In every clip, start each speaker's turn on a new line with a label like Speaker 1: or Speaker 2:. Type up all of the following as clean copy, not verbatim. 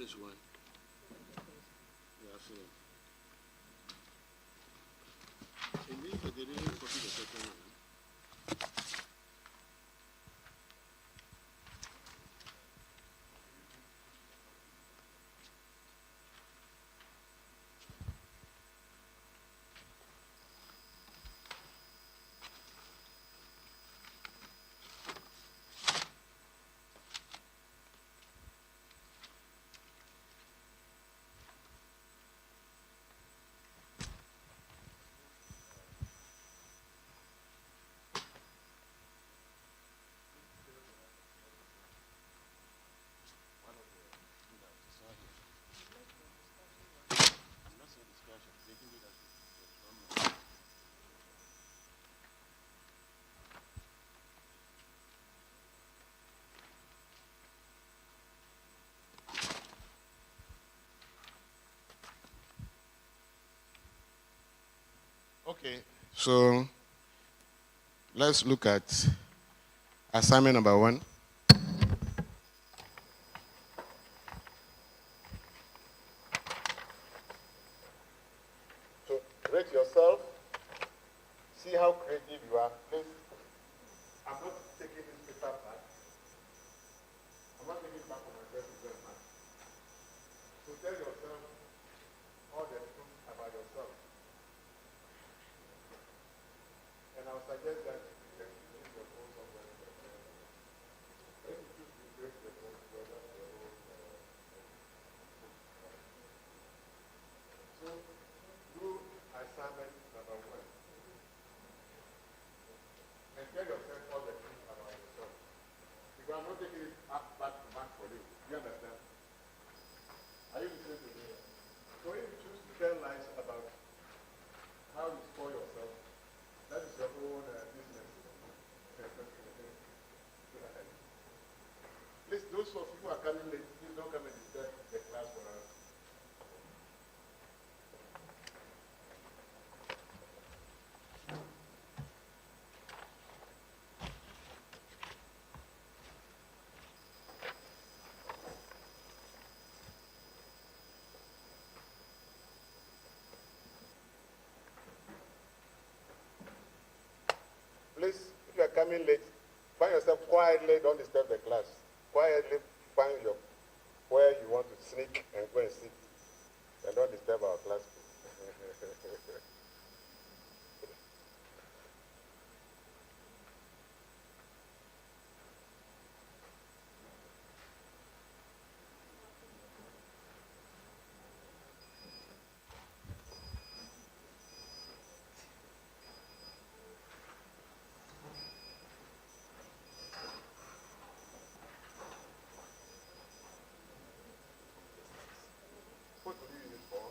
Speaker 1: page 1. Yeah, I feel it. It means that they didn't copy the second one. Okay, so let's look at assignment number 1. So rate yourself, see how creative you are. Please, I'm not taking this paper back. I'm not taking it back for myself to go and mark. So tell yourself all the truth about yourself. And I'll suggest that you can use your phone somewhere. When you choose to break the phone, so do assignment number 1. And tell yourself all the truth about yourself. Because I'm not taking it back to back for you. Do you understand? Are you listening to me? So if you choose to tell lies about how you score yourself, that is your own business. Please, those of you who are coming late, please don't come and disturb the class for us. Please, if you are coming late, find yourself quietly, don't disturb the class. Quietly find where you want to sneak and go and sit. And don't disturb our class. What do you use it for?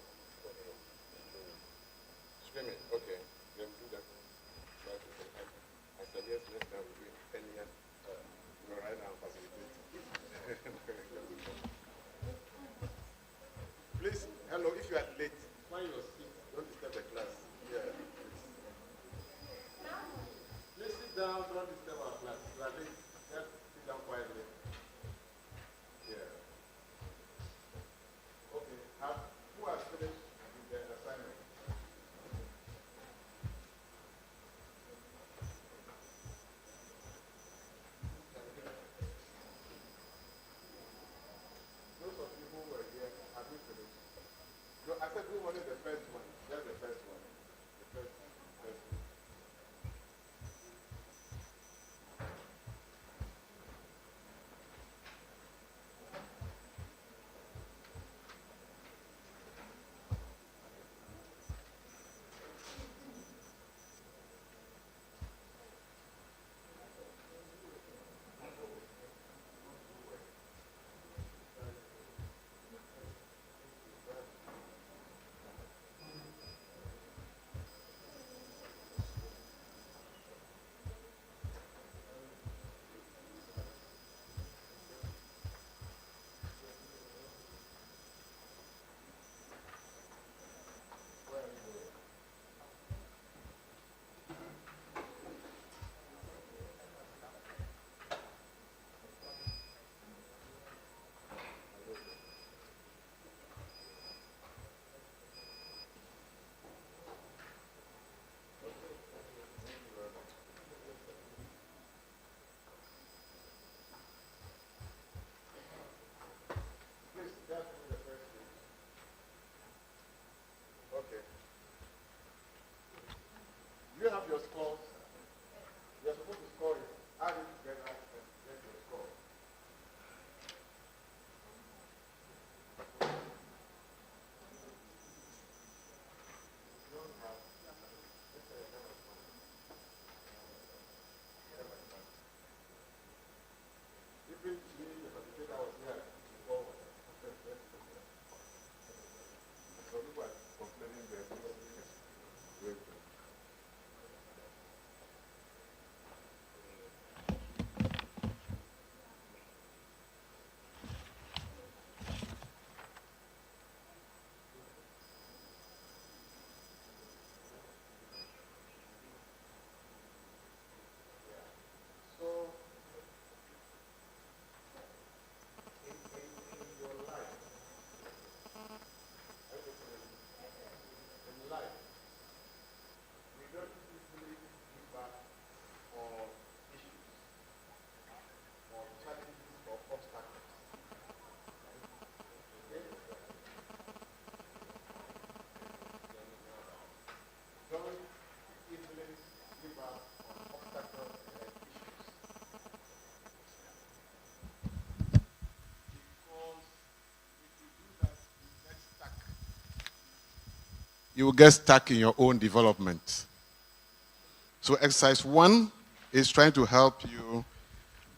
Speaker 1: your scores. You're supposed to score it, add it together, and get your score. Even me, the facilitator was here before. So people are complaining their great. So, in your life, in life, we don't easily give back on issues or challenges or obstacles. Okay? Don't easily give up on obstacles and issues. Because if you do that, you get stuck. You will get stuck in your own development. So exercise 1 is trying to help you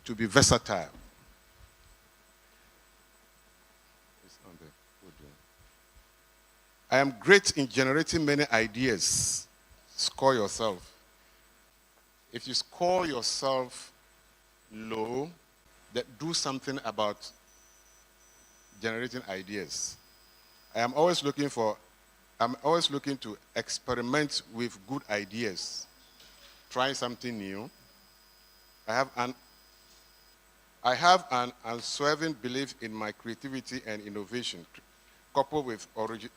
Speaker 1: to be versatile. I am great in generating many ideas. Score yourself. If you score yourself low, then do something about generating ideas. I'm always looking to experiment with good ideas. Try something new. I have an unswerving belief in my creativity and innovation, coupled with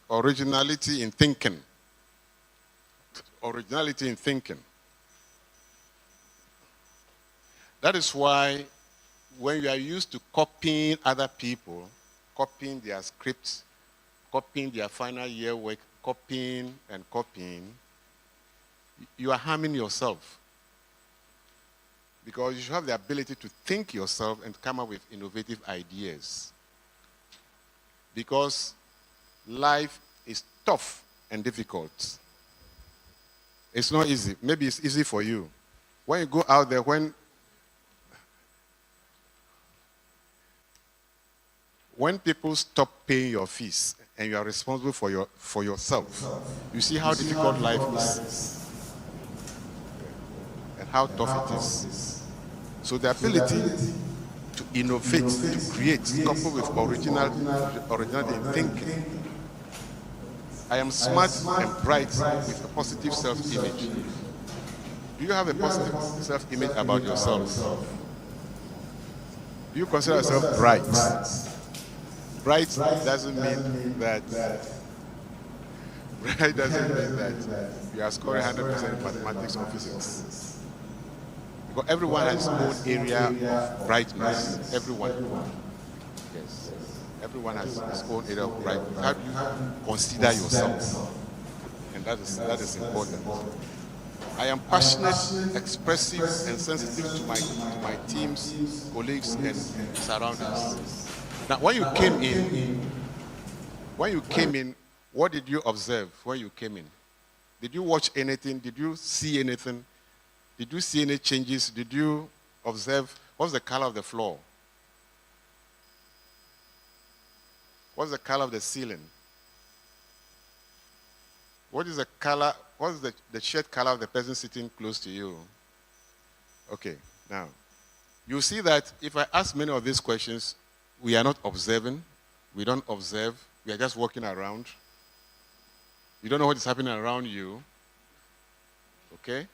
Speaker 1: originality in thinking. Originality in thinking. That is why when you are used to copying other people, copying their scripts, copying their final year work, copying and copying, you are harming yourself. Because you should have the ability to think yourself and come up with innovative ideas. Because life is tough and difficult. It's not easy. Maybe it's easy for you. When you go out there, when people stop paying your fees and you are responsible for yourself, you see how difficult life is and how tough it is. So the ability to innovate, to create, coupled with originality in thinking. I am smart and bright with a positive self-image. Do you have a positive self-image about yourself? Do you consider yourself bright? Bright doesn't mean that you are scoring 100% in mathematics or physics. Because everyone has his own area of brightness. Everyone. Yes. Everyone has his own area of brightness. How do you consider yourself? And that is important. I am passionate, expressive, and sensitive to my teams, colleagues, and surroundings. Now, when you came in, what did you observe when you came in? Did you watch anything? Did you see anything? Did you see any changes? Did you observe? What's the color of the floor? What's the color of the ceiling? What is the color? What is the shirt color of the person sitting close to you? Okay, now, you see that if I ask many of these questions, we are not observing. We don't observe. We are just walking around. You don't know what is happening around you. Okay?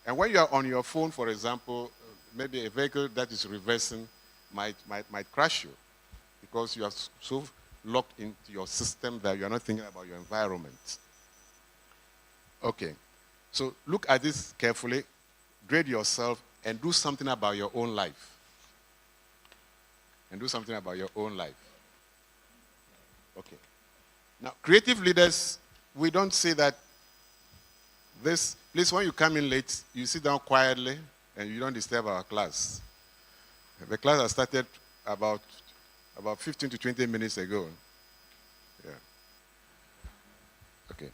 Speaker 1: And when you are on your phone, for example, maybe a vehicle that is reversing might crash you because you are so locked into your system that you are not thinking about your environment. Okay. So look at this carefully, grade yourself, and do something about your own life. And do something about your own life. Okay. Now, creative leaders, we don't say that this Please, when you come in late, you sit down quietly and you don't disturb our class. The class has started about 15 to 20 minutes ago. Yeah. Okay.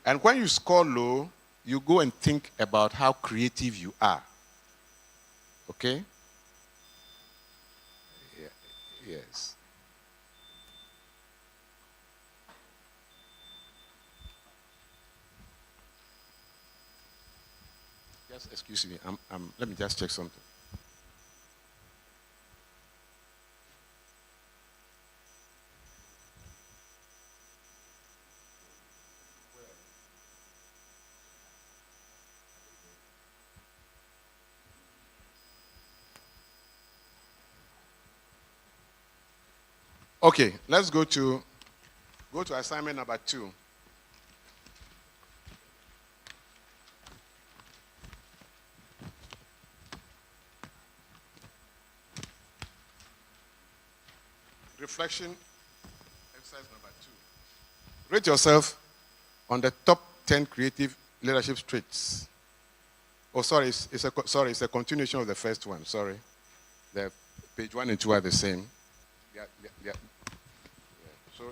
Speaker 1: And when you score low, you go and think about how creative you are. Okay? Yeah. Yes. Just excuse me. Let me just check something. Okay, let's go to assignment number 2. Reflection, exercise number 2. Rate yourself on the top 10 creative leadership traits. Oh, sorry, it's a continuation of the first one. Sorry, the page 1 and 2 are the same. Yeah. So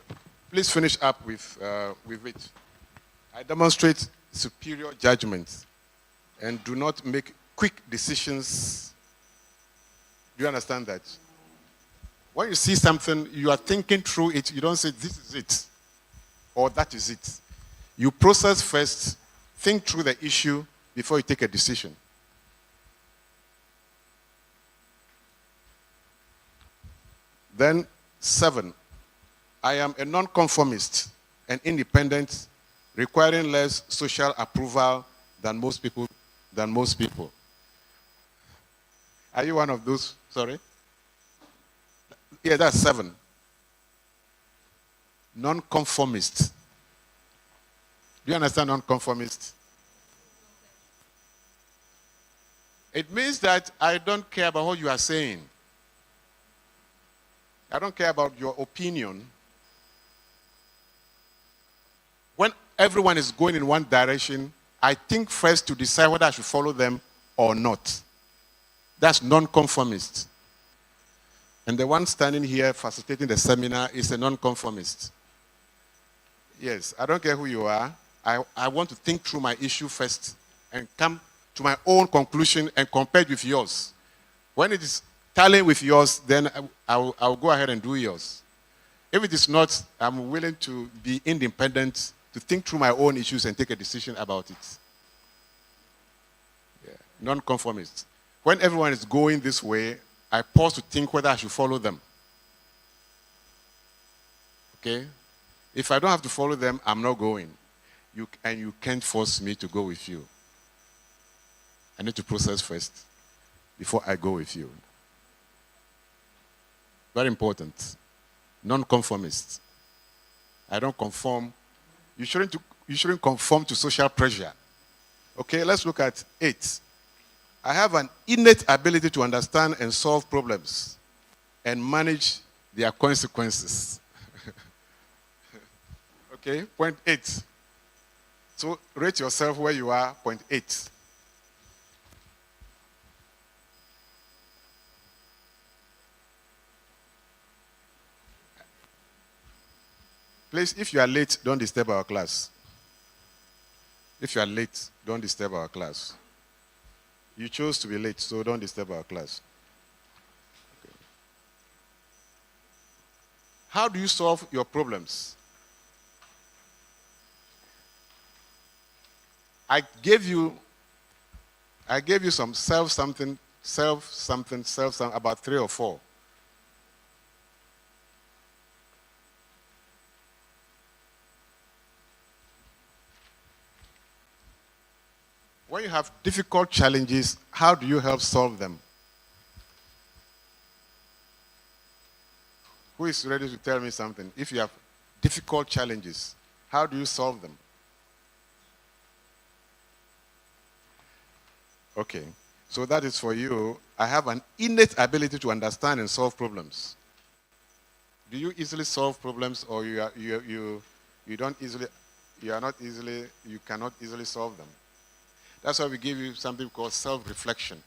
Speaker 1: please finish up with it. I demonstrate superior judgment and do not make quick decisions. Do you understand that? When you see something, you are thinking through it. You don't say, this is it, or that is it. You process first, think through the issue before you take a decision. Then 7, I am a nonconformist and independent, requiring less social approval than most people. Are you one of those? Sorry? Yeah, that's 7. Nonconformist. Do you understand nonconformist? It means that I don't care about what you are saying. I don't care about your opinion. When everyone is going in one direction, I think first to decide whether I should follow them or not. That's nonconformist. And the one standing here facilitating the seminar is a nonconformist. Yes, I don't care who you are. I want to think through my issue first and come to my own conclusion and compare it with yours. When it is tallying with yours, then I'll go ahead and do yours. If it is not, I'm willing to be independent, to think through my own issues and take a decision about it. Yeah. Nonconformist. When everyone is going this way, I pause to think whether I should follow them. Okay? If I don't have to follow them, I'm not going. And you can't force me to go with you. I need to process first before I go with you. Very important. Nonconformist. I don't conform. You shouldn't conform to social pressure. Okay, let's look at 8. I have an innate ability to understand and solve problems and manage their consequences. Okay, point 8. So rate yourself where you are, point 8. Please, if you are late, don't disturb our class. If you are late, don't disturb our class. You chose to be late, so don't disturb our class. Okay. How do you solve your problems? I gave you some self-something, about 3 or 4. When you have difficult challenges, how do you help solve them? Who is ready to tell me something? If you have difficult challenges, how do you solve them? Okay, so that is for you. I have an innate ability to understand and solve problems. Do you easily solve problems, or you you cannot easily solve them. That's why we give you something called self-reflection.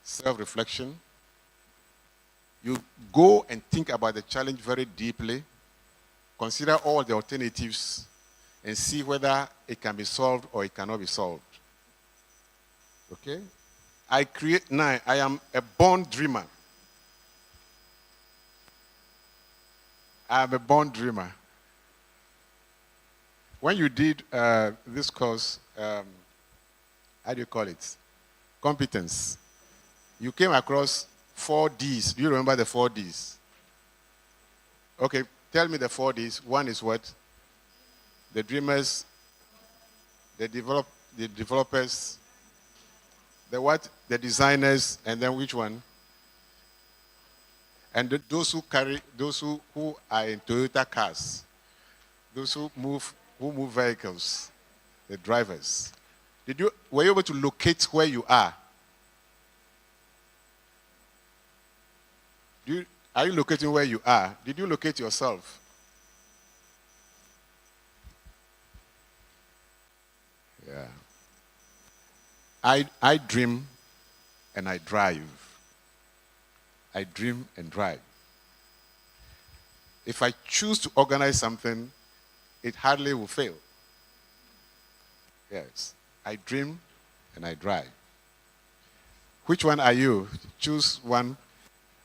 Speaker 1: Self-reflection. You go and think about the challenge very deeply, consider all the alternatives, and see whether it can be solved or it cannot be solved. Okay? I am a born dreamer. I am a born dreamer. When you did this course, how do you call it? Competence. You came across 4 Ds. Do you remember the 4 Ds? Okay, tell me the 4 Ds. One is what? The dreamers, the developers, the what? The designers, and then which one? And those who are in Toyota cars, those who move vehicles, the drivers. Were you able to locate where you are? Are you locating where you are? Did you locate yourself? Yeah. I dream and I drive. I dream and drive. If I choose to organize something, it hardly will fail. Yes. I dream and I drive. Which one are you? Choose one.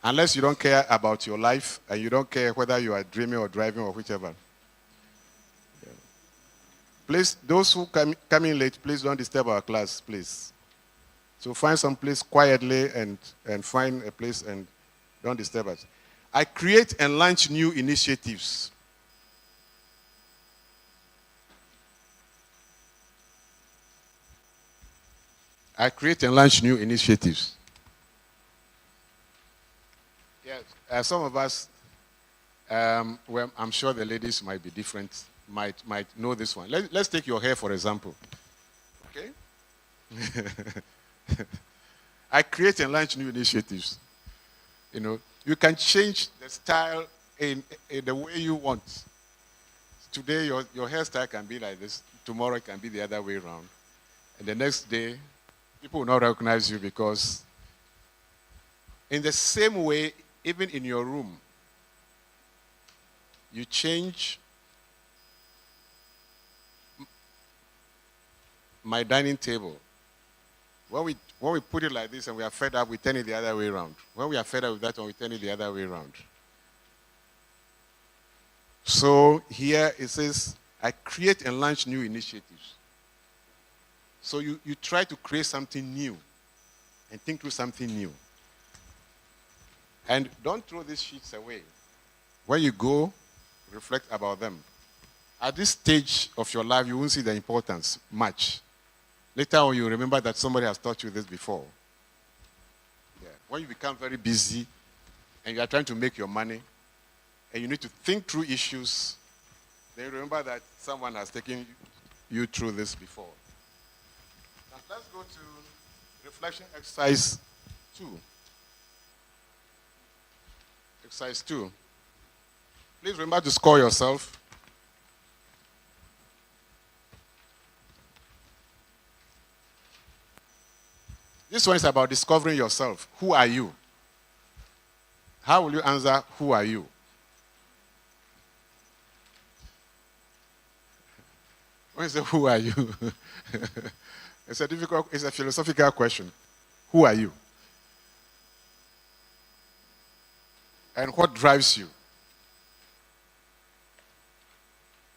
Speaker 1: Unless you don't care about your life and you don't care whether you are dreaming or driving or whichever. Yeah. Please, those who come in late, please don't disturb our class, please. So find some place quietly and find a place and don't disturb us. I create and launch new initiatives. I create and launch new initiatives. Yes, some of us, well, I'm sure the ladies might be different, might know this one. Let's take your hair, for example. Okay? I create and launch new initiatives. You know, you can change the style in the way you want. Today, your hairstyle can be like this. Tomorrow, it can be the other way around. And the next day, people will not recognize you because in the same way, even in your room, you change my dining table. When we put it like this and we are fed up, we turn it the other way around. When we are fed up with that one, we turn it the other way around. So here it says, I create and launch new initiatives. So you try to create something new and think through something new. And don't throw these sheets away. When you go, reflect about them. At this stage of your life, you won't see the importance much. Later on, you remember that somebody has taught you this before. Yeah. When you become very busy and you are trying to make your money and you need to think through issues, then you remember that someone has taken you through this before. Now, let's go to reflection exercise 2. Exercise 2. Please remember to score yourself. This one is about discovering yourself. Who are you? How will you answer, who are you? When you say, who are you? It's a philosophical question. Who are you? And what drives you?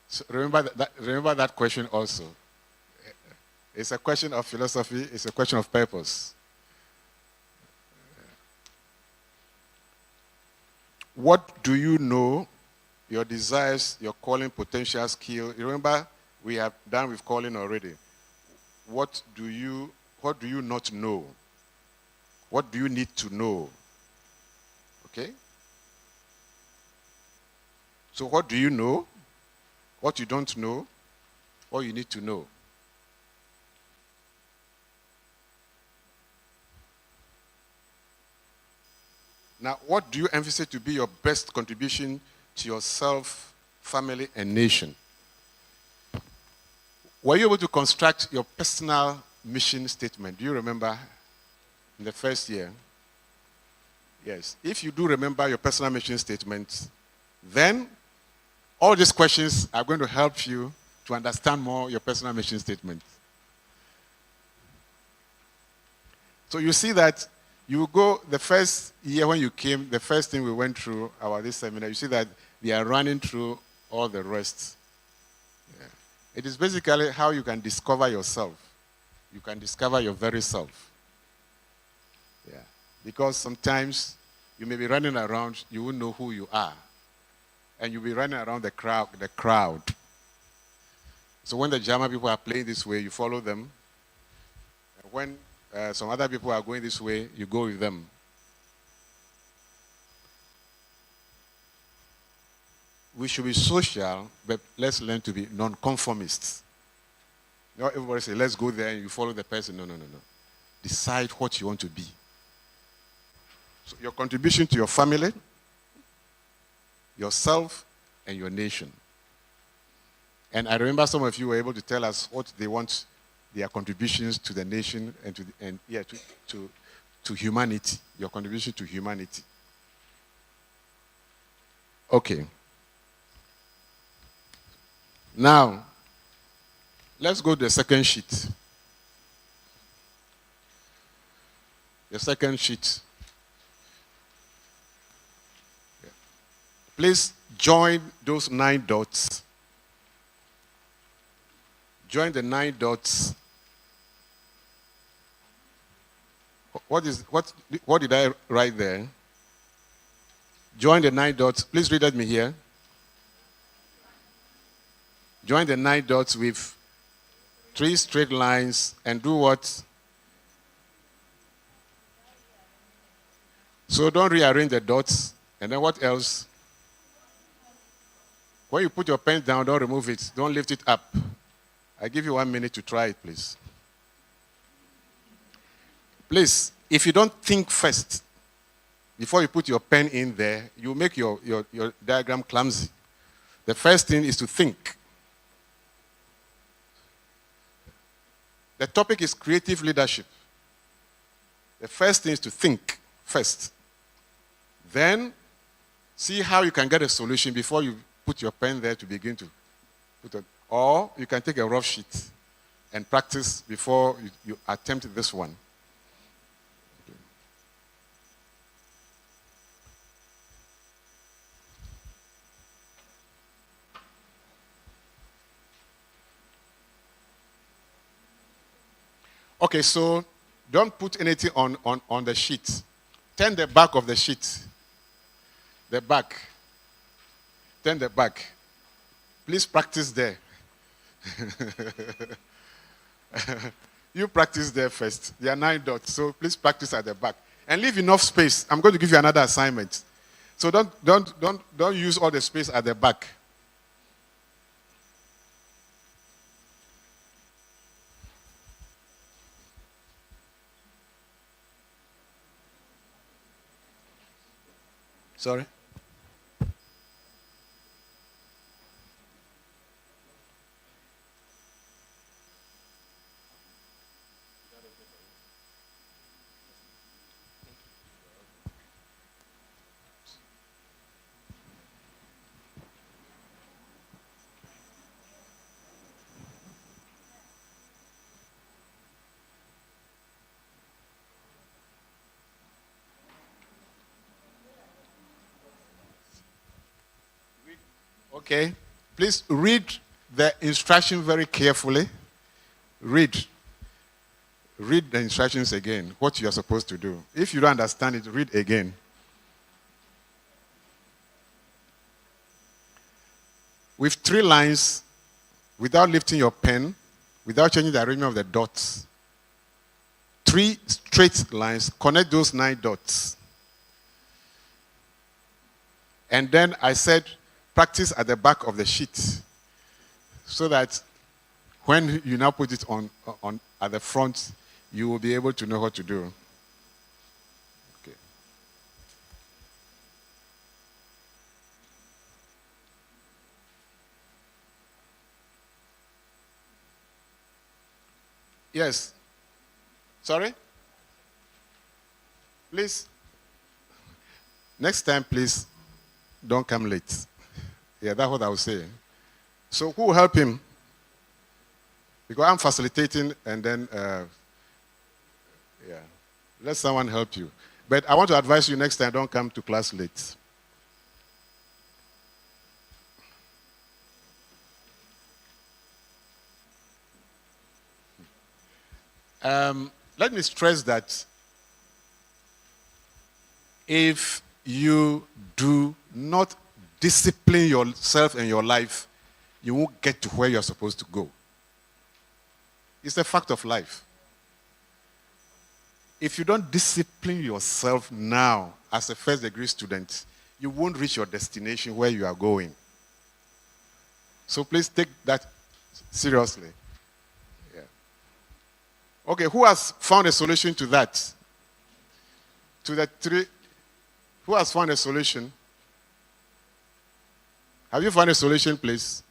Speaker 1: So remember that question also. It's a question of philosophy. It's a question of purpose. What do you know? Your desires, your calling, potential, skill. Remember, we have done with calling already. What do you not know? What do you need to know? Okay? So what do you know? What you don't know? What you need to know? Now, what do you emphasize to be your best contribution to yourself, family, and nation. Were you able to construct your personal mission statement? Do you remember in the first year? Yes. If you do remember your personal mission statement, then all these questions are going to help you to understand more your personal mission statement. So you see that you go, the first year when you came, the first thing we went through this seminar, you see that they are running through all the rest. Yeah. It is basically how you can discover yourself. You can discover your very self. Yeah. Because sometimes you may be running around, you won't know who you are. And you'll be running around the crowd. So when the Jama people are playing this way, you follow them. And when some other people are going this way, you go with them. We should be social, but let's learn to be non-conformists. Not everybody say, let's go there and you follow the person. No. Decide what you want to be. So your contribution to your family, yourself, and your nation. And I remember some of you were able to tell us what they want their contributions to the nation and to humanity. Your contribution to humanity. Okay. Now, let's go to the second sheet. The second sheet. Please join those 9 dots. Join the 9 dots. What did I write there? Join the 9 dots. Please read at me here. Join the 9 dots with 3 straight lines and do what? So don't rearrange the dots. And then what else? When you put your pen down, don't remove it. Don't lift it up. I give you 1 minute to try it, please. Please, if you don't think first, before you put your pen in there, you make your diagram clumsy. The first thing is to think. The topic is creative leadership. The first thing is to think first. Then, see how you can get a solution before you put your pen there to begin to put it. Or you can take a rough sheet and practice before you attempt this one. Okay, so don't put anything on the sheet. Turn the back of the sheet. The back. Turn the back. Please practice there. You practice there first. There are 9 dots, so please practice at the back. And leave enough space. I'm going to give you another assignment. So don't use all the space at the back. Sorry? Okay. Please read the instruction very carefully. Read the instructions again, what you are supposed to do. If you don't understand it, read again. With 3 lines, without lifting your pen, without changing the arrangement of the dots, 3 straight lines, connect those 9 dots. And then I said, practice at the back of the sheet so that when you now put it on at the front, you will be able to know what to do. Okay. Yes. Sorry? Please. Next time, please, don't come late. Yeah, that's what I was saying. So who will help him? Because I'm facilitating and then, yeah, let someone help you. But I want to advise you next time, don't come to class late. Let me stress that if you do not discipline yourself and your life, you won't get to where you're supposed to go. It's a fact of life. If you don't discipline yourself now as a first degree student, you won't reach your destination where you are going. So please take that seriously. Yeah. Okay, who has found a solution to that? To the three, who has found a solution? Have you found a solution, please?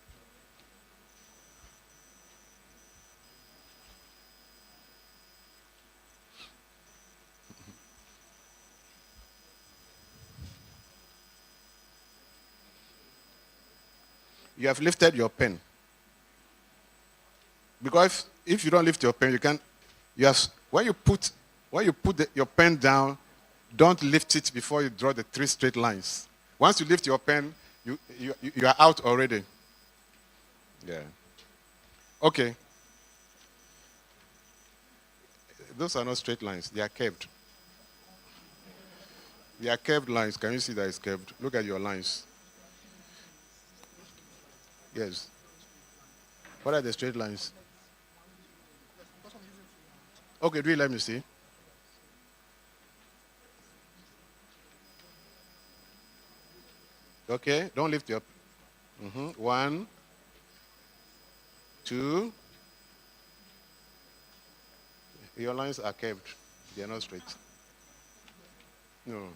Speaker 1: You have lifted your pen. Because if you don't lift your pen, you can't. You have, when you put your pen down, don't lift it before you draw the 3 straight lines. Once you lift your pen, you are out already. Yeah. Okay. Those are not straight lines. They are curved. They are curved lines. Can you see that it's curved? Look at your lines. Yes. What are the straight lines? Okay, do it, let me see. Okay, don't lift your... 1, 2. Your lines are curved. They are not straight. No,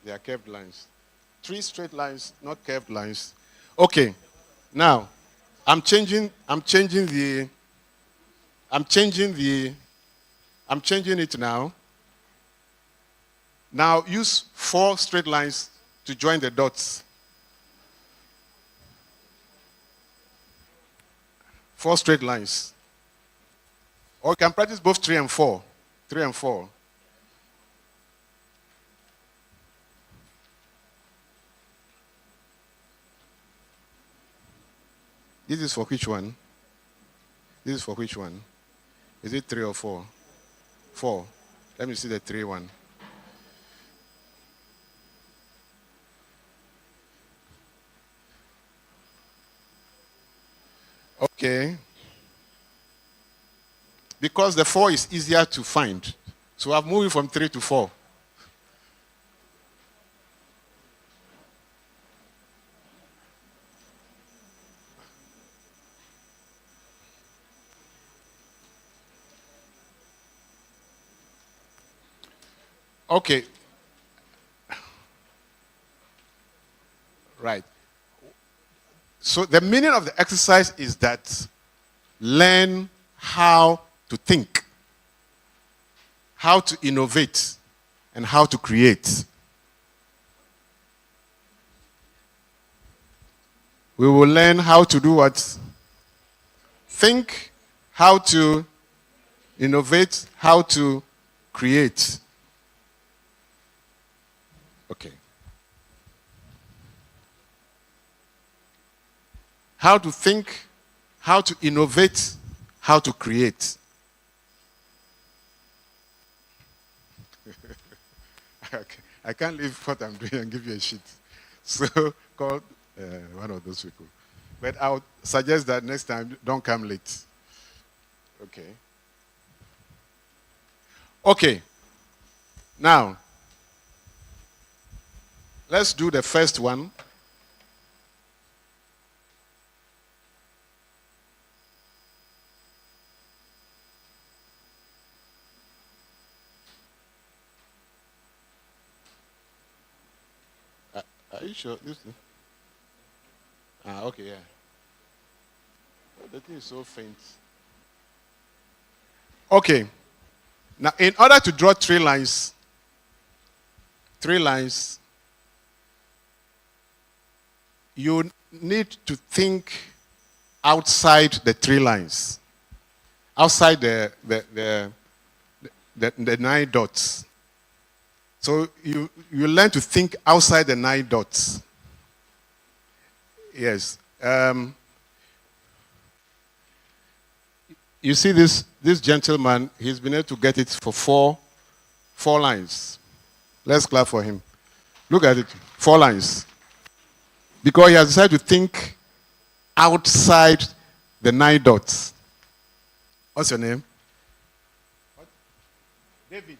Speaker 1: they are curved lines. 3 straight lines, not curved lines. Okay, now I'm changing it now. Now use 4 straight lines to join the dots. 4 straight lines. Or you can practice both 3 and 4. 3 and 4. This is for which one? This is for which one? Is it 3 or 4? 4. Let me see the 3 one. Okay. Because the 4 is easier to find. So I've moved from 3 to 4. Okay. Right. So the meaning of the exercise is that learn how to think, how to innovate, and how to create. We will learn how to do what? Think, how to innovate, how to create. Okay. How to think, how to innovate, how to create. I can't leave what I'm doing and give you a sheet. So call one of those people. But I would suggest that next time, don't come late. Okay. Okay. Now, let's do the first one. Are you sure? This thing? Okay, yeah. Oh, the thing is so faint. Okay. Now, in order to draw three lines, you need to think outside the three lines, outside the 9 dots. So you learn to think outside the 9 dots. Yes. You see this gentleman, he's been able to get it for four lines. Let's clap for him. Look at it, 4 lines. Because he has decided to think outside the 9 dots. What's your name? What? David.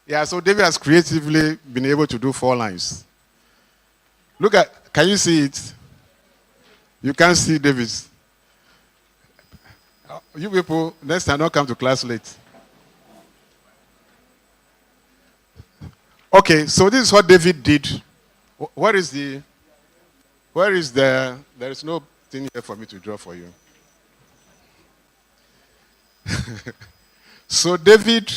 Speaker 1: Yeah, so David has creatively been able to do 4 lines. Look at, can you see it? You can't see David's. You people, next time don't come to class late. Okay, so this is what David did. There is no thing here for me to draw for you. So David,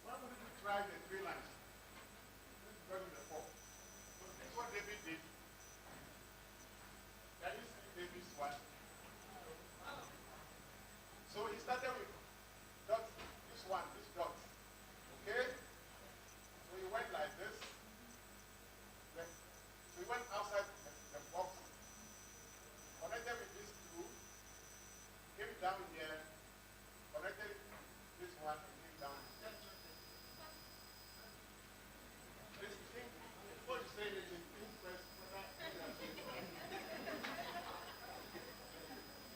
Speaker 1: why wouldn't you try the 3 lines? This is going to the 4. So this is what David did. Can you see David's one? So he started with dot, this dot. Okay? So he went like this. So he went outside the box, connected with this 2, came down here, connected this one, and came down here. Please think, before you say anything, think first whether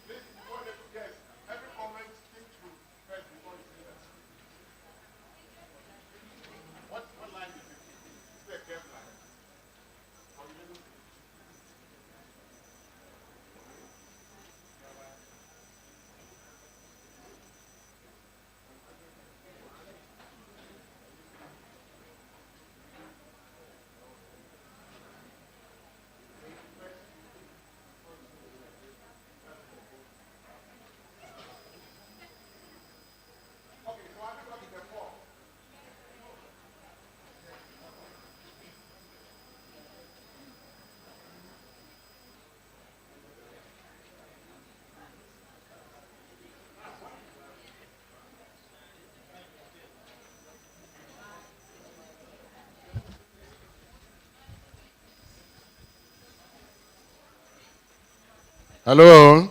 Speaker 1: please, before they guess, every comment, think through first before you say that. What line is it? Is it a curved line? Or you didn't see? Okay, so I'm going to the 4. Hello.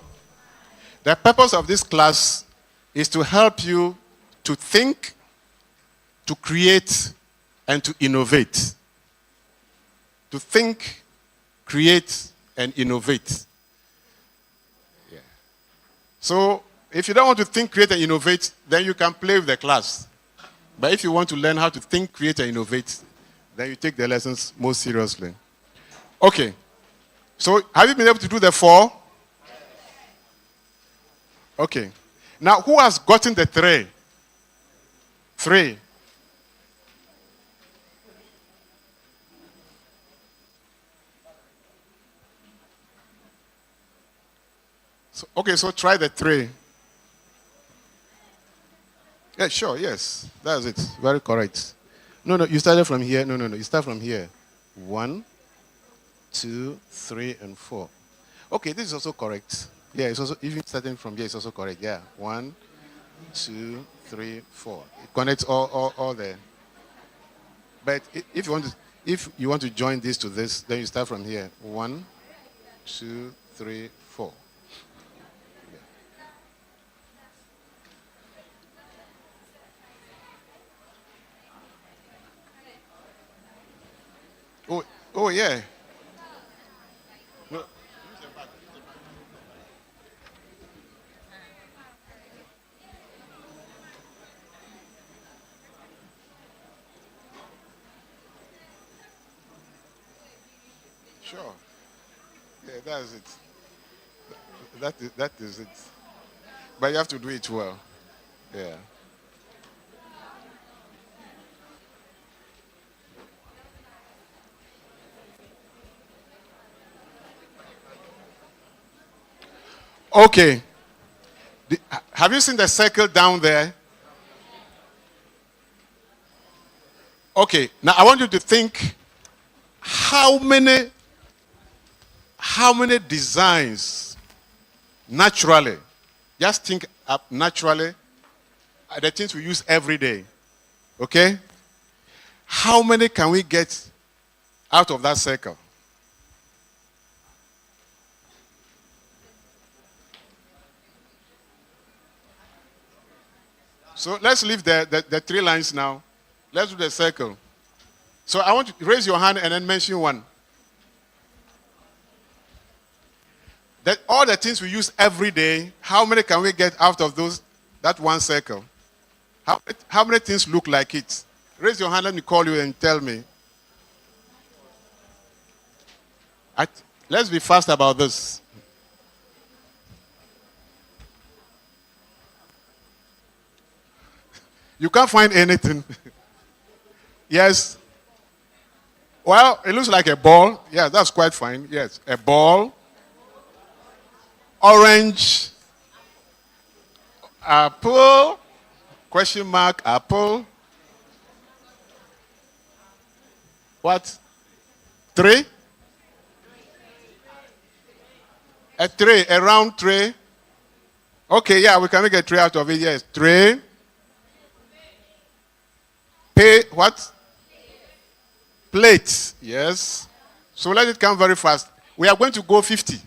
Speaker 1: The purpose of this class is to help you to think, to create, and to innovate. To think, create, and innovate. Yeah. So, if you don't want to think, create, and innovate, then you can play with the class. But if you want to learn how to think, create, and innovate, then you take the lessons more seriously. Okay. So, have you been able to do the 4? Okay. Now, who has gotten the 3? 3. So, okay, so try the 3. Yeah, sure, yes. That's it. Very correct. No, you started from here. No, you start from here. 1, 2, 3, and 4. Okay, this is also correct. Yeah, it's also, even starting from here, it's also correct. Yeah, 1, 2, 3, 4. It connects all there. But if you want to join this to this, then you start from here. 1, 2, 3, 4. Oh yeah. No. Sure. Yeah, that's it. That is it. But you have to do it well. Yeah. Okay. Have you seen the circle down there? Okay. Now I want you to think how many designs naturally, just think up naturally, are the things we use every day. Okay? How many can we get out of that circle? So let's leave the three lines now. Let's do the circle. So I want you to raise your hand and then mention one. That all the things we use every day, how many can we get out of that one circle? How many things look like it? Raise your hand, let me call you and tell me. Let's be fast about this. You can't find anything. Yes. Well, it looks like a ball. Yeah, that's quite fine. Yes, a ball. Orange. Apple. Question mark. Apple. What? Tray? A tray, a round tray. Okay, yeah, we can make a tray out of it. Yes, tray. Pay what? Plate. Yes. So let it come very fast. We are going to go 50.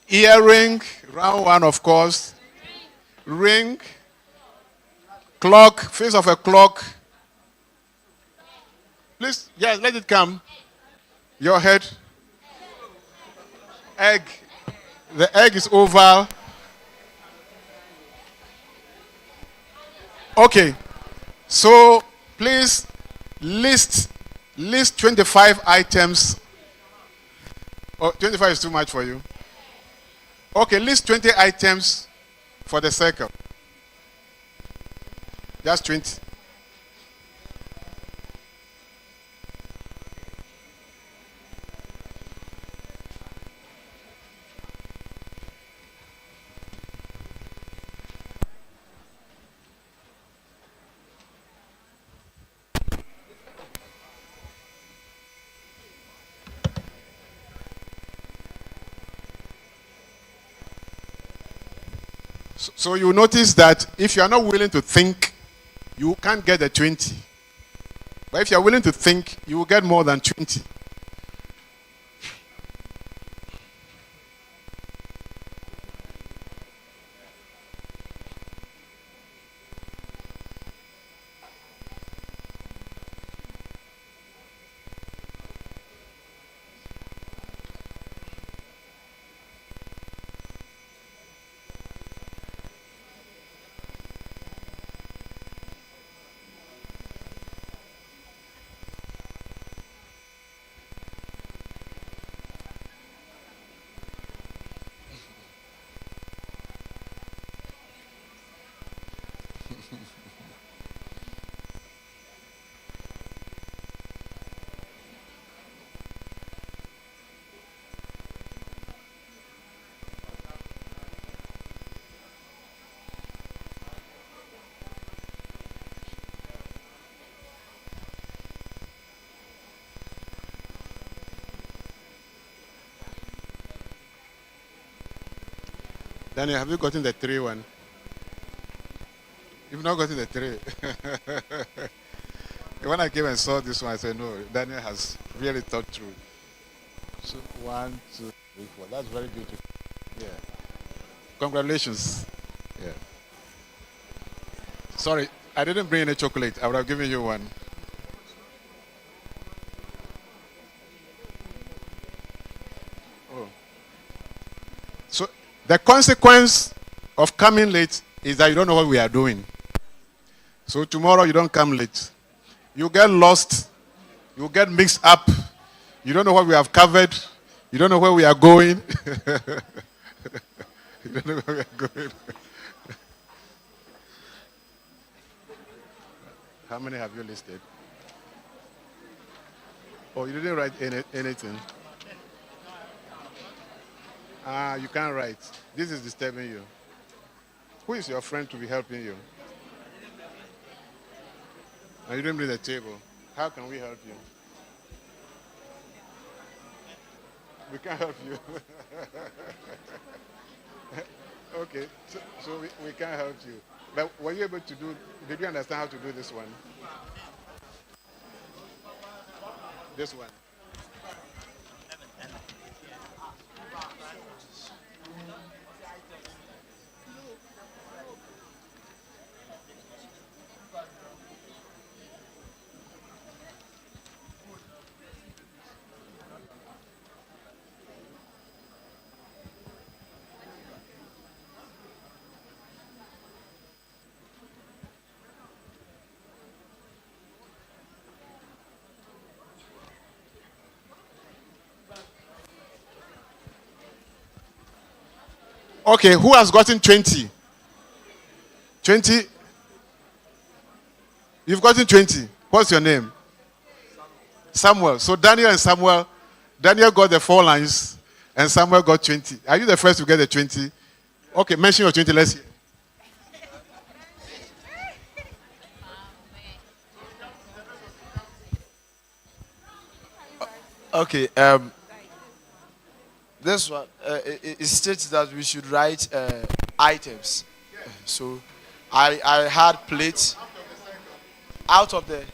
Speaker 1: Earring, round one, of course. Ring. Clock, face of a clock. Please, yes, let it come. Your head. Egg. The egg is oval. Okay. So please list 25 items. Oh, 25 is too much for you. Okay, list 20 items for the circle. Just 20. So you notice that if you are not willing to think, you can't get the 20. But if you are willing to think, you will get more than 20. Daniel, have you gotten the 3 one? You've not gotten the 3. When I came and saw this one, I said, no, Daniel has really thought through. So 1, 2, 3, 4. That's very beautiful. Yeah. Congratulations. Yeah. Sorry, I didn't bring any chocolate. I would have given you one. Oh. So the consequence of coming late is that you don't know what we are doing. So tomorrow you don't come late. You get lost. You get mixed up. You don't know what we have covered. You don't know where we are going. You don't know where we are going. How many have you listed? Oh, you didn't write anything. You can't write. This is disturbing you. Who is your friend to be helping you? And you didn't bring the table. How can we help you? We can't help you. Okay, so we can't help you. But were you able to do, did you understand how to do this one? This one. Okay, who has gotten 20? 20? You've gotten 20. What's your name? Samuel. So Daniel and Samuel, Daniel got the 4 lines and Samuel got 20. Are you the first to get the 20? Okay, mention your 20. Let's hear.
Speaker 2: Okay. This one it states that we should write items. So I had plates out of the.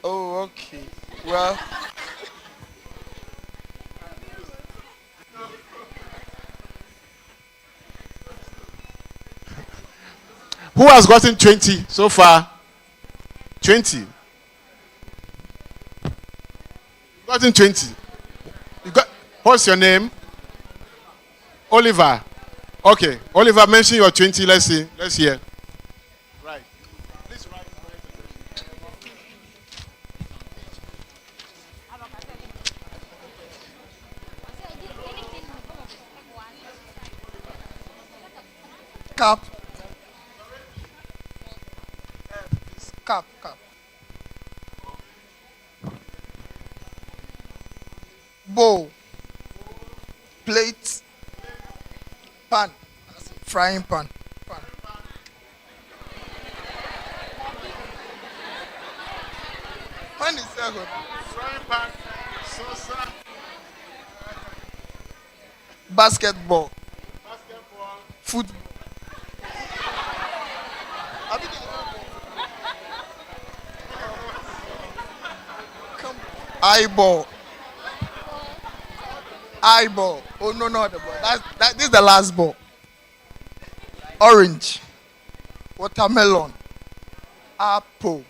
Speaker 2: Oh, okay. Well,
Speaker 1: Who has gotten 20 so far? 20. Gotten 20. You got, what's your name? Oliver. Okay. Oliver, mention your 20. Let's see. Let's hear. Right. Please write.
Speaker 3: Cap. Cap. Bowl. Plate. Pan. Frying pan. Pan is good.
Speaker 1: Frying pan. Salsa.
Speaker 3: Basketball.
Speaker 1: Basketball.
Speaker 3: Football. Eyeball. Eyeball. Oh no, not the ball. This is the last ball. Orange. Watermelon. Apple.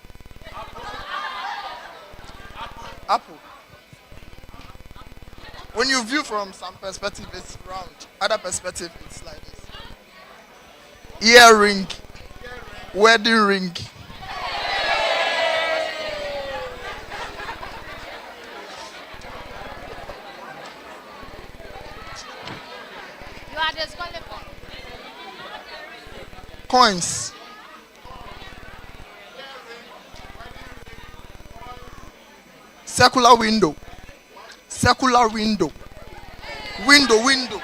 Speaker 3: Apple. When you view from some perspective, it's round. Other perspective, it's like this. Earring. Wedding ring.
Speaker 4: You are disqualified.
Speaker 3: Coins. Circular window. Circular window. Window.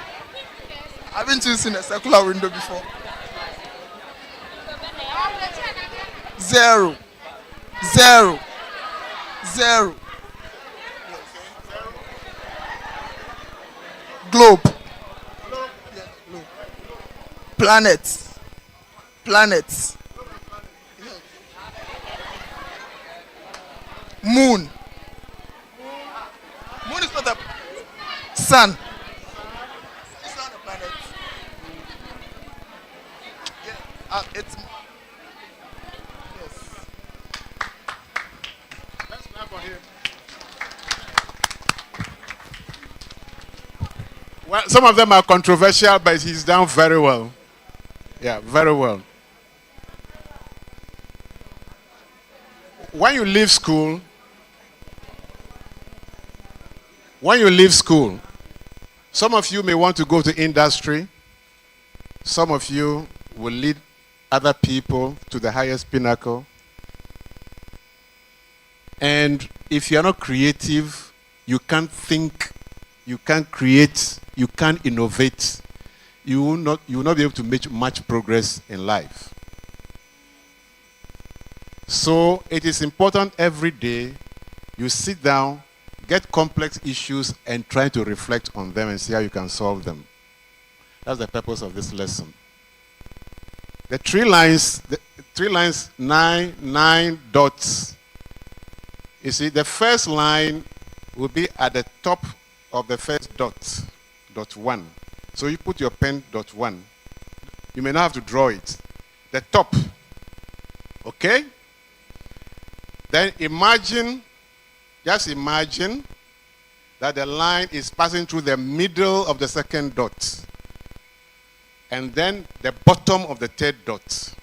Speaker 3: I haven't you seen a circular window before? Zero. Globe. Planets. Moon. Moon is not a sun. It's not a planet. Yeah, it's yes.
Speaker 1: Let's clap for him. Well, some of them are controversial, but he's done very well. Yeah, very well. When you leave school, some of you may want to go to industry. Some of you will lead other people to the highest pinnacle. And if you're not creative, you can't think
Speaker 5: you can't create, you can't innovate, you will not be able to make much progress in life. So it is important every day you sit down, get complex issues, and try to reflect on them and see how you can solve them. That's the purpose of this lesson. The three lines, nine dots. You see, the first line will be at the top of the first dot, dot 1. So you put your pen, dot 1. You may not have to draw it. The top, okay? Then just imagine that the line is passing through the middle of the second dot. And then the bottom of the third dot.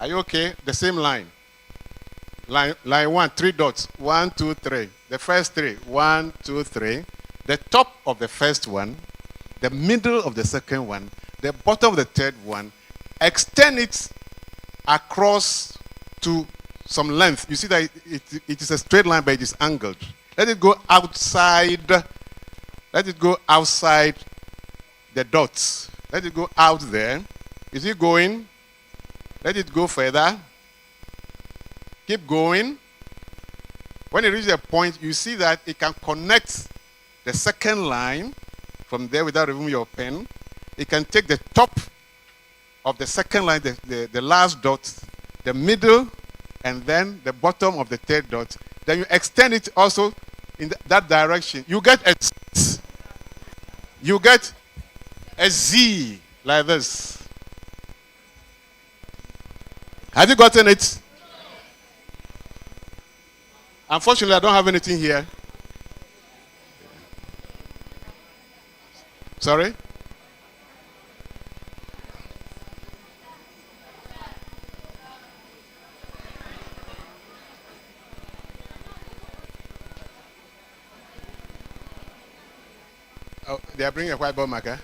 Speaker 5: Are you okay? The same line. Line 1, 3 dots. 1, 2, 3. The first 3. 1, 2, 3. The top of the first one, the middle of the second one, the bottom of the third one. Extend it across to some length. You see that it is a straight line, but it is angled. Let it go outside. Let it go outside the dots. Let it go out there. Is it going? Let it go further. Keep going. When it reaches a point, you see that it can connect the second line from there without removing your pen. It can take the top of the second line, the last dot, the middle, and then the bottom of the third dot. Then you extend it also in that direction. You get a Z like this. Have you gotten it? Unfortunately, I don't have anything here. Sorry? Oh, they are bringing a whiteboard marker?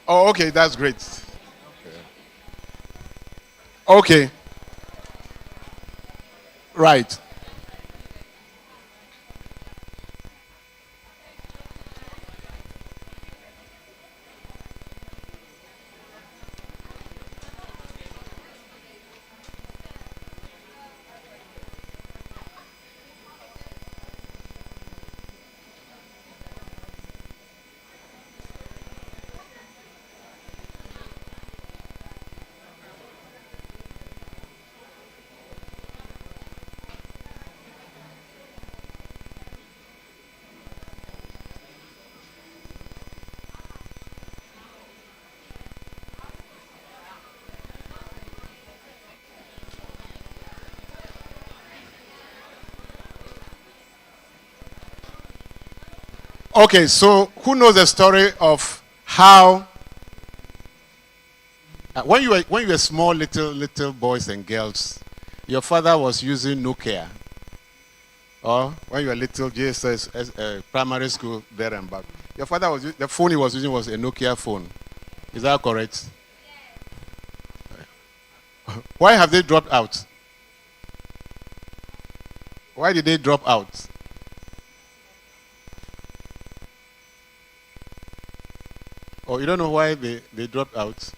Speaker 5: Oh, okay, that's great. Okay. Right. Okay, so who knows the story of how when you were small little boys and girls, your father was using Nokia, or when you were little, JSS primary school there and back, your father was the phone he was using was a Nokia phone. Is that correct? Why have they dropped out? Why did they drop out? Oh, you don't know why they dropped out?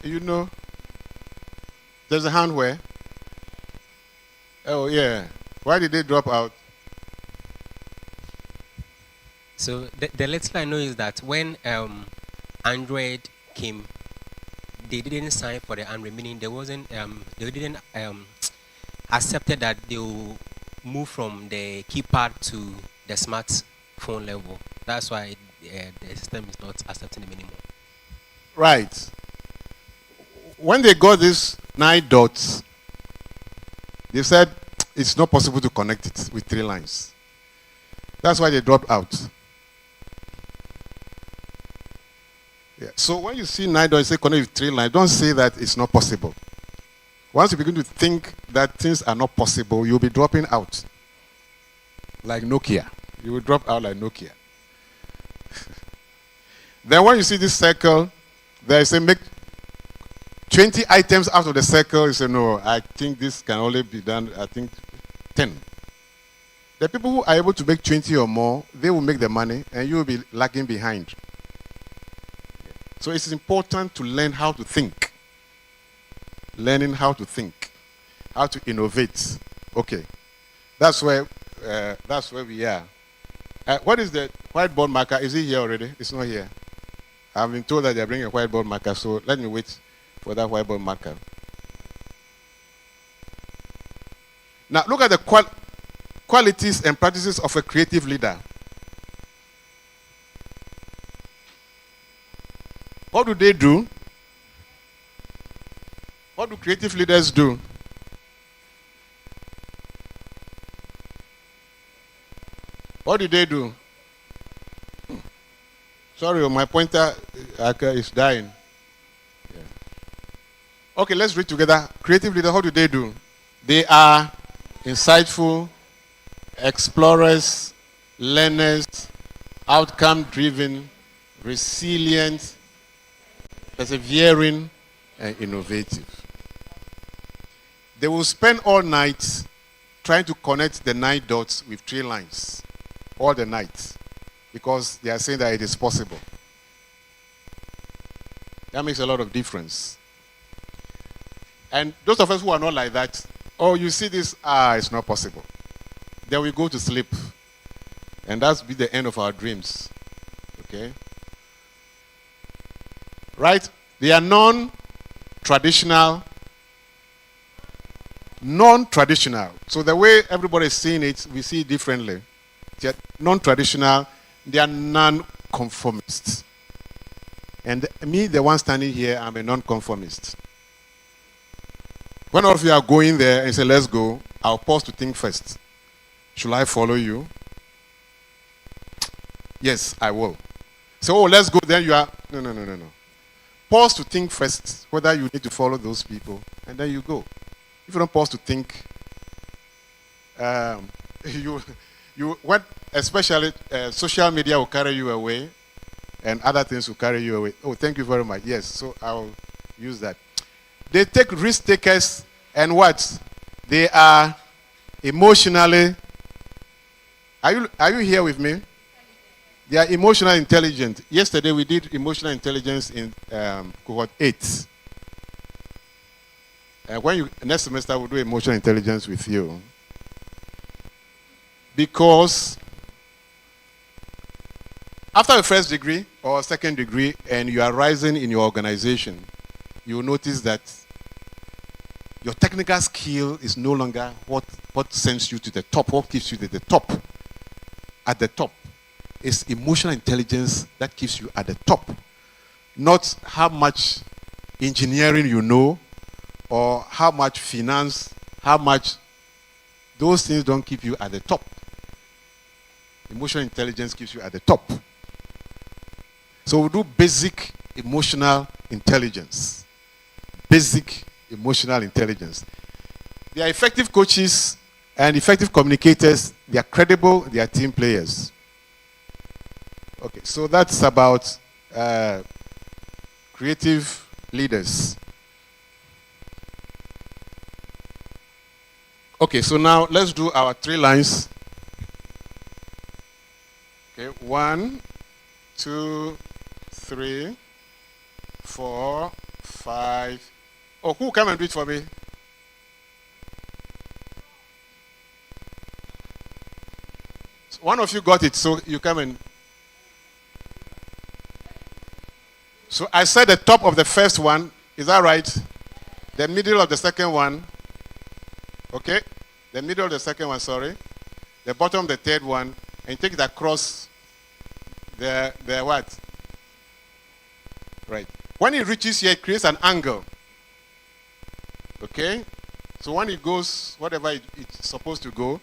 Speaker 5: You know, there's a hand where? Oh, yeah. Why did they drop out?
Speaker 6: So the little I know is that when Android came, they didn't sign for the Android, meaning there wasn't, they didn't accepted that they will move from the keypad to the smartphone level. That's why the system is not accepting them anymore.
Speaker 5: Right. When they got these 9 dots, they said it's not possible to connect it with 3 lines. That's why they dropped out. Yeah. So when you see 9 dots, say connect with 3 lines, don't say that it's not possible. Once you begin to think that things are not possible, you'll be dropping out. Like Nokia. You will drop out like Nokia. Then when you see this circle, they say make 20 items out of the circle. You say, no, I think this can only be done, I think 10. The people who are able to make 20 or more, they will make the money and you will be lagging behind. So it's important to learn how to think. Learning how to think, how to innovate. Okay, that's where we are. What is the whiteboard marker? Is it here already? It's not here. I've been told that they're bringing a whiteboard marker, so let me wait for that whiteboard marker. Now look at the qualities and practices of a creative leader. What do they do? What do creative leaders do? What do they do? Sorry, my pointer is dying. Yeah. Okay, let's read together. Creative leaders, what do they do? They are insightful, explorers, learners, outcome-driven, resilient, persevering, and innovative. They will spend all night trying to connect the 9 dots with 3 lines. All the night. Because they are saying that it is possible. That makes a lot of difference. And those of us who are not like that, oh, you see this, it's not possible. Then we go to sleep. And that's be the end of our dreams. Okay? Right? They are non-traditional. So the way everybody is seeing it, we see it differently. They are non-traditional. They are non-conformists. And me, the one standing here, I'm a non-conformist. When all of you are going there and say, let's go, I'll pause to think first. Should I follow you? Yes, I will. So, oh, let's go. Then you are, no. Pause to think first whether you need to follow those people, and then you go. If you don't pause to think, especially social media will carry you away, and other things will carry you away. Oh, thank you very much. Yes, so I'll use that. They take risk takers, and what? They are emotionally. Are you here with me? They are emotional intelligent. Yesterday we did emotional intelligence in cohort 8. Next semester we'll do emotional intelligence with you. Because after a first degree or a second degree and you are rising in your organization, you will notice that your technical skill is no longer what sends you to the top, what keeps you to the top. At the top. It's emotional intelligence that keeps you at the top. Not how much engineering you know or how much finance, those things don't keep you at the top. Emotional intelligence keeps you at the top. So we do basic emotional intelligence. Basic emotional intelligence. They are effective coaches and effective communicators. They are credible, they are team players. Okay, so that's about creative leaders. Okay, so now let's do our 3 lines. Okay, 1, 2, 3, 4, 5. Oh, who come and do it for me? So one of you got it, so you come and. So I said the top of the first one, is that right? The middle of the second one, okay? The middle of the second one, sorry. The bottom of the third one, and take it across the what? Right. When it reaches here, it creates an angle. Okay? So when it goes, whatever it's supposed to go,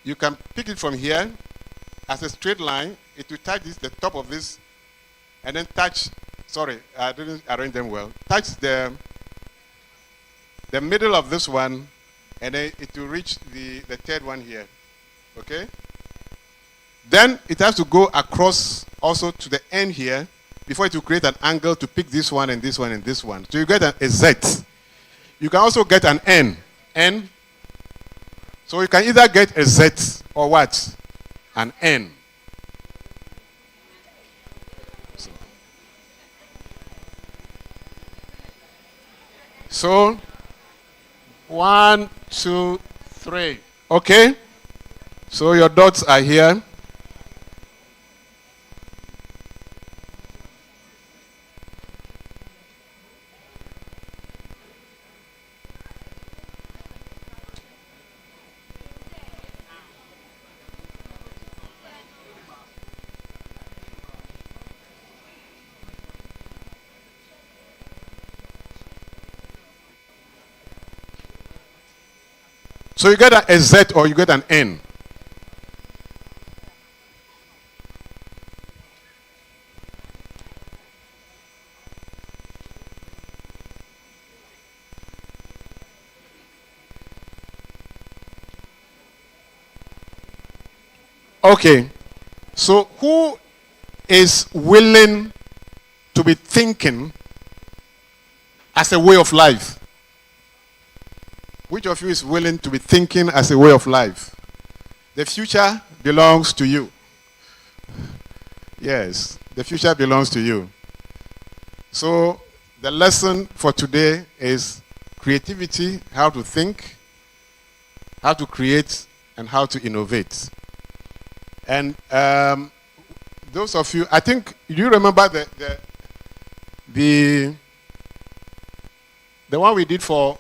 Speaker 5: you can pick it from here as a straight line. It will touch the top of this, and then touch. Sorry, I didn't arrange them well. Touch the middle of this one, and then it will reach the third one here. Okay? Then it has to go across also to the end here before it will create an angle to pick this one and this one and this one. So you get a Z. You can also get an N. N. So you can either get a Z or what? An N. So 1, 2, 3. Okay? So your dots are here. So you get a Z or you get an N. Okay. So who is willing to be thinking as a way of life? Which of you is willing to be thinking as a way of life? The future belongs to you. Yes, the future belongs to you. So the lesson for today is creativity, how to think, how to create, and how to innovate. And those of you, I think, do you remember the one we did for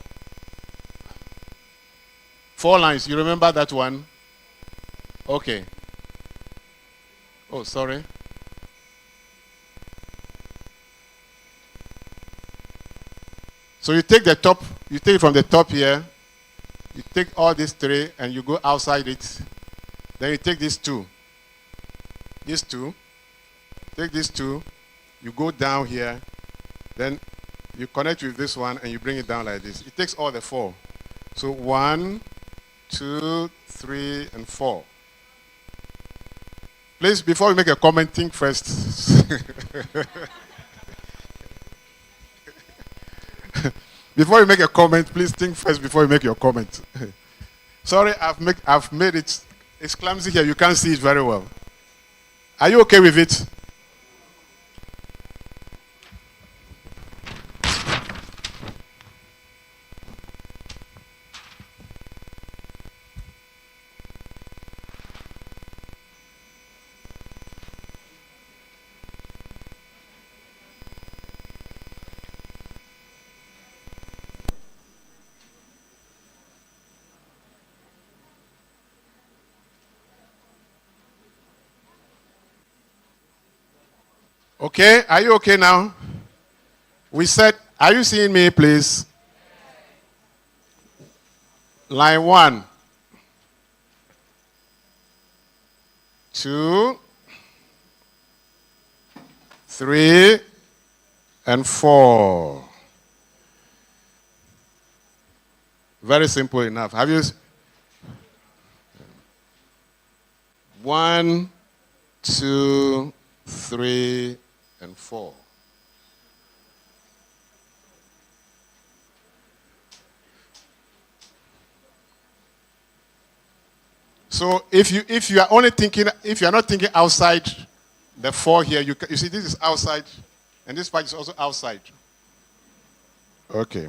Speaker 5: 4 lines? You remember that one? Okay. Oh, sorry. So you take the top, you take it from the top here, you take all these 3 and you go outside it. Then you take these 2. These 2. Take these 2, you go down here, then you connect with this one and you bring it down like this. It takes all the 4. So 1, 2, 3, and 4. Please, before you make a comment, think first. Before you make a comment, please think first before you make your comment. Sorry, I've made it. It's clumsy here. You can't see it very well. Are you okay with it? Okay, are you okay now? We said, are you seeing me, please? Line 1, 2, 3, and 4. Very simple enough. Have you? 1, 2, 3, and 4. So if you are only thinking, if you are not thinking outside the 4 here, you see this is outside, and this part is also outside. Okay.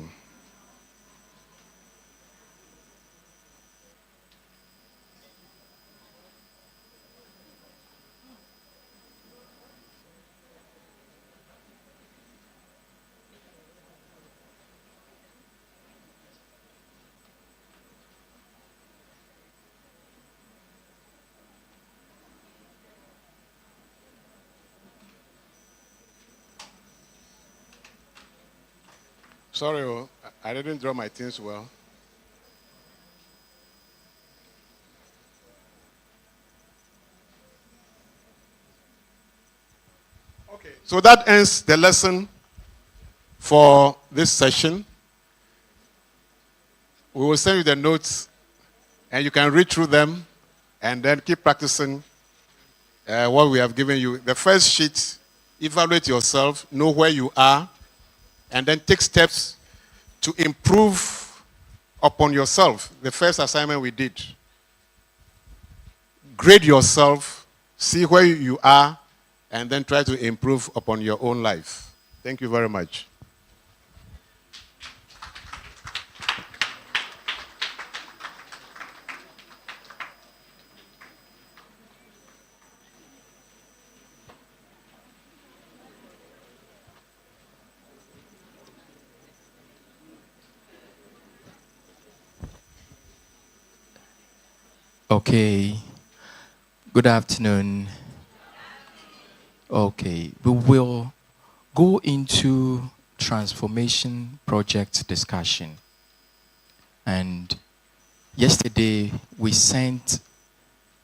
Speaker 5: Sorry, I didn't draw my things well. Okay, so that ends the lesson for this session. We will send you the notes, and you can read through them, and then keep practicing what we have given you. The first sheet, evaluate yourself, know where you are, and then take steps to improve upon yourself. The first assignment we did. Grade yourself, see where you are, and then try to improve upon your own life. Thank you very much.
Speaker 7: Okay. Good afternoon. Okay. We will go into transformation project discussion. And yesterday we sent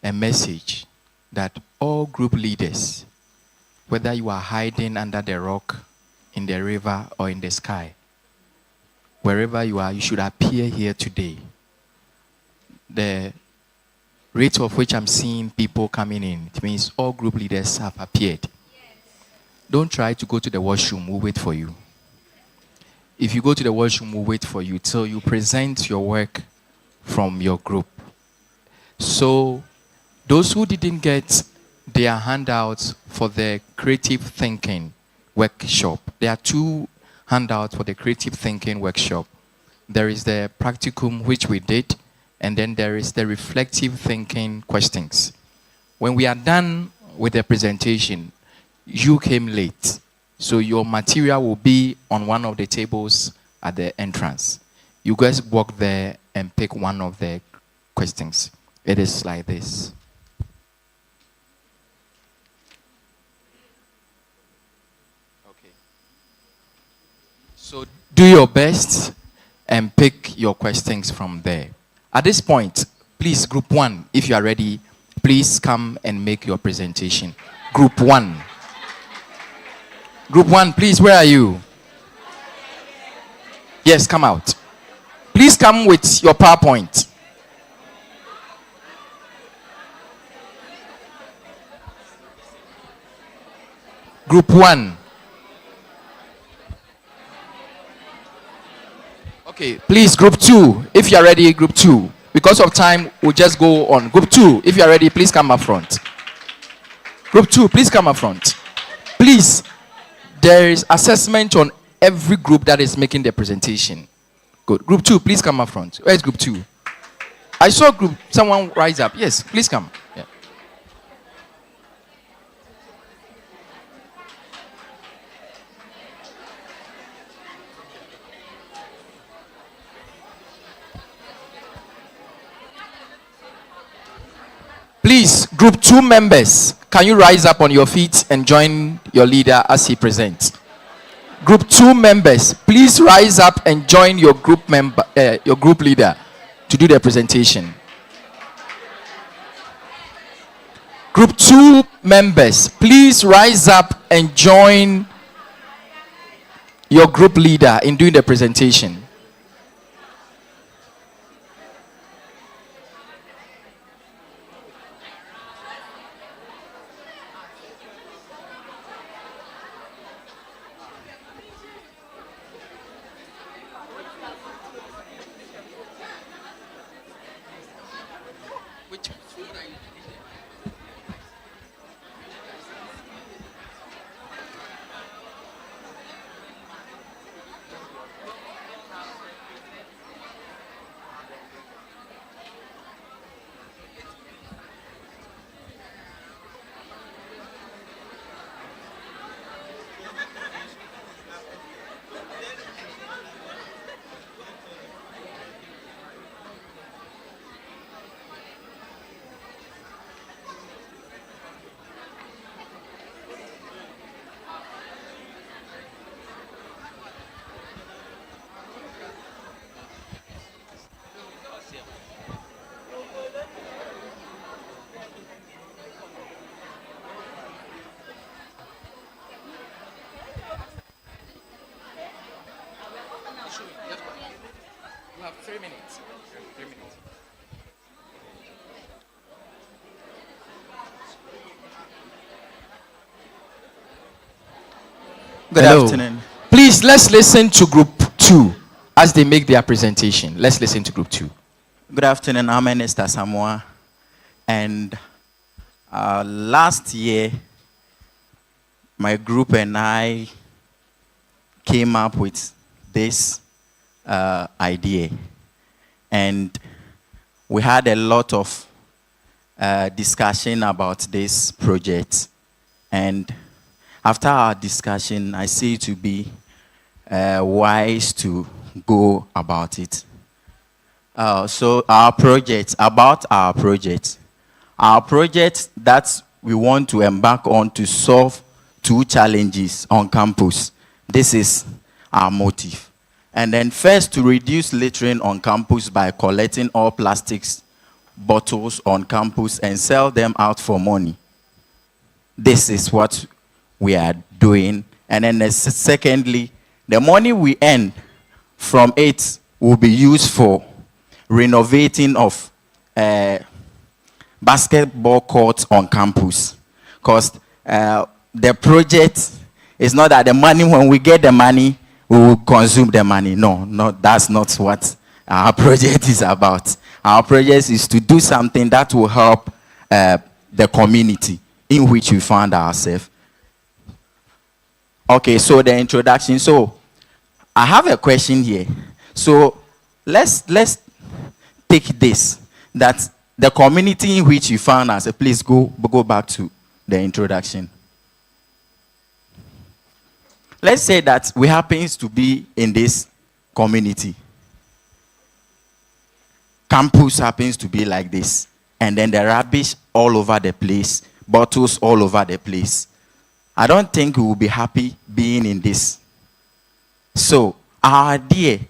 Speaker 7: a message that all group leaders, whether you are hiding under the rock, in the river, or in the sky, wherever you are, you should appear here today. The rate of which I'm seeing people coming in, it means all group leaders have appeared. Yes. Don't try to go to the washroom, we'll wait for you. If you go to the washroom, we'll wait for you till you present your work from your group. So, those who didn't get their handouts for the creative thinking workshop, there are 2 handouts for the creative thinking workshop. There is the practicum, which we did, and then there is the reflective thinking questions. When we are done with the presentation, you came late. So your material will be on one of the tables at the entrance. You guys walk there and pick one of the questions. It is like this. Okay. So do your best and pick your questions from there. At this point, please, group 1, if you are ready, please come and make your presentation. Group 1. Group 1, please, where are you? Yes, come out. Please come with your PowerPoint. Group 1. Okay, please, group 2, if you are ready, group 2. Because of time, we'll just go on. Group 2, if you are ready, please come up front. Group 2, please come up front. Please, there is assessment on every group that is making the presentation. Good. Group 2, please come up front. Where is group 2? I saw group, someone rise up. Yes, please come. Yeah. Please, group 2 members, can you rise up on your feet and join your leader as he presents? Group 2 members, please rise up and join your group member, your group leader to do the presentation. Group 2 members, please rise up and join your group leader in doing the presentation. You have 3 minutes. 3 minutes.
Speaker 8: Good afternoon.
Speaker 7: Please, let's listen to group 2. as they make their presentation. Let's listen to group 2.
Speaker 8: Good afternoon, I'm Minister Samoa. And last year, my group and I came up with this idea. And we had a lot of discussion about this project. And after our discussion, I see it to be wise to go about it. So our project that we want to embark on to solve 2 challenges on campus. This is our motive. And then first, to reduce littering on campus by collecting all plastics bottles on campus and sell them out for money. This is what we are doing. And then secondly, the money we earn from it will be used for renovating of basketball courts on campus. Because the project is not that the money, when we get the money, we will consume the money. No, that's not what our project is about. Our project is to do something that will help the community in which we found ourselves. Okay, so the introduction. So I have a question here. So let's take this, that the community in which you found ourselves. Please go back to the introduction. Let's say that we happens to be in this community. Campus happens to be like this. And then the rubbish all over the place, bottles all over the place. I don't think we will be happy being in this. So our idea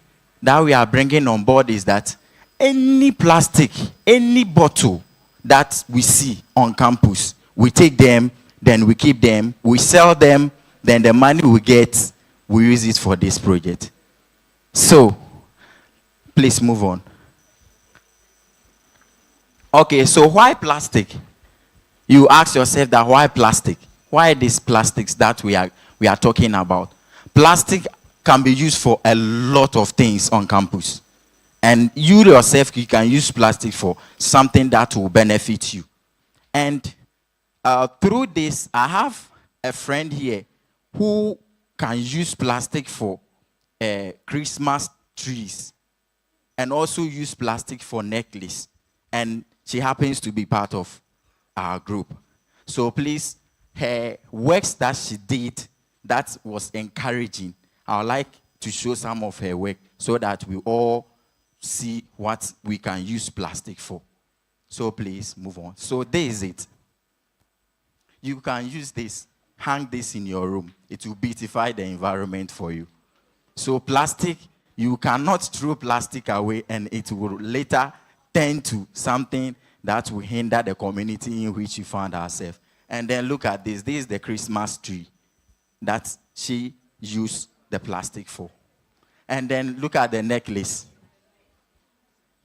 Speaker 8: that we are bringing on board is that any plastic, any bottle that we see on campus, we take them, then we keep them, we sell them, then the money we get, we use it for this project. So, please move on. Okay, so why plastic? You ask yourself that why plastic? Why these plastics that we are talking about? Plastic can be used for a lot of things on campus. And you yourself, you can use plastic for something that will benefit you. And through this, I have a friend here who can use plastic for Christmas trees and also use plastic for necklace. And she happens to be part of our group. So please, her works that she did that was encouraging, I would like to show some of her work so that we all see what we can use plastic for. So please move on. So this is it. You can use this, hang this in your room. It will beautify the environment for you. So plastic, you cannot throw plastic away and it will later turn to something that will hinder the community in which you found ourselves. And then look at this. This is the Christmas tree that she used the plastic for. And then look at the necklace.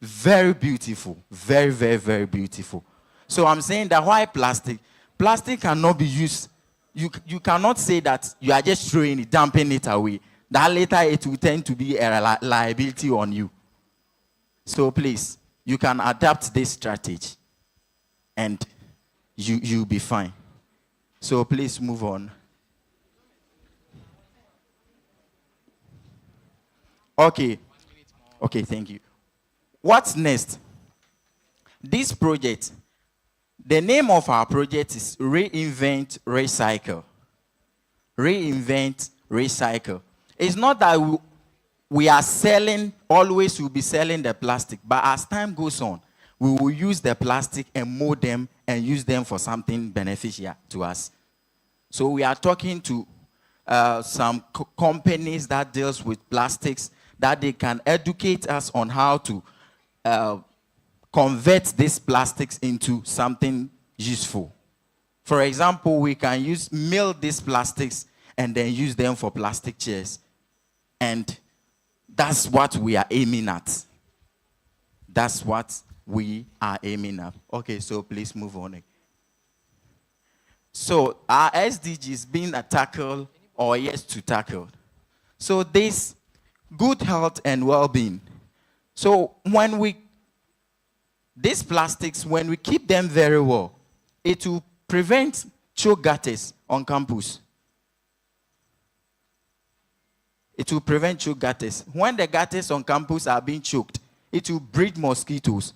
Speaker 8: Very beautiful. Very, very, very beautiful. So I'm saying that why plastic? Plastic cannot be used. You cannot say that you are just throwing it, dumping it away. That later it will tend to be a liability on you. So please, you can adapt this strategy and you'll be fine. So please move on. Okay, thank you. What's next? This project, the name of our project is Reinvent Recycle. Reinvent Recycle. It's not that we are selling, always we'll be selling the plastic, but as time goes on, we will use the plastic and mold them and use them for something beneficial to us. So we are talking to some companies that deals with plastics, that they can educate us on how to convert these plastics into something useful. For example, we can mill these plastics and then use them for plastic chairs. And that's what we are aiming at. That's what we are aiming at. Okay, so please move on. So our SDG is being tackled or yet to tackle. So this, good health and well-being. So these plastics, when we keep them very well, it will prevent choke gutters on campus. It will prevent choke gutters. When the gutters on campus are being choked, it will breed mosquitoes.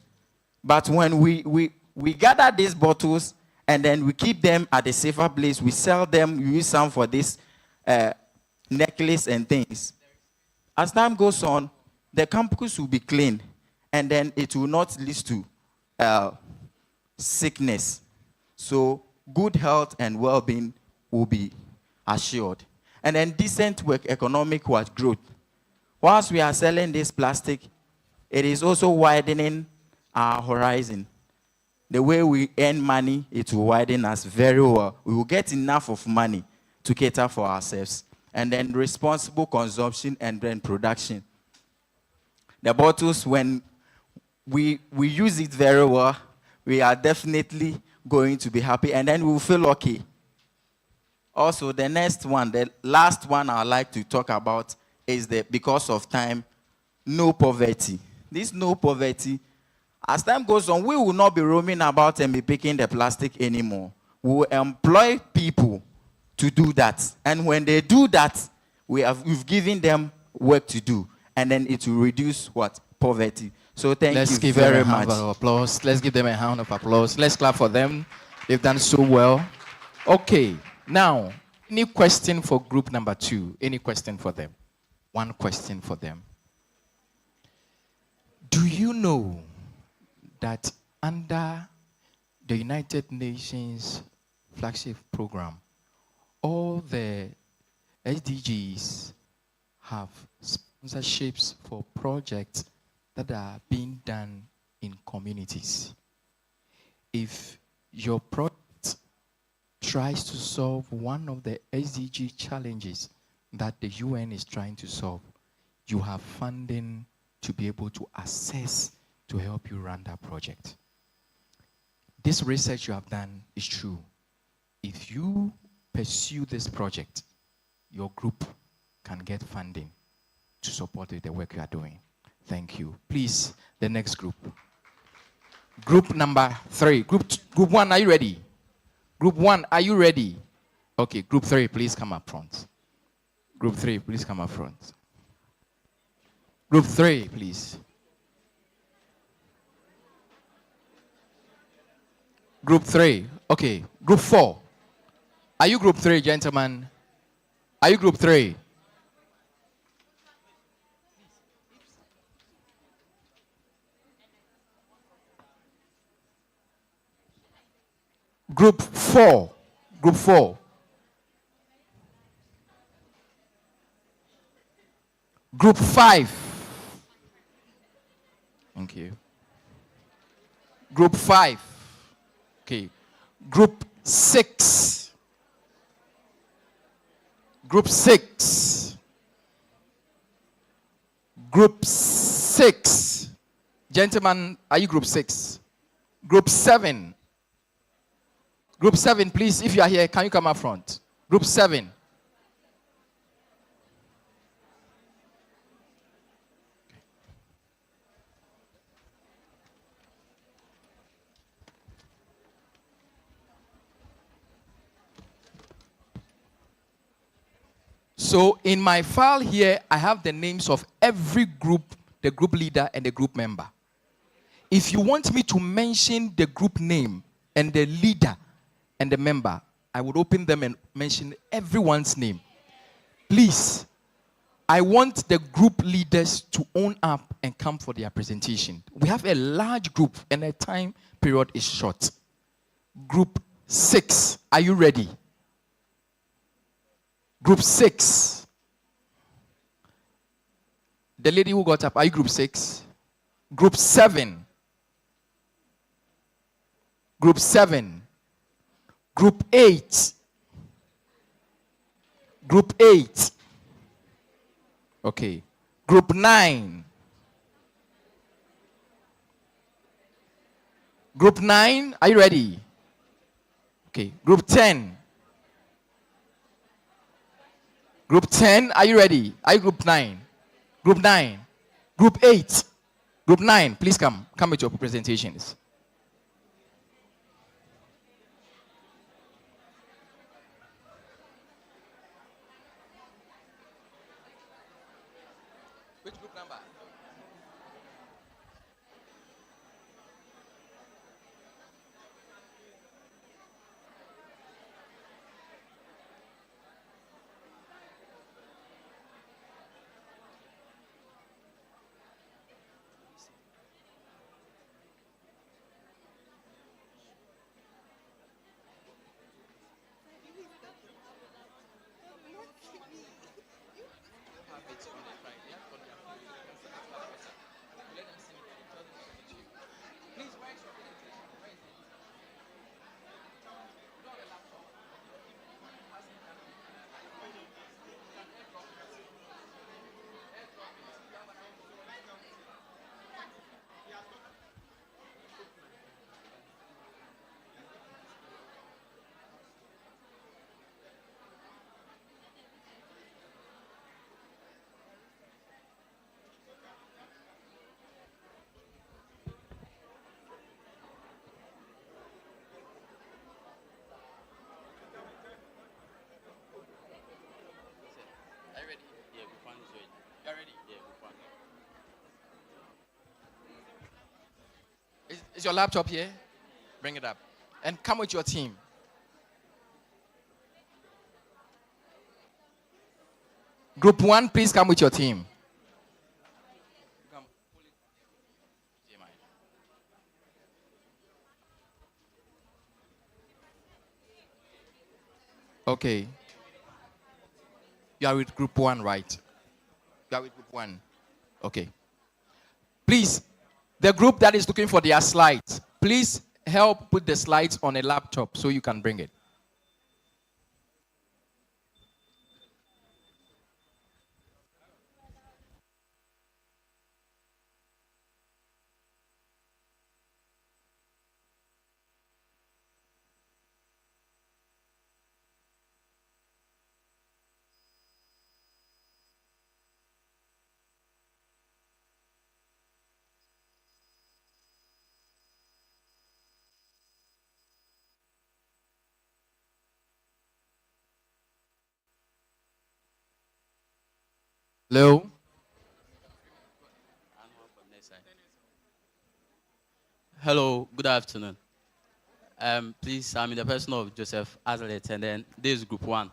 Speaker 8: But when we gather these bottles and then we keep them at a safer place, we sell them, we use some for this necklace and things. As time goes on, the campus will be clean, and then it will not lead to sickness. So good health and well-being will be assured. And then decent work, economic growth. Whilst we are selling this plastic, it is also widening our horizon. The way we earn money, it will widen us very well. We will get enough of money to cater for ourselves. And then responsible consumption and then production. The bottles, when we use it very well, we are definitely going to be happy, and then we will feel okay. Also, the next one, the last one I'd like to talk about is because of time, no poverty. This no poverty, as time goes on, we will not be roaming about and be picking the plastic anymore. We will employ people to do that. And when they do that, we've given them work to do. And then it will reduce what? Poverty. So thank you very much.
Speaker 7: Let's give them a round of applause. Let's give them a round of applause. Let's clap for them. They've done so well. Okay. Now, any question for group number 2? Any question for them? One question for them. Do you know that under the United Nations flagship program, all the SDGs have sponsorships for projects that are being done in communities? If your project tries to solve one of the SDG challenges that the UN is trying to solve, you have funding to be able to assess to help you run that project. This research you have done is true. If you pursue this project, your group can get funding to support the work you are doing. Thank you. Please, the next group. Group number 3. Group 1, are you ready? Group 1, are you ready? Okay, group 3, please come up front. Group 3, please come up front. Group 3, please. Group 3. Okay, group 4. Are you group 3, gentlemen? Are you group 3? Group 4. Group 4. Group 5. Thank you. Group 5. Okay. Group 6. Group 6. Group 6. Gentlemen, are you group 6? Group 7. Group 7, please, if you are here, can you come up front? Group 7. So in my file here, I have the names of every group, the group leader and the group member. If you want me to mention the group name and the leader and the member, I would open them and mention everyone's name. Please, I want the group leaders to own up and come for their presentation. We have a large group and the time period is short. Group 6, are you ready? Group 6. The lady who got up, are you group 6? Group 7. Group 7. Group 8. Group 8. Okay. Group 9. Group 9, are you ready? Okay. Group 10. Group 10, are you ready? Are you group 9? Group 9. Group 8. Group 9, please come. Come with your presentations. Which group number?
Speaker 9: Are you ready? Yeah, group 1 is ready. You are ready? Yeah, group 1.
Speaker 7: Is your laptop here? Bring it up. And come with your team. Group 1, please come with your team. Come. Okay. You are with group 1, right? You are with group 1. Okay. Please, the group that is looking for their slides, please help put the slides on a laptop so you can bring it. Hello?
Speaker 9: Hello, good afternoon. Please, I'm in the person of Joseph Azlet, and then this is group 1.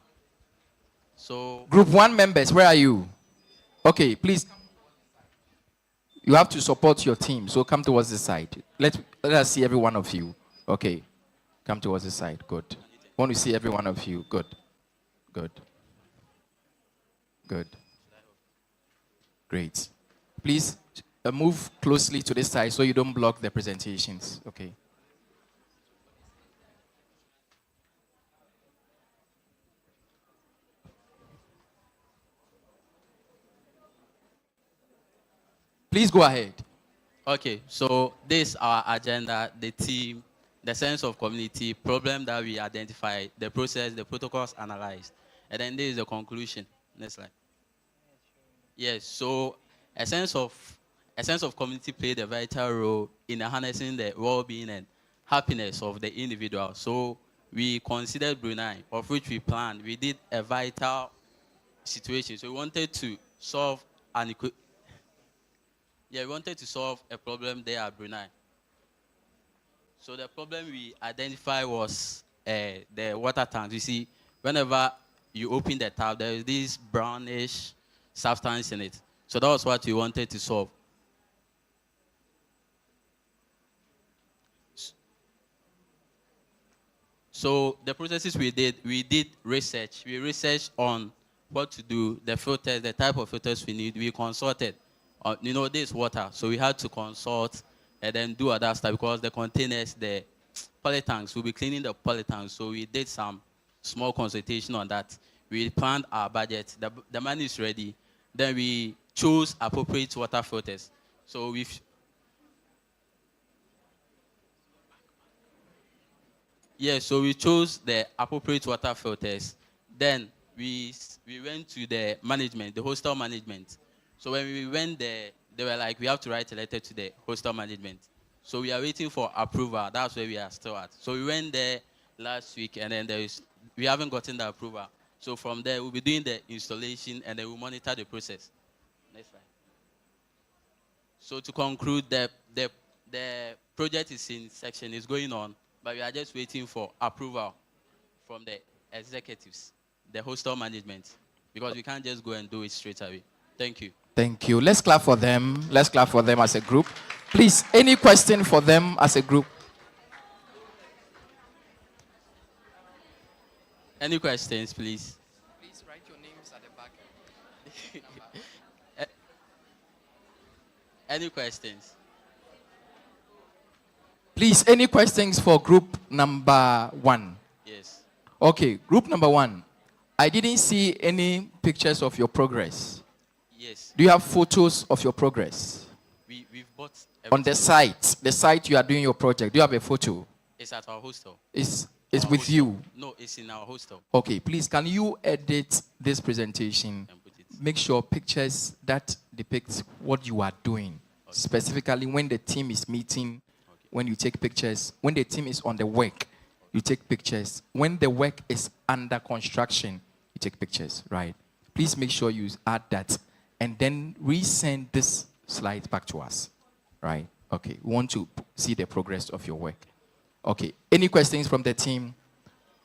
Speaker 9: So,
Speaker 7: Group 1 members, where are you? Okay, please. You have to support your team, so come towards this side. Let us see every one of you. Okay, come towards this side. Good. Want to see every one of you. Good. Good. Good. Great. Please move closely to this side so you don't block the presentations. Okay. Please go ahead.
Speaker 9: okay, so this is our agenda, the team, the sense of community, problem that we identify, the process, the protocols analyzed. And then this is the conclusion. Next slide. Yes, so a sense of community played a vital role in harnessing the well-being and happiness of the individual. So we considered Brunei, of which we planned. We did a vital situation. So we wanted to solve we wanted to solve a problem there at Brunei. So the problem we identified was the water tanks. You see, whenever you open the tap, there is this brownish substance in it. So that was what we wanted to solve. So the processes we did research. We researched on what to do, the filters, the type of filters we need. We consulted. This water. So we had to consult and then do other stuff because the containers, the polytanks, we'll be cleaning the polytanks. So we did some small consultation on that. We planned our budget. The money is ready. Then we chose appropriate water filters. So so we chose the appropriate water filters. Then we went to the management, the hostel management. So when we went there, they were like, we have to write a letter to the hostel management. So we are waiting for approval. That's where we are still at. So we went there last week, and then we haven't gotten the approval. So from there, we'll be doing the installation, and then we'll monitor the process. Next slide. So to conclude, the project is in section, is going on, but we are just waiting for approval from the executives, the hostel management, because we can't just go and do it straight away. Thank you.
Speaker 7: Thank you. Let's clap for them. Let's clap for them as a group. Please, any question for them as a group?
Speaker 9: Any questions, please?
Speaker 7: Please write your names at the back.
Speaker 9: Any questions?
Speaker 7: Please, any questions for group number 1?
Speaker 9: Yes.
Speaker 7: Okay, group number 1. I didn't see any pictures of your progress.
Speaker 9: Yes.
Speaker 7: Do you have photos of your progress?
Speaker 9: We've bought
Speaker 7: On the site you are doing your project, do you have a photo?
Speaker 9: It's at our hostel.
Speaker 7: It's
Speaker 9: Our
Speaker 7: with
Speaker 9: hostel.
Speaker 7: you.
Speaker 9: No, it's in our hostel.
Speaker 7: Okay, please, can you edit this presentation?
Speaker 9: And put it.
Speaker 7: Make sure pictures that depict what you are doing.
Speaker 9: Okay.
Speaker 7: Specifically, when the team is meeting,
Speaker 9: Okay.
Speaker 7: when you take pictures. When the team is on the work, you take pictures. When the work is under construction, you take pictures, right? Please make sure you add that. And then resend this slide back to us, right? Okay, we want to see the progress of your work. Okay, any questions from the team?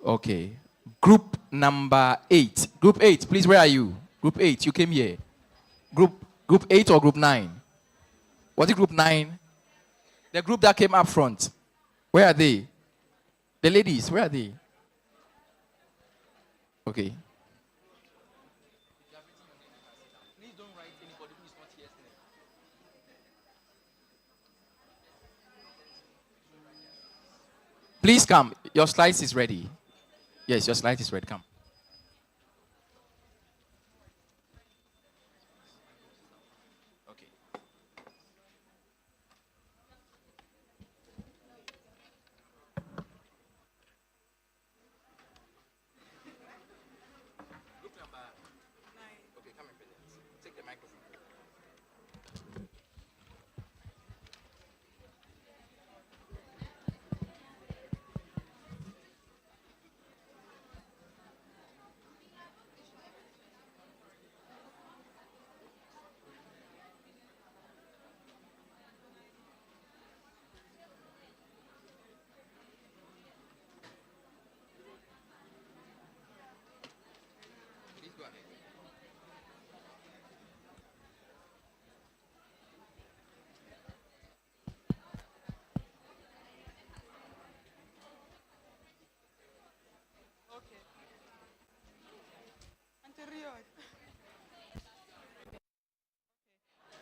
Speaker 7: Okay, group number 8. Group 8, please, where are you? Group 8, you came here. Group 8 or group 9? Was it group 9? The group that came up front. Where are they? The ladies, where are they? Okay. Please come. Your slides is ready. Yes, your slide is ready. Come. Okay. Group number 9. Okay, come and present. Take the microphone. Please go ahead.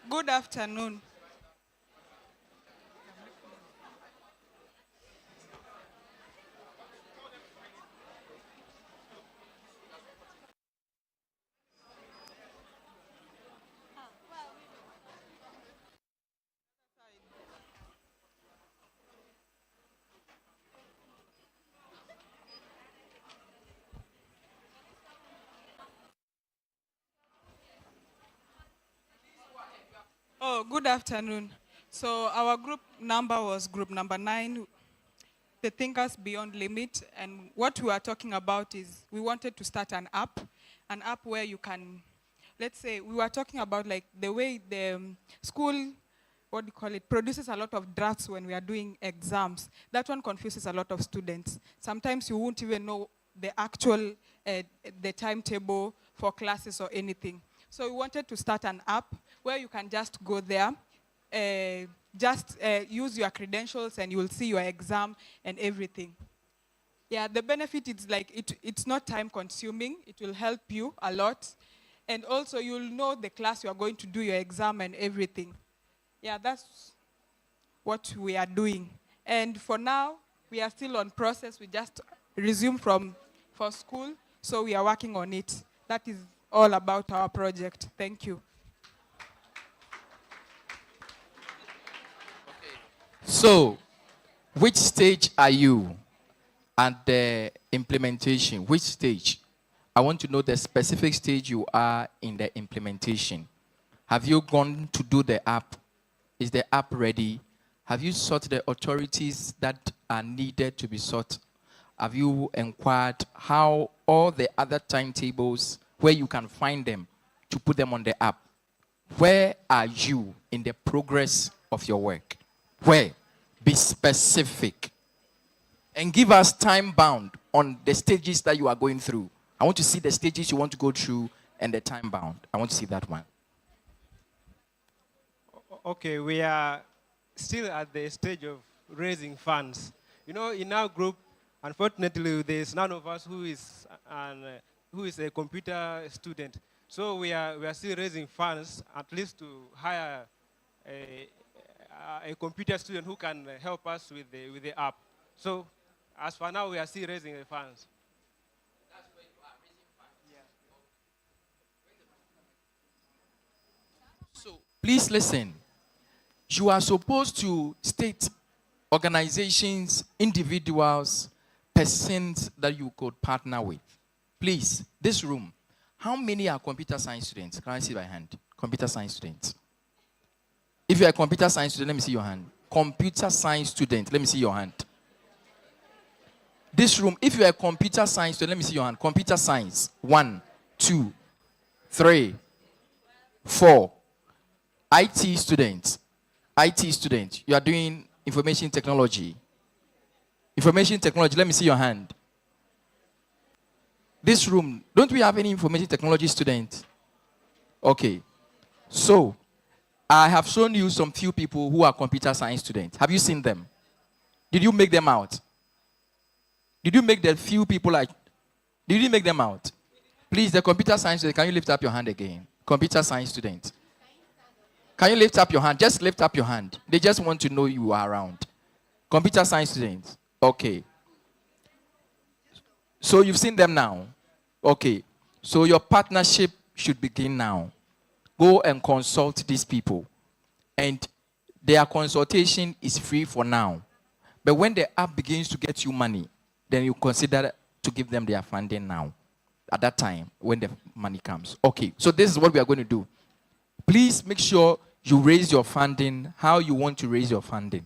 Speaker 10: Good afternoon. Oh, good afternoon. So our group number was group number 9, the Thinkers Beyond Limit. And what we are talking about is we wanted to start an app where you can, let's say, we were talking about like the way the school, what do you call it, produces a lot of drafts when we are doing exams. That one confuses a lot of students. Sometimes you won't even know the actual, the timetable for classes or anything. So we wanted to start an app where you can just go there, use your credentials and you will see your exam and everything. Yeah, the benefit is like it's not time consuming. It will help you a lot. And also you'll know the class you are going to do your exam and everything. Yeah, that's what we are doing. And for now, we are still on process. We just resumed for school, so we are working on it. That is all about our project. Thank you.
Speaker 7: So, which stage are you at the implementation? Which stage? I want to know the specific stage you are in the implementation. Have you gone to do the app? Is the app ready? Have you sought the authorities that are needed to be sought? Have you inquired how all the other timetables, where you can find them to put them on the app? Where are you in the progress of your work? Where? Be specific. And give us time bound on the stages that you are going through. I want to see the stages you want to go through and the time bound. I want to see that one.
Speaker 11: Okay, we are still at the stage of raising funds. You know, in our group, unfortunately, there's none of us who is a computer student. So we are still raising funds, at least to hire a computer student who can help us with the app. So as for now, we are still raising the funds.
Speaker 7: That's where you are raising funds. Yeah. So please listen. You are supposed to state organizations, individuals, persons that you could partner with. Please, this room, how many are computer science students? Can I see by hand? Computer science students. If you're a computer science student, let me see your hand. Computer science student, let me see your hand. This room, if you're a computer science student, let me see your hand. Computer science. 1, 2, 3, 4. IT students. IT student. You are doing information technology. Information technology, let me see your hand. This room, don't we have any information technology students? Okay. So, I have shown you some few people who are computer science students. Have you seen them? Did you make them out? Did you make the few people like... Did you make them out? Please, the computer science student, can you lift up your hand again? Computer science student. Can you lift up your hand? Just lift up your hand. They just want to know you are around. Computer science students. Okay. So you've seen them now. Okay. So your partnership should begin now. Go and consult these people. And their consultation is free for now. But when the app begins to get you money, then you consider to give them their funding now. At that time, when the money comes. Okay. So this is what we are going to do. Please make sure you raise your funding, how you want to raise your funding.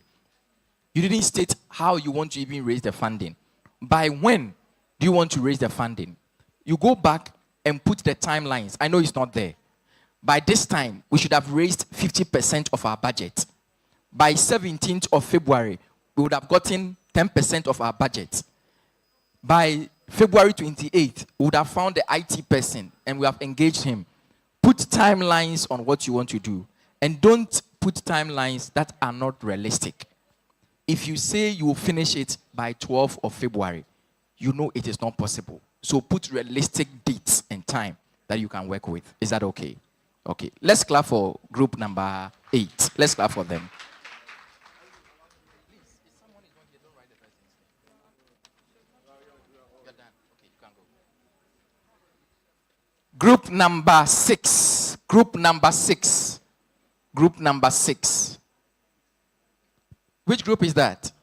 Speaker 7: You didn't state how you want to even raise the funding. By when do you want to raise the funding? You go back and put the timelines. I know it's not there. By this time, we should have raised 50% of our budget. By 17th of February, we would have gotten 10% of our budget. By February 28th, we would have found the IT person and we have engaged him. Put timelines on what you want to do. And don't put timelines that are not realistic. If you say you will finish it by 12th of February, you know it is not possible. So put realistic dates and time that you can work with. Is that okay? Okay. Let's clap for group number 8. Let's clap for them. Group number 6. Group number 6. Group number 6. Which group is that?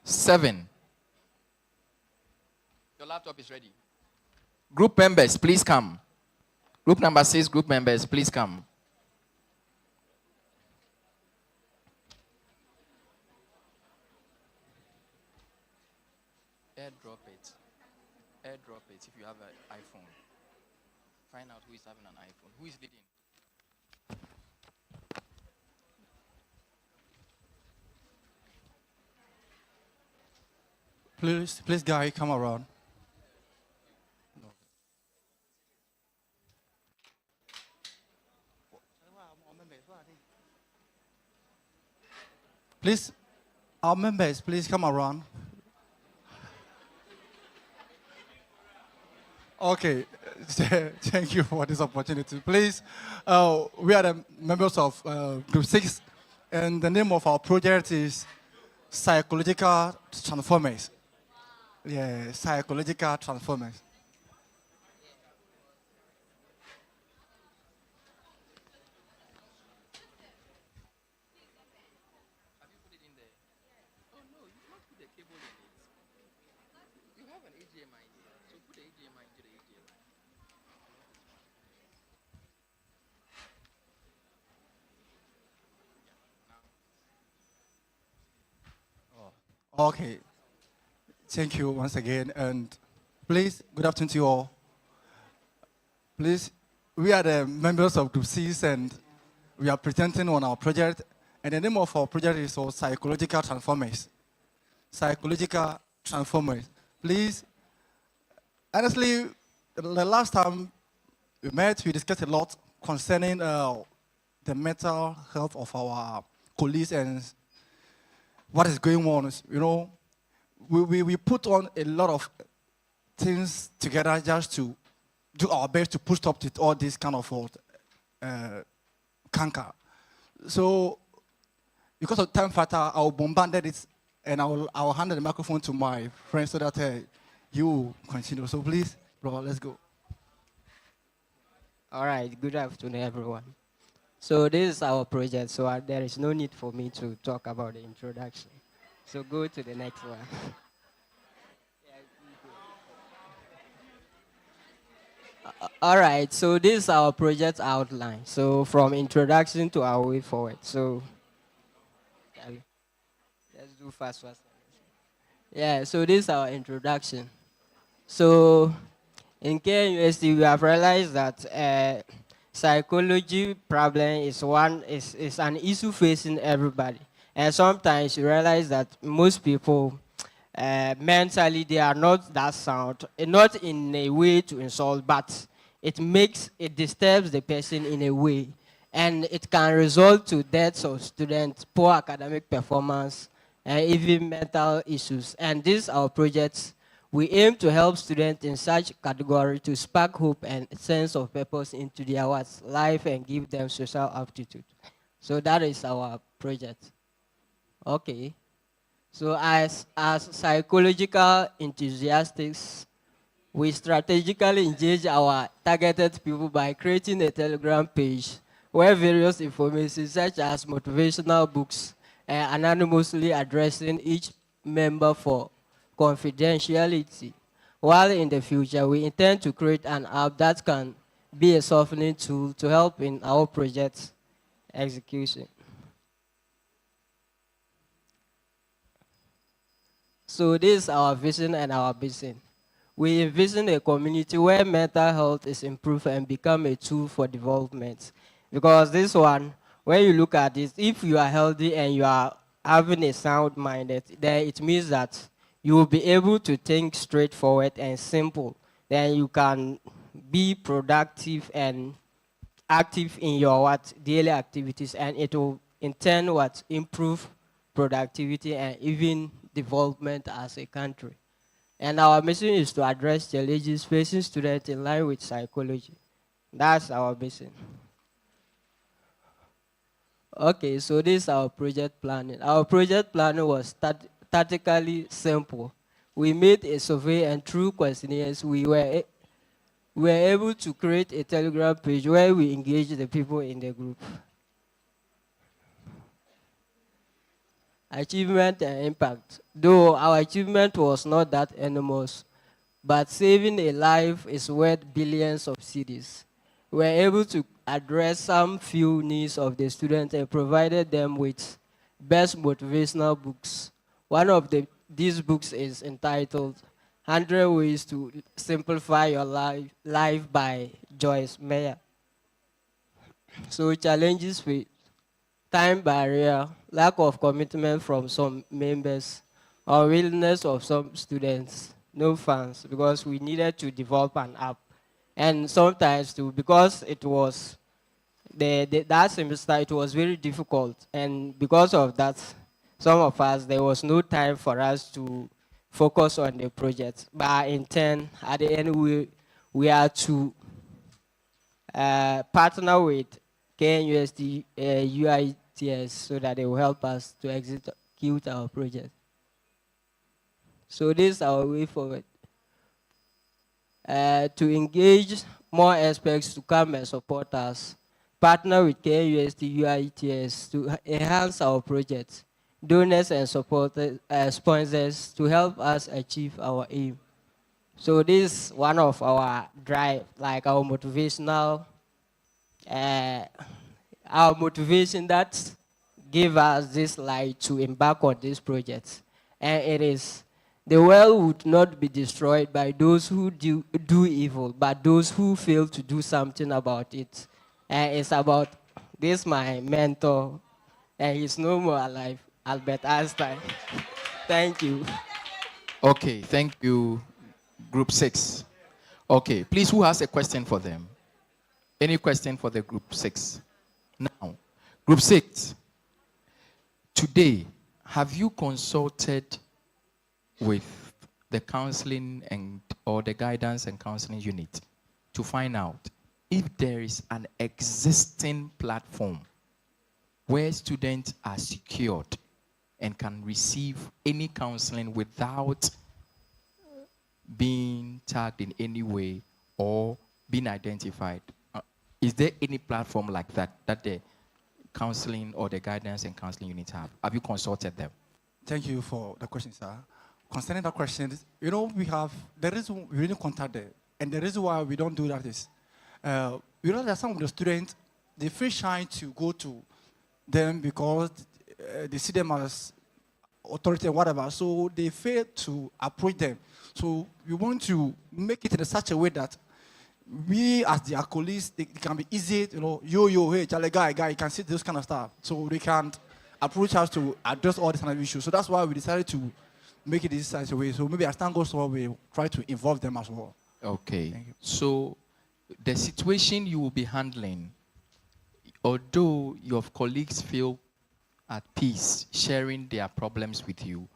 Speaker 7: 7. Your laptop is ready. Group members, please come. Group number 6, group members, please come. Airdrop it. Airdrop it if you have an iPhone. Find out who is having an iPhone. Who is leading?
Speaker 12: Please, Guy, come around. Please, our members, please come around. Okay, thank you for this opportunity. Please, we are the members of Group 6, and the name of our project is Psychological Transformers. Yeah, Psychological Transformers. Okay. Thank you once again. And please, good afternoon to you all. Please, we are the members of Group 6 and we are presenting on our project. And the name of our project is called Psychological Transformers. Psychological Transformers. Please, honestly, the last time we met, we discussed a lot concerning the mental health of our colleagues and what is going on. You know, we put on a lot of things together just to do our best to push up with all this kind of canker. So, because of time factor, I'll bombard it and I'll hand the microphone to my friend so that you continue. So please, bro, let's go.
Speaker 13: All right, good afternoon, everyone. So this is our project, so there is no need for me to talk about the introduction. So go to the next one. All right, so this is our project outline. So from introduction to our way forward. So let's do fast. Yeah, so this is our introduction. So in KNUST, we have realized that psychology problem is an issue facing everybody. And sometimes you realize that most people mentally they are not that sound, not in a way to insult, but it disturbs the person in a way, and it can result to deaths of students, poor academic performance, and even mental issues. And these are our projects. We aim to help students in such category to spark hope and a sense of purpose into their life and give them social aptitude. So that is our project. Okay. So as psychological enthusiasts, we strategically engage our targeted people by creating a Telegram page where various information such as motivational books anonymously addressing each member for confidentiality. While in the future, we intend to create an app that can be a softening tool to help in our project execution. So this is our vision and our vision. We envision a community where mental health is improved and become a tool for development. Because this one, when you look at this, if you are healthy and you are having a sound mind, then it means that you will be able to think straightforward and simple. Then you can be productive and active in your daily activities, and it will in turn improve productivity and even development as a country. And our mission is to address challenges facing students in line with psychology. That's our mission. Okay, so this is our project planning. Our project planning was tactically simple. We made a survey, and through questionnaires, we were able to create a Telegram page where we engage the people in the group. Achievement and impact. Though our achievement was not that enormous, but saving a life is worth billions of cedis. We were able to address some few needs of the students and provided them with best motivational books. One of these books is entitled 100 Ways to Simplify Your Life by Joyce Meyer. So challenges with time barrier, lack of commitment from some members, unwillingness of some students, no funds, because we needed to develop an app. And sometimes too, because it was that semester, it was very difficult. And because of that, some of us, there was no time for us to focus on the project. But in turn, at the end, we are to partner with KNUST UITS so that they will help us to execute our project. So this is our way forward. To engage more experts to come and support us, partner with KNUST UITS to enhance our project, donors and sponsors to help us achieve our aim. So this is one of our drive, like our motivational, our motivation that gave us this light to embark on this project. and it is, the world would not be destroyed by those who do evil, but those who fail to do something about it. And it's about this, my mentor, and he's no more alive, Albert Einstein. Thank you.
Speaker 7: Okay, thank you, Group 6. Okay, please, who has a question for them? Any question for the Group 6? Now, Group 6, today, have you consulted with the counseling or the guidance and counseling unit to find out if there is an existing platform where students are secured and can receive any counseling without being tagged in any way or being identified? Is there any platform like that the counseling or the guidance and counseling unit have? Have you consulted them?
Speaker 12: Thank you for the question, sir. Concerning that question, you know, we really contact them. And the reason why we don't do that is, you know that some of the students, they feel shy to go to them because they see them as authority and whatever, so they fail to approach them. So we want to make it in such a way that we, as their colleagues, it can be easy, you know, hey, Charlie, guy, you can see this kind of stuff. So they can approach us to address all these kind of issues. So that's why we decided to make it in such a way. So maybe as time goes on, we'll try to involve them as well.
Speaker 7: Okay. So the situation you will be handling, although your colleagues feel at peace sharing their problems with you,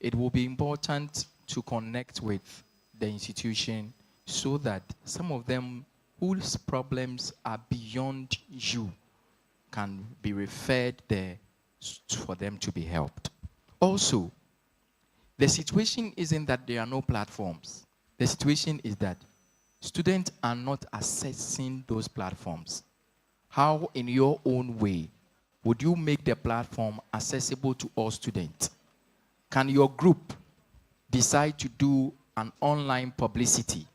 Speaker 7: it will be important to connect with the institution so that some of them whose problems are beyond you can be referred there for them to be helped. Also, the situation isn't that there are no platforms. The situation is that students are not accessing those platforms. How, in your own way, would you make the platform accessible to all students? Can your group decide to do an online publicity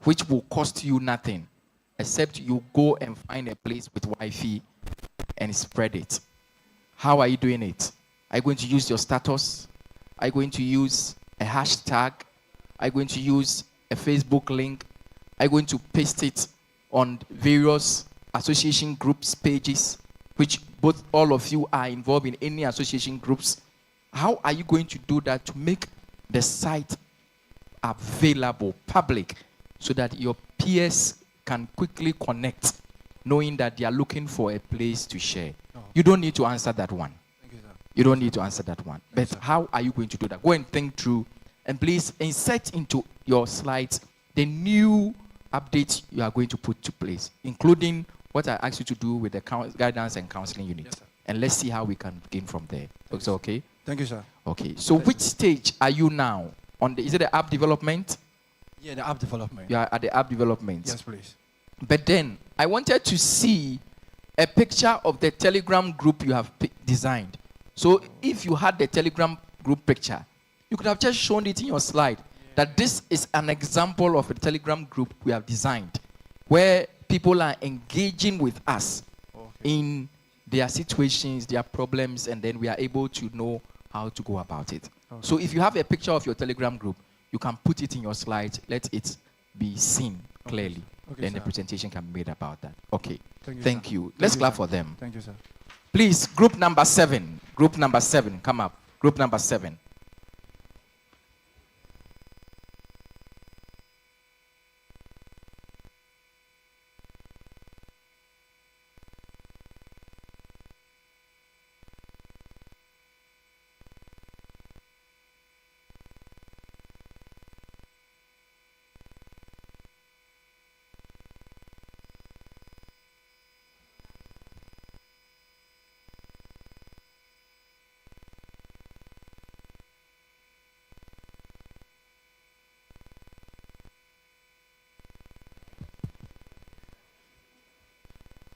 Speaker 7: which will cost you nothing except you go and find a place with Wi-Fi and spread it? How are you doing it? Are you going to use your status? Are you going to use a hashtag? Are you going to use a Facebook link? Are you going to paste it on various association groups pages, which all of you are involved in any association groups? How are you going to do that to make the site available, public, so that your peers can quickly connect, knowing that they are looking for a place to share? You don't need to answer that one.
Speaker 12: Thank you, sir.
Speaker 7: You don't need to answer that one. But how are you going to do that? Go and think through, and please insert into your slides the new updates you are going to put to place, including what I asked you to do with the guidance and counseling unit.
Speaker 12: Yes, sir.
Speaker 7: And let's see how we can begin from there. Is it okay?
Speaker 12: Thank you, sir.
Speaker 7: Okay. So which stage are you now? Is it the app development?
Speaker 12: Yeah, the app development.
Speaker 7: You are at the app development.
Speaker 12: Yes, please.
Speaker 7: But then I wanted to see a picture of the Telegram group you have designed. So if you had the Telegram group picture, you could have just shown it in your slide that this is an example of a Telegram group we have designed where people are engaging with us in their situations, their problems, and then we are able to know how to go about it.
Speaker 12: Okay.
Speaker 7: So if you have a picture of your Telegram group, you can put it in your slide, let it be seen clearly.
Speaker 12: Okay,
Speaker 7: Then
Speaker 12: sir.
Speaker 7: the presentation can be made about that. Okay.
Speaker 12: Thank you, sir.
Speaker 7: Let's
Speaker 12: Thank you,
Speaker 7: clap
Speaker 12: sir.
Speaker 7: for them.
Speaker 12: Thank you, sir.
Speaker 7: Please, group number 7. Group number 7, come up. Group number 7.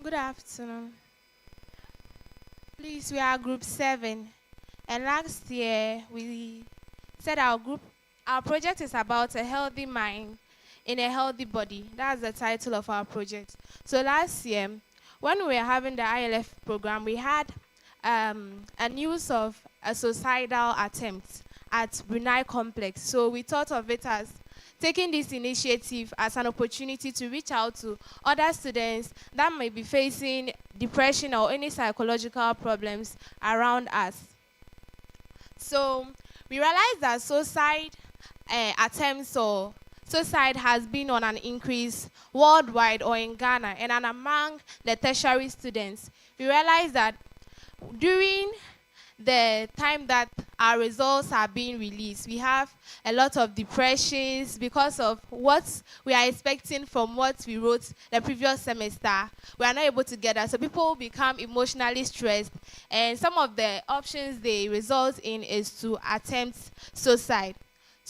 Speaker 14: Good afternoon. Please, we are group 7. And last year, we said our project is about a healthy mind in a healthy body. That's the title of our project. So last year, when we were having the ILF program, we had a news of a suicidal attempt at Brunei Complex. So we thought of it as taking this initiative as an opportunity to reach out to other students that may be facing depression or any psychological problems around us. So we realized that suicide attempts or suicide has been on an increase worldwide or in Ghana and among the tertiary students. We realized that during the time that our results are being released, we have a lot of depressions because of what we are expecting from what we wrote the previous semester. We are not able to get that. So people become emotionally stressed, and some of the options they result in is to attempt suicide.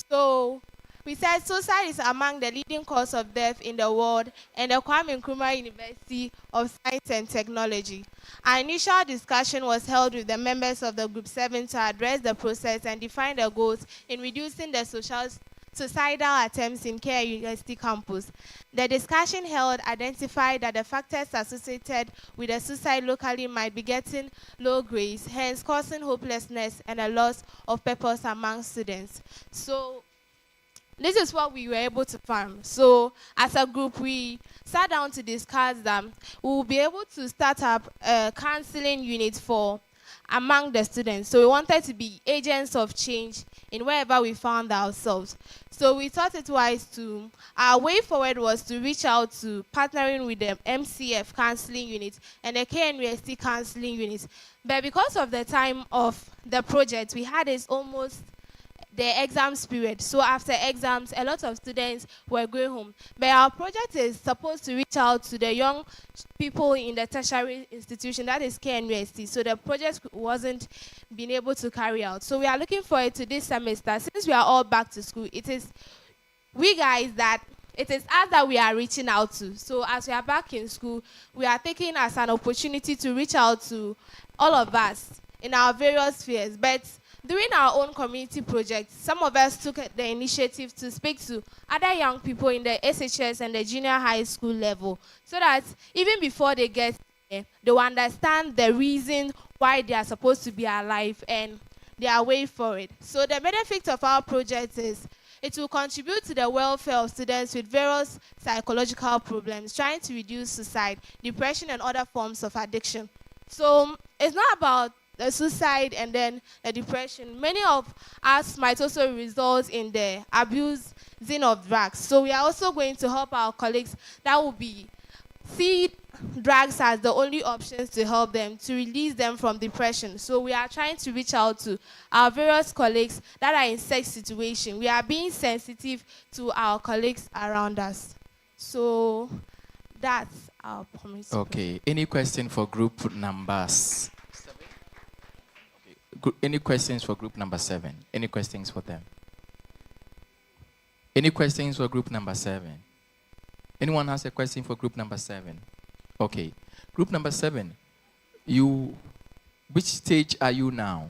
Speaker 14: So we said suicide is among the leading cause of death in the world, and the Kwame Nkrumah University of Science and Technology. Our initial discussion was held with the members of the Group 7 to address the process and define the goals in reducing the suicidal attempts in KNUST campus. The discussion held identified that the factors associated with the suicide locally might be getting low grades, hence causing hopelessness and a loss of purpose among students. So this is what we were able to find. So as a group, we sat down to discuss that we will be able to start up a counseling unit for among the students. So we wanted to be agents of change in wherever we found ourselves. So we thought it wise to, our way forward was to reach out to partnering with the MCF counseling unit and the KNUST counseling unit. But because of the time of the project, we had this almost the exams period. So after exams, a lot of students were going home. But our project is supposed to reach out to the young people in the tertiary institution, that is KNUST. So the project wasn't being able to carry out. So we are looking forward to this semester. Since we are all back to school, it is we guys that it is us that we are reaching out to. So as we are back in school, we are taking as an opportunity to reach out to all of us in our various spheres. But during our own community project, some of us took the initiative to speak to other young people in the SHS and the junior high school level, so that even before they get there, they will understand the reason why they are supposed to be alive and their way for it. So the benefit of our project is it will contribute to the welfare of students with various psychological problems, trying to reduce suicide, depression, and other forms of addiction. So it's not about the suicide and then the depression. Many of us might also result in the abusing of drugs. So we are also going to help our colleagues that will see drugs as the only options to help them, to release them from depression. So we are trying to reach out to our various colleagues that are in such situation. We are being sensitive to our colleagues around us. So that's our promise.
Speaker 7: Okay, any question for group numbers? Any questions for group number 7? Any questions for them? Any questions for group number 7? Anyone has a question for group number 7? Okay. Group number 7, which stage are you now?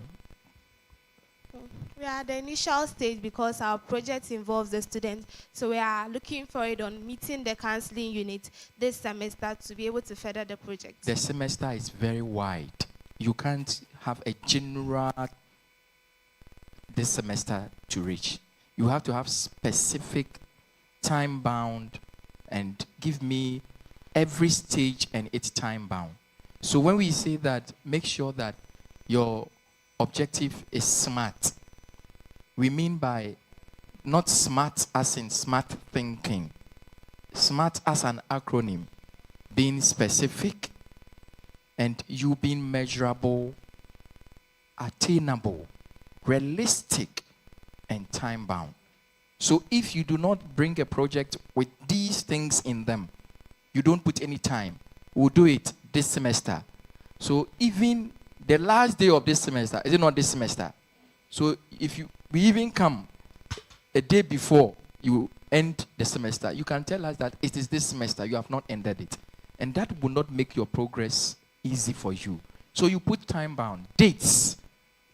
Speaker 14: We are at the initial stage because our project involves the students. So we are looking forward on meeting the counseling unit this semester to be able to further the project.
Speaker 7: The semester is very wide. You can't have a general this semester to reach. You have to have specific time bound and give me every stage and its time bound. So when we say that, make sure that your objective is SMART. We mean by not SMART as in smart thinking. SMART as an acronym, being specific and you being measurable, attainable, realistic, and time-bound. So if you do not bring a project with these things in them, you don't put any time. We'll do it this semester. So even the last day of this semester, is it not this semester? So if we even come a day before you end the semester, you can tell us that it is this semester, you have not ended it. And that will not make your progress easy for you. So you put time bound, dates,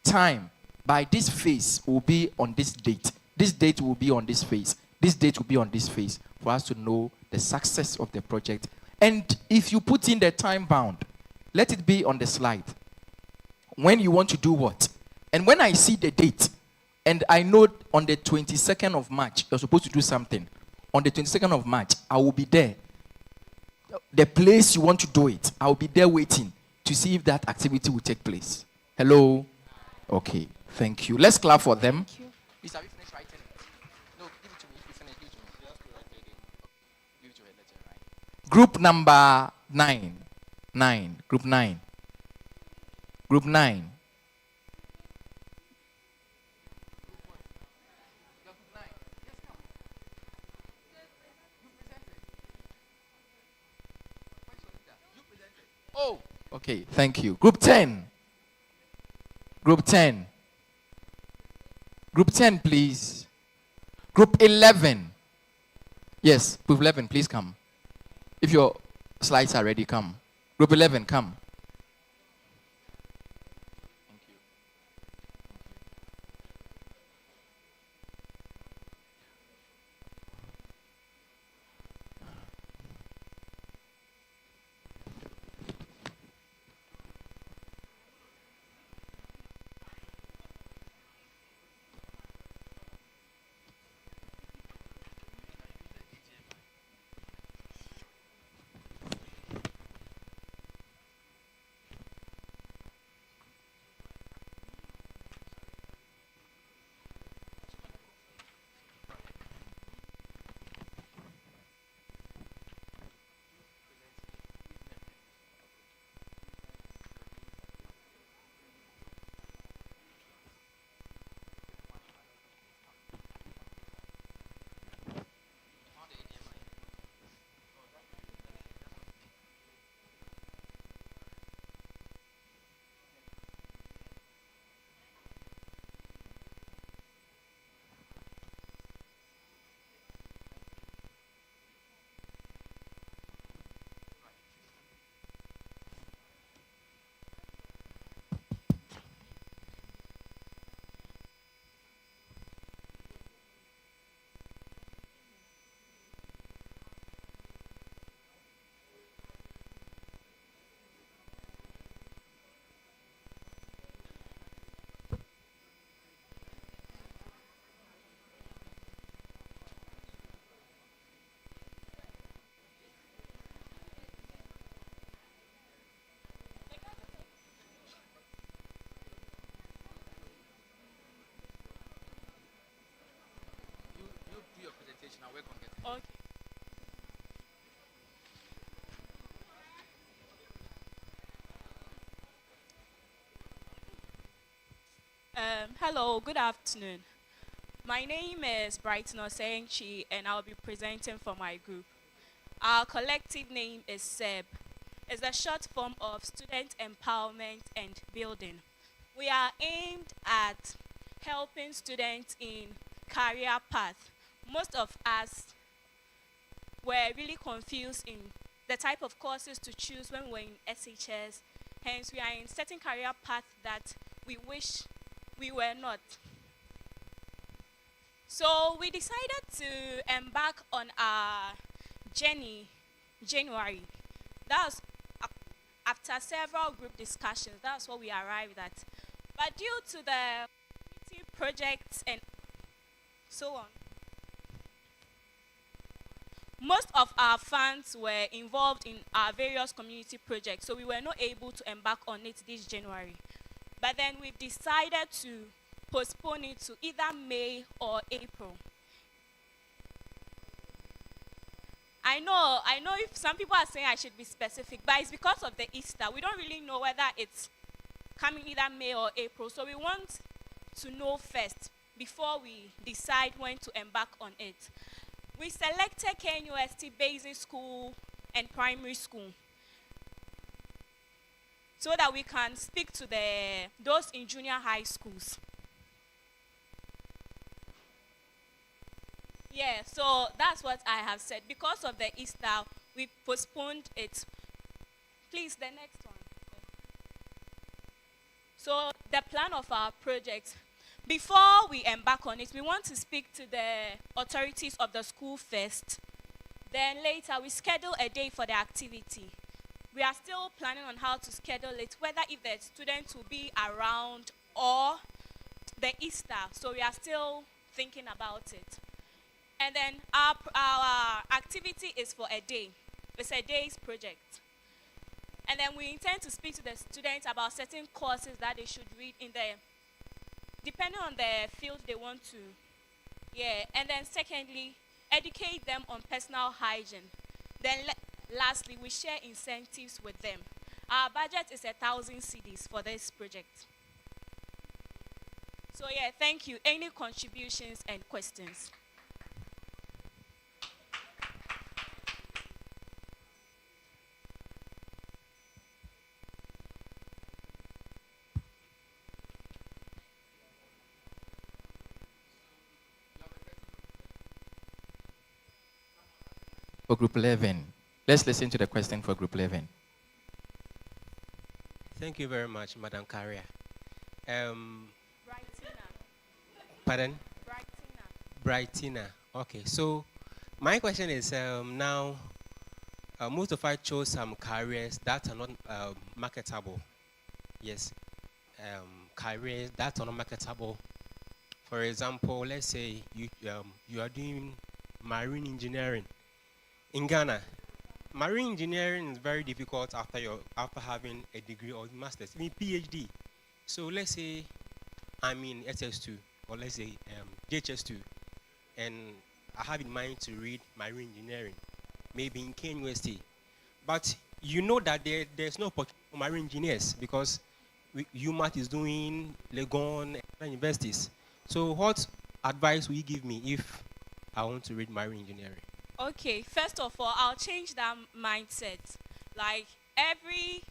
Speaker 7: time. By this phase will be on this date. This date will be on this phase. This date will be on this phase for us to know the success of the project. And if you put in the time bound, let it be on the slide. When you want to do what? And when I see the date And I know on the 22nd of March, you're supposed to do something. On the 22nd of March, I will be there. The place you want to do it, I will be there waiting to see if that activity will take place. Hello? Okay, thank you. Let's clap for them.
Speaker 14: Thank you.
Speaker 7: Please, have you finished writing it? No, give it to me. If you finish, give it to me. Give it to her, let her write. Group number 9. 9. Group 9. Group 9. Oh, okay, thank you. Group 10. Group 10. Group 10, please. Group 11. Yes, Group 11, please come. If your slides are ready, come. Group 11, come. You do your presentation. I'll work on getting it.
Speaker 15: Okay. Hello, good afternoon. My name is Brighton Osengchi, and I'll be presenting for my group. Our collective name is SEB. It's a short form of Student Empowerment and Building. We are aimed at helping students in career path. Most of us were really confused in the type of courses to choose when we were in SHS. Hence, we are in certain career path that we wish we were not. So we decided to embark on our journey January. That was after several group discussions. That's what we arrived at. But due to the community projects and so on, most of our funds were involved in our various community projects, so we were not able to embark on it this January. But then we've decided to postpone it to either May or April. I know if some people are saying I should be specific, but it's because of the Easter. We don't really know whether it's coming either May or April, so we want to know first before we decide when to embark on it. We selected KNUST Basic School and Primary School so that we can speak to those in junior high schools. Yeah, so that's what I have said. Because of the Easter, we postponed it. Please, the next one. So the plan of our project, before we embark on it, we want to speak to the authorities of the school first. Then later, we schedule a day for the activity. We are still planning on how to schedule it, whether if the students will be around or the Easter, so we are still thinking about it. And then our activity is for a day. It's a day's project. And then we intend to speak to the students about certain courses that they should read in the, depending on the field they want to. Yeah, and then secondly, educate them on personal hygiene. Then lastly, we share incentives with them. Our budget is 1,000 cedis for this project. So yeah, thank you. Any contributions and questions?
Speaker 7: For group 11. Let's listen to the question for group 11.
Speaker 6: Thank you very much, Madam Carrier. Pardon? Brightina. Okay, so my question is now, most of us chose some careers that are not marketable. Yes, careers that are not marketable. For example, let's say you are doing marine engineering. In Ghana, marine engineering is very difficult after having a degree or master's, even PhD. So let's say I'm in SS2 or let's say JHS2, and I have in mind to read marine engineering, maybe in KNUST. But you know that there's no opportunity for marine engineers because UMAT is doing Legon and other universities. So what advice will you give me if I want to read marine engineering?
Speaker 15: Okay, first of all, I'll change that mindset. Like every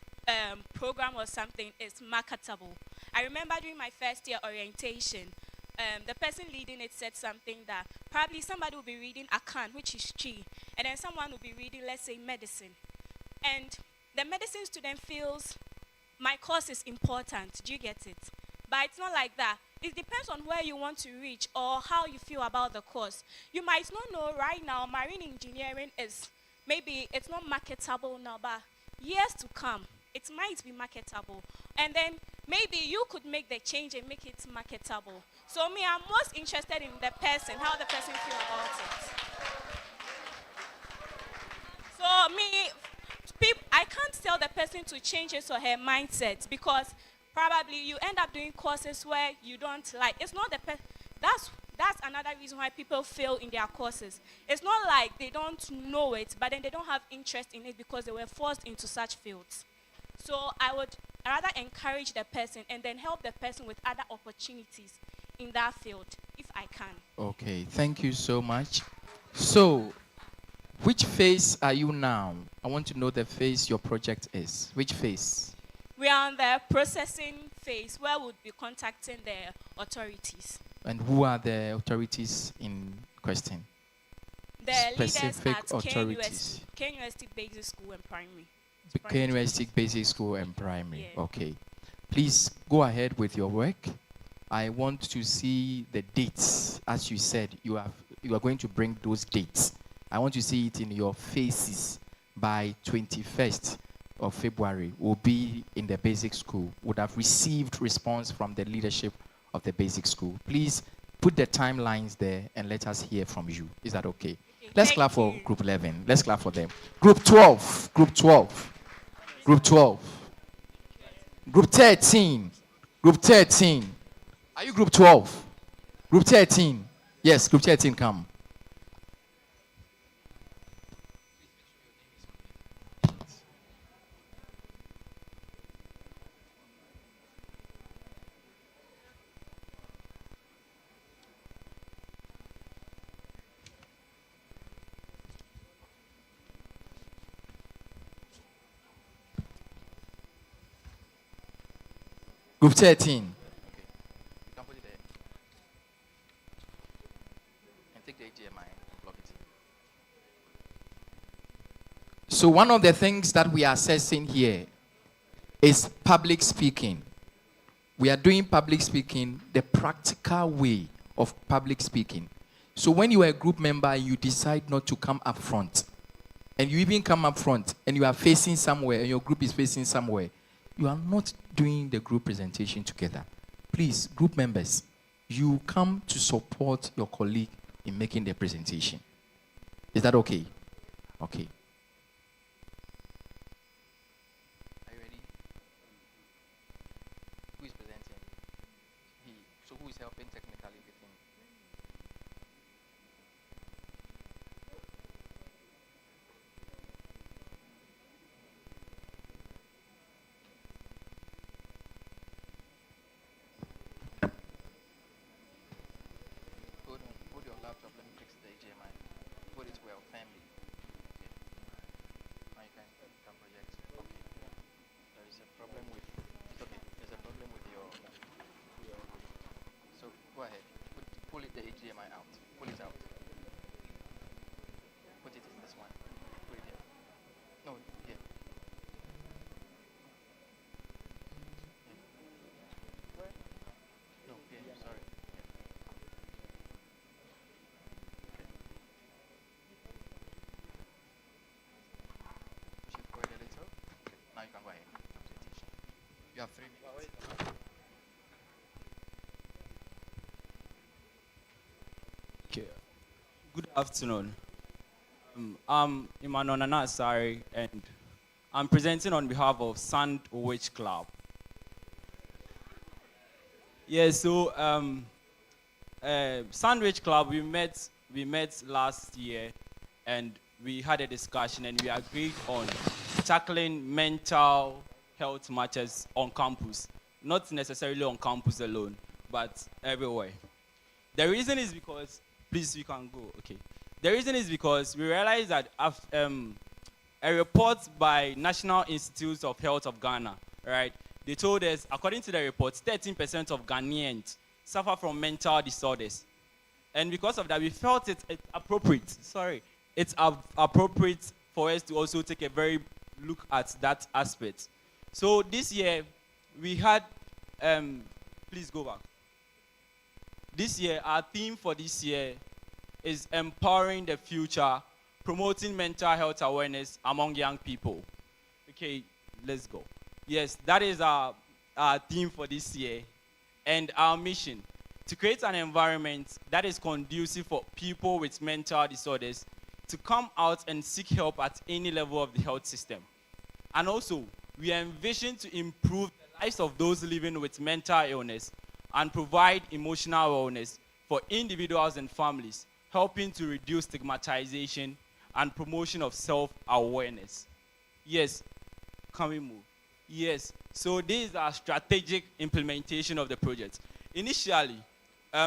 Speaker 15: program or something is marketable. I remember during my first year orientation, the person leading it said something that probably somebody will be reading account, which is chi, and then someone will be reading, let's say, medicine. And the medicine student feels my course is important. Do you get it? But it's not like that. It depends on where you want to reach or how you feel about the course. You might not know right now marine engineering is, maybe it's not marketable now, but years to come, it might be marketable. And then maybe you could make the change and make it marketable. So me, I'm most interested in the person, how the person feels about it. So me, I can't tell the person to change his or her mindset because probably you end up doing courses where you don't like. It's not the that's another reason why people fail in their courses. It's not like they don't know it, but then they don't have interest in it because they were forced into such fields. So I would rather encourage the person and then help the person with other opportunities in that field, if I can.
Speaker 7: Okay, thank you so much. So, which phase are you now? I want to know the phase your project is. Which phase?
Speaker 15: We are on the processing phase where we'll be contacting the authorities.
Speaker 7: And who are the authorities in question?
Speaker 15: The
Speaker 7: Specific
Speaker 15: leaders at
Speaker 7: authorities.
Speaker 15: KNUST Basic School and Primary.
Speaker 7: KNUST Basic School and Primary.
Speaker 15: Yeah.
Speaker 7: Okay. Please go ahead with your work. I want to see the dates. As you said, you are going to bring those dates. I want to see it in your faces by 21st of February. Will be in the basic school. Would have received response from the leadership of the basic school. Please put the timelines there and let us hear from you. Is that okay? Let's clap for group 11. Let's clap for them. Group 12. Group 12. Group 12. Group 13. Group 13. Are you group 12? Group 13. Yes, group 13, come. Group 13. You can put it there. And take the HDMI and plug it in. So one of the things that we are assessing here is public speaking. We are doing public speaking, the practical way of public speaking. So when you are a group member, you decide not to come up front, and you even come up front, and you are facing somewhere, and your group is facing somewhere, you are not doing the group presentation together. Please, group members, you come to support your colleague in making the presentation. Is that okay? Okay. Are you ready? Who is presenting? He. So who is helping technically with him? Hold your laptop, let me fix the HDMI. Hold it well, firmly. Okay. Now you can project. Okay. There is a problem with, it's okay, there's a problem with your, so go ahead. Pull it, the HDMI out. Pull it out. Put it in this one. Put it here. No, here. Where? No, here, sorry. Push it forward a little. Now you can go ahead. You have 3 minutes.
Speaker 16: Okay. Good afternoon. I'm Emmanuel Nanasari, and I'm presenting on behalf of Sandwich Club. Yeah, so Sandwich Club, we met last year, and we had a discussion, and we agreed on tackling mental health matters on campus, not necessarily on campus alone, but everywhere. The reason is because, please, you can go, okay. The reason is because we realized that a report by National Institutes of Health of Ghana, right, they told us, according to the report, 13% of Ghanaians suffer from mental disorders. And because of that, we felt it's appropriate for us to also take a very look at that aspect. So this year, we had, please go back. This year, our theme for this year is empowering the future, promoting mental health awareness among young people. Okay, let's go. Yes, that is our theme for this year. And our mission, to create an environment that is conducive for people with mental disorders to come out and seek help at any level of the health system. And also, we envision to improve the lives of those living with mental illness and provide emotional wellness for individuals and families, helping to reduce stigmatization and promotion of self-awareness. Yes, can we move? Yes, so this is our strategic implementation of the project. Initially,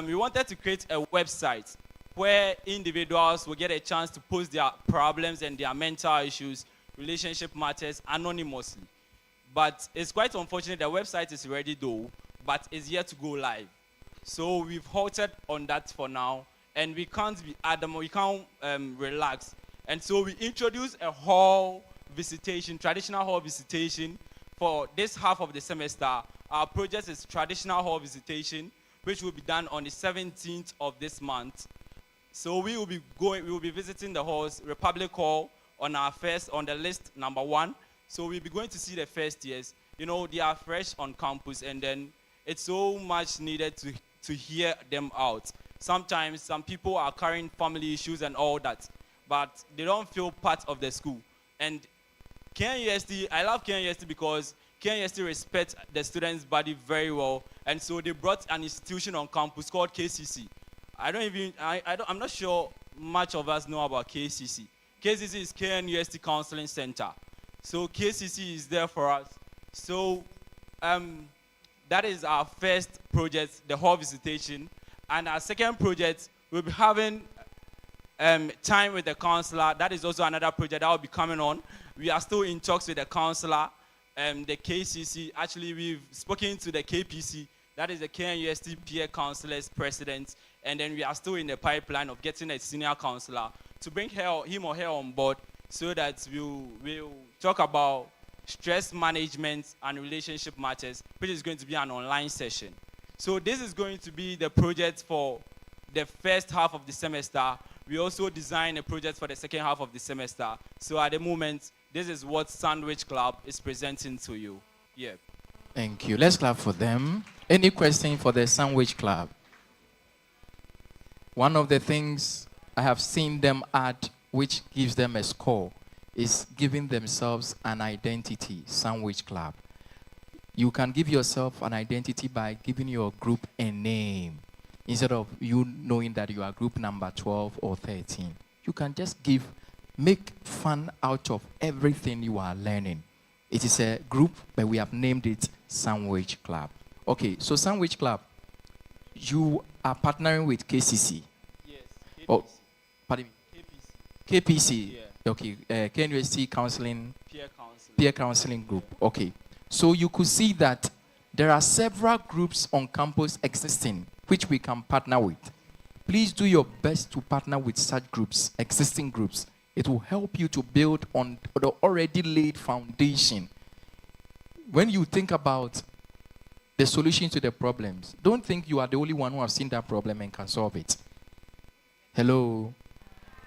Speaker 16: we wanted to create a website where individuals will get a chance to post their problems and their mental issues, relationship matters anonymously. But it's quite unfortunate the website is ready though, but it's yet to go live. So we've halted on that for now, and we can't be adamant, we can't relax. And so we introduced a hall visitation, traditional hall visitation for this half of the semester. Our project is traditional hall visitation, which will be done on the 17th of this month. So we will be visiting the halls, Republic Hall on the list number 1. So we'll be going to see the first years. You know, they are fresh on campus, and then it's so much needed to hear them out. Sometimes some people are carrying family issues and all that, but they don't feel part of the school. And KNUST, I love KNUST because KNUST respects the students' body very well, and so they brought an institution on campus called KCC. I'm not sure much of us know about KCC. KCC is KNUST Counseling Center. So KCC is there for us. So that is our first project, the hall visitation. And our second project, we'll be having time with the counselor. That is also another project that will be coming on. We are still in talks with the counselor, the KCC. Actually, we've spoken to the KPC, that is the KNUST Peer Counselors President. And then we are still in the pipeline of getting a senior counselor to bring him or her on board so that we'll talk about stress management and relationship matters, which is going to be an online session. So this is going to be the project for the first half of the semester. We also designed a project for the second half of the semester. So at the moment, this is what Sandwich Club is presenting to you. Yeah.
Speaker 7: Thank you. Let's clap for them. Any question for the Sandwich Club? One of the things I have seen them add, which gives them a score, is giving themselves an identity, Sandwich Club. You can give yourself an identity by giving your group a name. Instead of you knowing that you are group number 12 or 13. You can just make fun out of everything you are learning. It is a group, but we have named it Sandwich Club. Okay, so Sandwich Club, you are partnering with KCC.
Speaker 16: Yes. KPC.
Speaker 7: Oh, pardon me. KPC.
Speaker 16: Yeah.
Speaker 7: Okay, KNUST Counseling.
Speaker 16: Peer
Speaker 7: Counseling Group. Okay. So you could see that there are several groups on campus existing which we can partner with. Please do your best to partner with such groups, existing groups. It will help you to build on the already laid foundation. When you think about the solution to the problems, don't think you are the only one who has seen that problem and can solve it. Hello?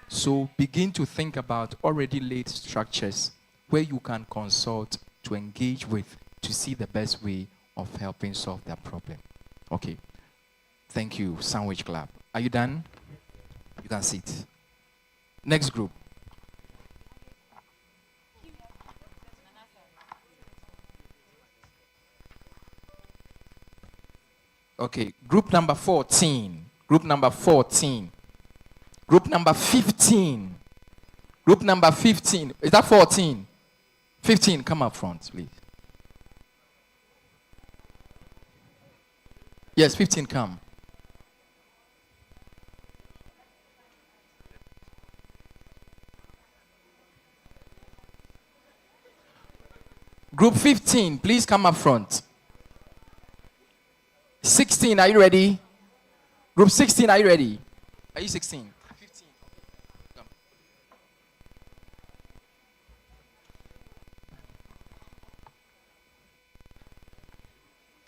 Speaker 7: So begin to think about already laid structures where you can consult to engage with to see the best way of helping solve that problem. Okay. Thank you, Sandwich Club. Are you done? You can sit. Next group. Okay, group number 14. Group number 14. Group number 15. Group number 15. Is that 14? 15, come up front, please. Yes, 15, come. Group 15, please come up front. 16, are you ready? Group 16, are you ready? Are you 16? 15. Come.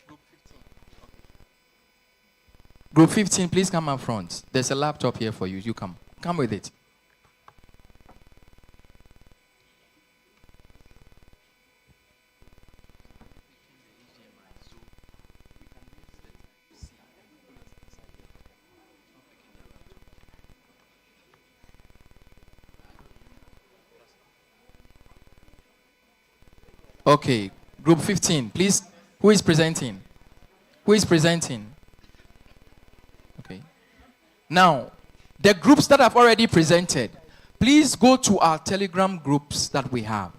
Speaker 7: Group 15. Okay. Group 15, please come up front. There's a laptop here for you. You come. Come with it. Okay, group 15, please. Who is presenting? Who is presenting? Okay. Now, the groups that have already presented, please go to our Telegram groups that we have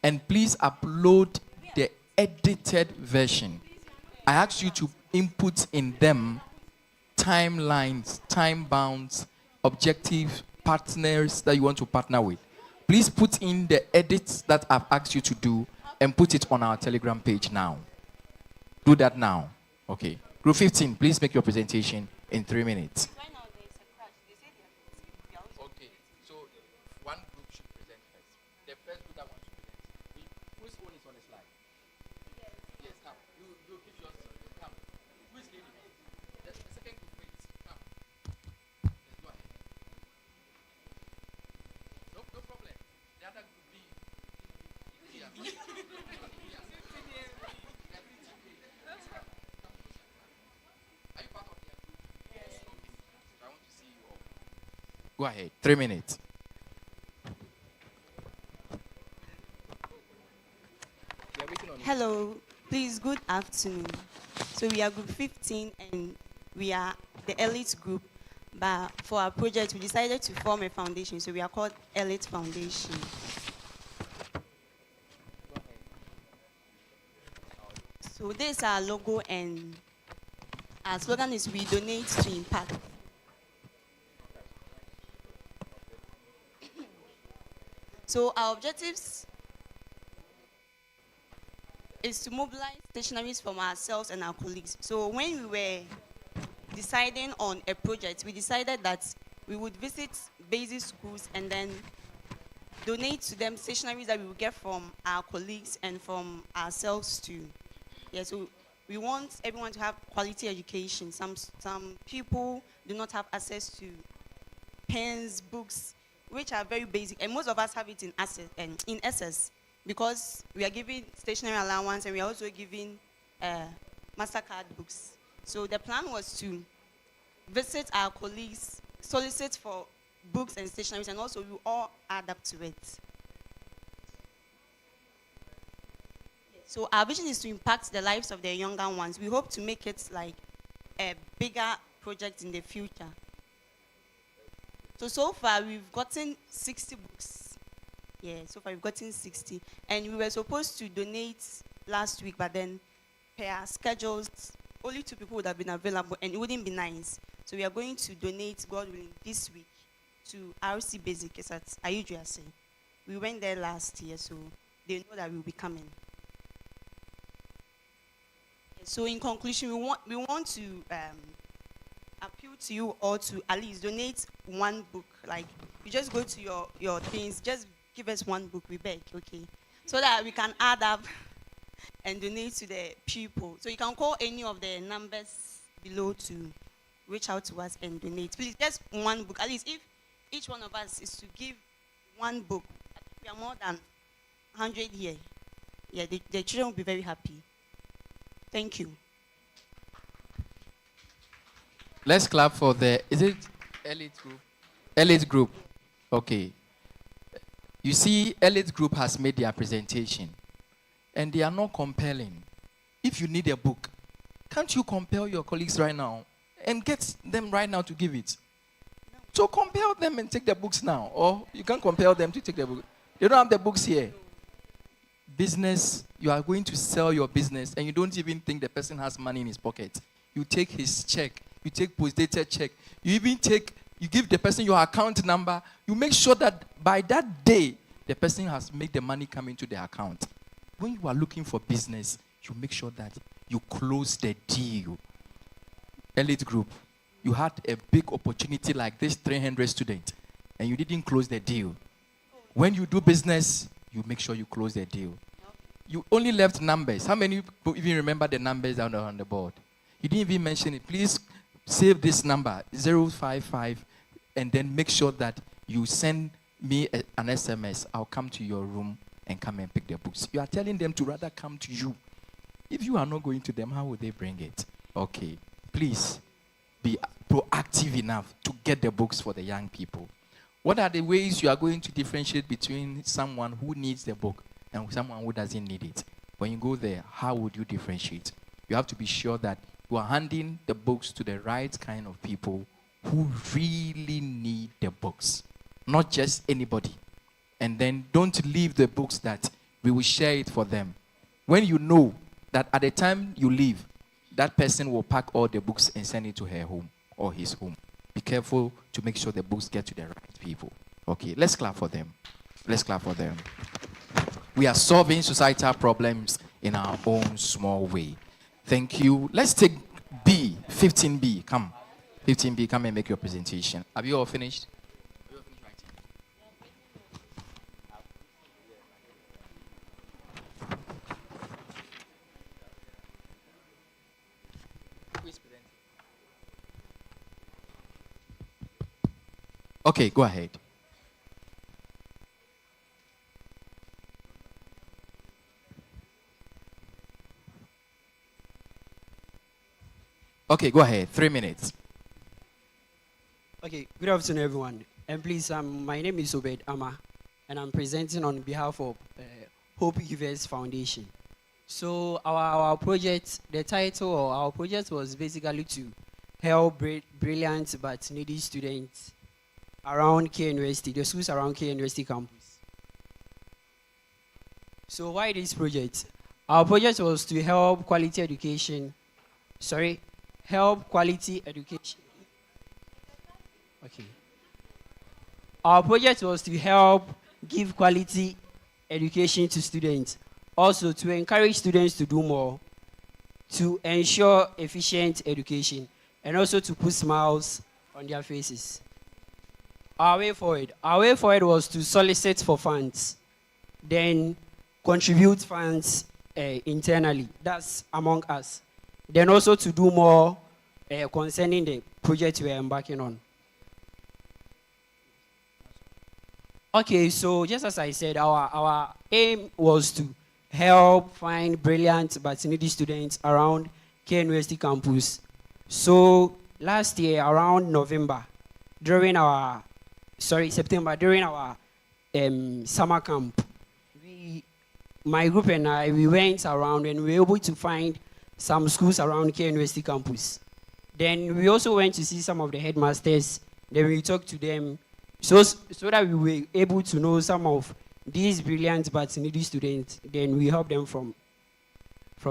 Speaker 7: and please upload the edited version. I ask you to input in them timelines, time bounds, objective partners that you want to partner with. Please put in the edits that I've asked you to do and put it on our Telegram page now. Do that now. Okay. Group 15, please make your presentation in 3 minutes. Okay. So one group should present first. The first group that wants to present. Whose phone is on the slide? Yes, come. You give yours. Come. Who is leading? The second group, wait. Come. Let's go ahead. No problem. The other group B. Yeah. Are you part of their group? Yes. Okay. So I want to see you all. Go ahead. 3 minutes.
Speaker 17: Hello. Please, good afternoon. So we are group 15 and we are the elite group. But for our project, we decided to form a foundation. So we are called Elite Foundation. So this is our logo and our slogan is we donate to impact. So our objectives is to mobilize stationaries from ourselves and our colleagues. So when we were deciding on a project, we decided that we would visit basic schools and then donate to them stationaries that we would get from our colleagues and from ourselves too. Yeah, so we want everyone to have quality education. Some people do not have access to pens, books, which are very basic, and most of us have it in SS because we are giving stationery allowance and we are also giving Mastercard books. So the plan was to visit our colleagues' solicit for books and stationeries, and also we all add up to it. So our vision is to impact the lives of the younger ones. We hope to make it like a bigger project in the future. So far we've gotten 60 books. Yeah, so far we've gotten 60. And we were supposed to donate last week, but then per our schedules, only 2 people would have been available, and it wouldn't be nice. So we are going to donate, God willing, this week to RC Basic. It's at Ayujuase. We went there last year, so they know that we'll be coming. So in conclusion, we want to appeal to you all to at least donate 1 book. Like, you just go to your things, just give us 1 book, we beg, okay? So that we can add up and donate to the people. So you can call any of the numbers below to reach out to us and donate. Please, just 1 book. At least if each one of us is to give 1 book, I think we are more than 100 here. Yeah, the children will be very happy. Thank you.
Speaker 7: Let's clap for the, is it elite group? Elite group. Okay. You see, elite group has made their presentation, and they are not compelling. If you need a book, can't you compel your colleagues right now and get them right now to give it? So compel them and take the books now, or you can compel them to take the book. They don't have the books here. Business, you are going to sell your business, and you don't even think the person has money in his pocket. You take his check, you take post-dated check, you give the person your account number, you make sure that by that day, the person has made the money come into the account. When you are looking for business, you make sure that you close the deal. Elite group, you had a big opportunity like this 300 students, and you didn't close the deal. When you do business, you make sure you close the deal. You only left numbers. How many people even remember the numbers down on the board? You didn't even mention it. Please save this number, 055, and then make sure that you send me an SMS. I'll come to your room and come and pick the books. You are telling them to rather come to you. If you are not going to them, how will they bring it? Okay. Please be proactive enough to get the books for the young people. What are the ways you are going to differentiate between someone who needs the book and someone who doesn't need it? When you go there, how would you differentiate? You have to be sure that you are handing the books to the right kind of people who really need the books, not just anybody. And then don't leave the books that we will share it for them. When you know that at the time you leave, that person will pack all the books and send it to her home or his home. Be careful to make sure the books get to the right people. Okay, let's clap for them. Let's clap for them. We are solving societal problems in our own small way. Thank you. Let's take B, 15B. Come. 15B, come and make your presentation. Have you all finished? Okay, go ahead. Okay, go ahead. 3 minutes.
Speaker 18: Okay, good afternoon, everyone. And please, my name is Obed Ama, and I'm presenting on behalf of Hope Givers Foundation. So our project, the title of our project was basically to help brilliant but needy students around KNUST, the schools around KNUST campus. So why this project? Our project was to help quality education. Okay. Our project was to help give quality education to students. Also to encourage students to do more, to ensure efficient education, and also to put smiles on their faces. Our way forward was to solicit for funds, then contribute funds internally, that's among us. Then also to do more concerning the project we are embarking on. Okay, so just as I said, our aim was to help find brilliant but needy students around KNUST campus. So last year, around November, during our, September, during our summer camp. My group and I, we went around and we were able to find some schools around KNUST campus. Then we also went to see some of the headmasters. Then we talked to them so that we were able to know some of these brilliant but needy students. Then we helped them from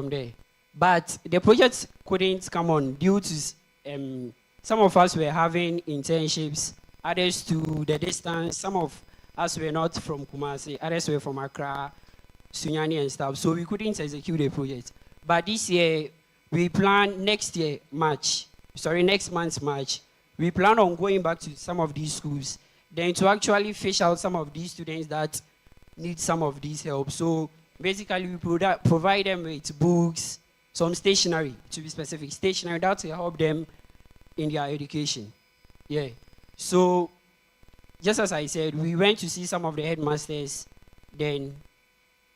Speaker 18: there. But the project couldn't come on due to some of us were having internships, others to the distance. Some of us were not from Kumasi, others were from Accra, Sunyani and stuff. So we couldn't execute the project. But this year, we plan next month's March, we plan on going back to some of these schools, then to actually fish out some of these students that need some of these help. So basically, we provide them with books, some stationery, to be specific, stationery that will help them in their education. Yeah. So just as I said, we went to see some of the headmasters, then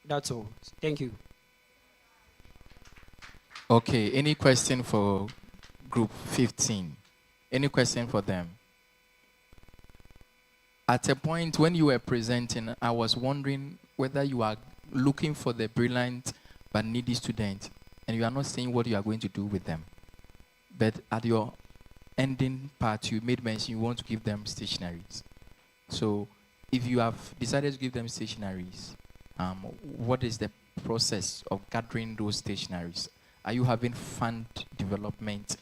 Speaker 18: that's all. Thank you.
Speaker 7: Okay, any question for group 15? Any question for them? At a point when you were presenting, I was wondering whether you are looking for the brilliant but needy student and you are not saying what you are going to do with them. But at your ending part, you made mention you want to give them stationaries. So if you have decided to give them stationaries, what is the process of gathering those stationaries? Are you having fund development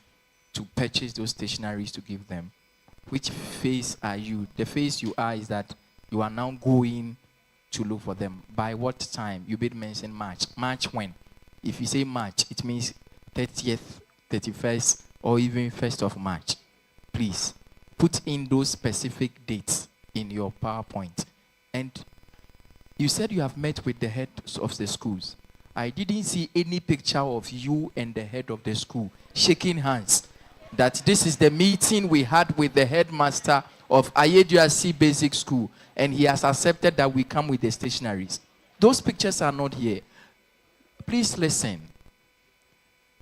Speaker 7: to purchase those stationaries to give them? Which phase are you? The phase you are is that you are now going to look for them. By what time? You did mention March. March when? If you say March, it means 30th, 31st, or even 1st of March. Please, put in those specific dates in your PowerPoint. And you said you have met with the heads of the schools. I didn't see any picture of you and the head of the school shaking hands. That this is the meeting we had with the headmaster of Ayeduasi Basic School, and he has accepted that we come with the stationaries. Those pictures are not here. Please listen.